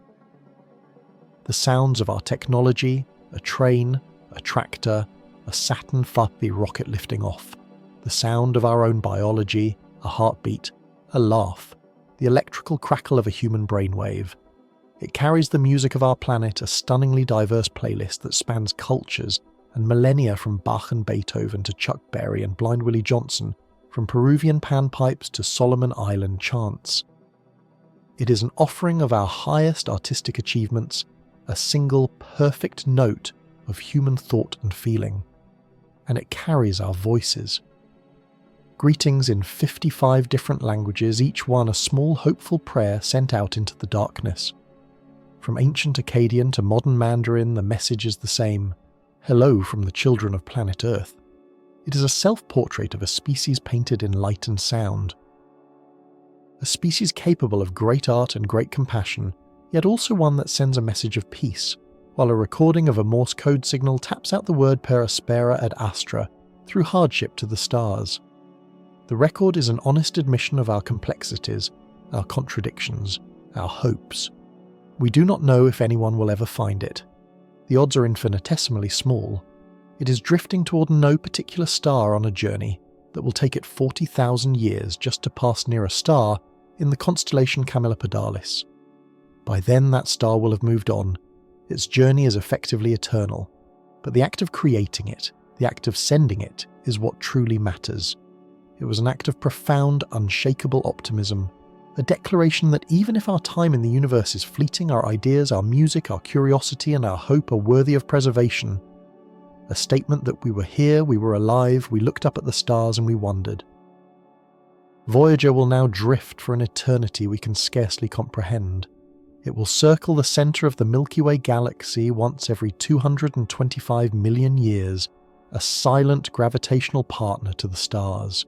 The sounds of our technology, a train, a tractor, a Saturn V rocket lifting off. The sound of our own biology, a heartbeat, a laugh, the electrical crackle of a human brainwave. It carries the music of our planet, a stunningly diverse playlist that spans cultures and millennia, from Bach and Beethoven to Chuck Berry and Blind Willie Johnson, from Peruvian panpipes to Solomon Island chants. It is an offering of our highest artistic achievements, a single perfect note of human thought and feeling, and it carries our voices. Greetings in 55 different languages, each one a small hopeful prayer sent out into the darkness. From ancient Akkadian to modern Mandarin, the message is the same. Hello from the children of planet Earth. It is a self-portrait of a species painted in light and sound. A species capable of great art and great compassion, yet also one that sends a message of peace, while a recording of a Morse code signal taps out the word per aspera ad astra through hardship to the stars. The record is an honest admission of our complexities, our contradictions, our hopes. We do not know if anyone will ever find it. The odds are infinitesimally small. It is drifting toward no particular star on a journey that will take it 40,000 years just to pass near a star in the constellation Camelopardalis. By then that star will have moved on. Its journey is effectively eternal. But the act of creating it, the act of sending it, is what truly matters. It was an act of profound, unshakable optimism, a declaration that even if our time in the universe is fleeting, our ideas, our music, our curiosity, and our hope are worthy of preservation. A statement that we were here, we were alive, we looked up at the stars and we wondered. Voyager will now drift for an eternity we can scarcely comprehend. It will circle the centre of the Milky Way galaxy once every 225 million years, a silent gravitational partner to the stars.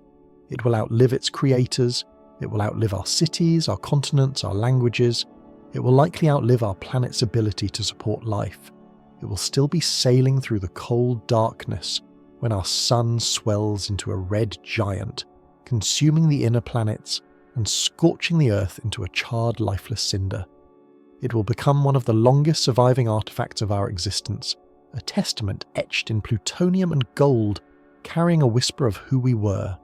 It will outlive its creators, it will outlive our cities, our continents, our languages. It will likely outlive our planet's ability to support life. It will still be sailing through the cold darkness when our sun swells into a red giant, consuming the inner planets and scorching the Earth into a charred, lifeless cinder. It will become one of the longest surviving artifacts of our existence, a testament etched in plutonium and gold, carrying a whisper of who we were.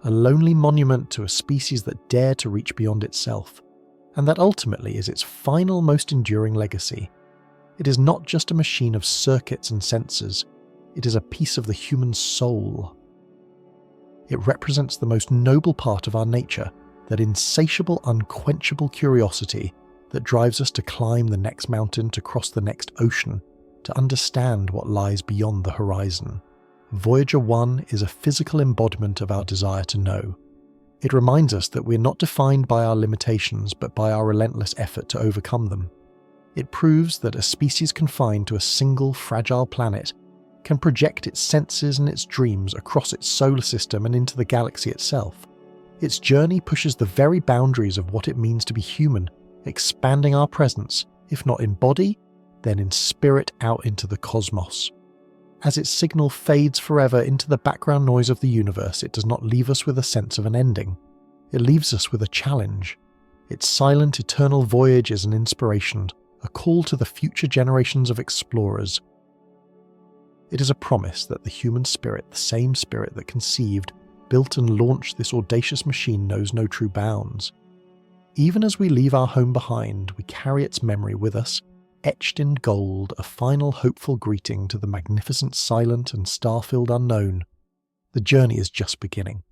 A lonely monument to a species that dared to reach beyond itself, and that ultimately is its final, most enduring legacy. It is not just a machine of circuits and sensors, it is a piece of the human soul. It represents the most noble part of our nature, that insatiable, unquenchable curiosity that drives us to climb the next mountain, to cross the next ocean, to understand what lies beyond the horizon. Voyager 1 is a physical embodiment of our desire to know. It reminds us that we're not defined by our limitations, but by our relentless effort to overcome them. It proves that a species confined to a single fragile planet can project its senses and its dreams across its solar system and into the galaxy itself. Its journey pushes the very boundaries of what it means to be human, expanding our presence, if not in body, then in spirit, out into the cosmos. As its signal fades forever into the background noise of the universe, it does not leave us with a sense of an ending. It leaves us with a challenge. Its silent, eternal voyage is an inspiration, a call to the future generations of explorers. It is a promise that the human spirit, the same spirit that conceived, built and launched this audacious machine knows no true bounds. Even as we leave our home behind, we carry its memory with us, etched in gold, a final hopeful greeting to the magnificent silent and star-filled unknown. The journey is just beginning.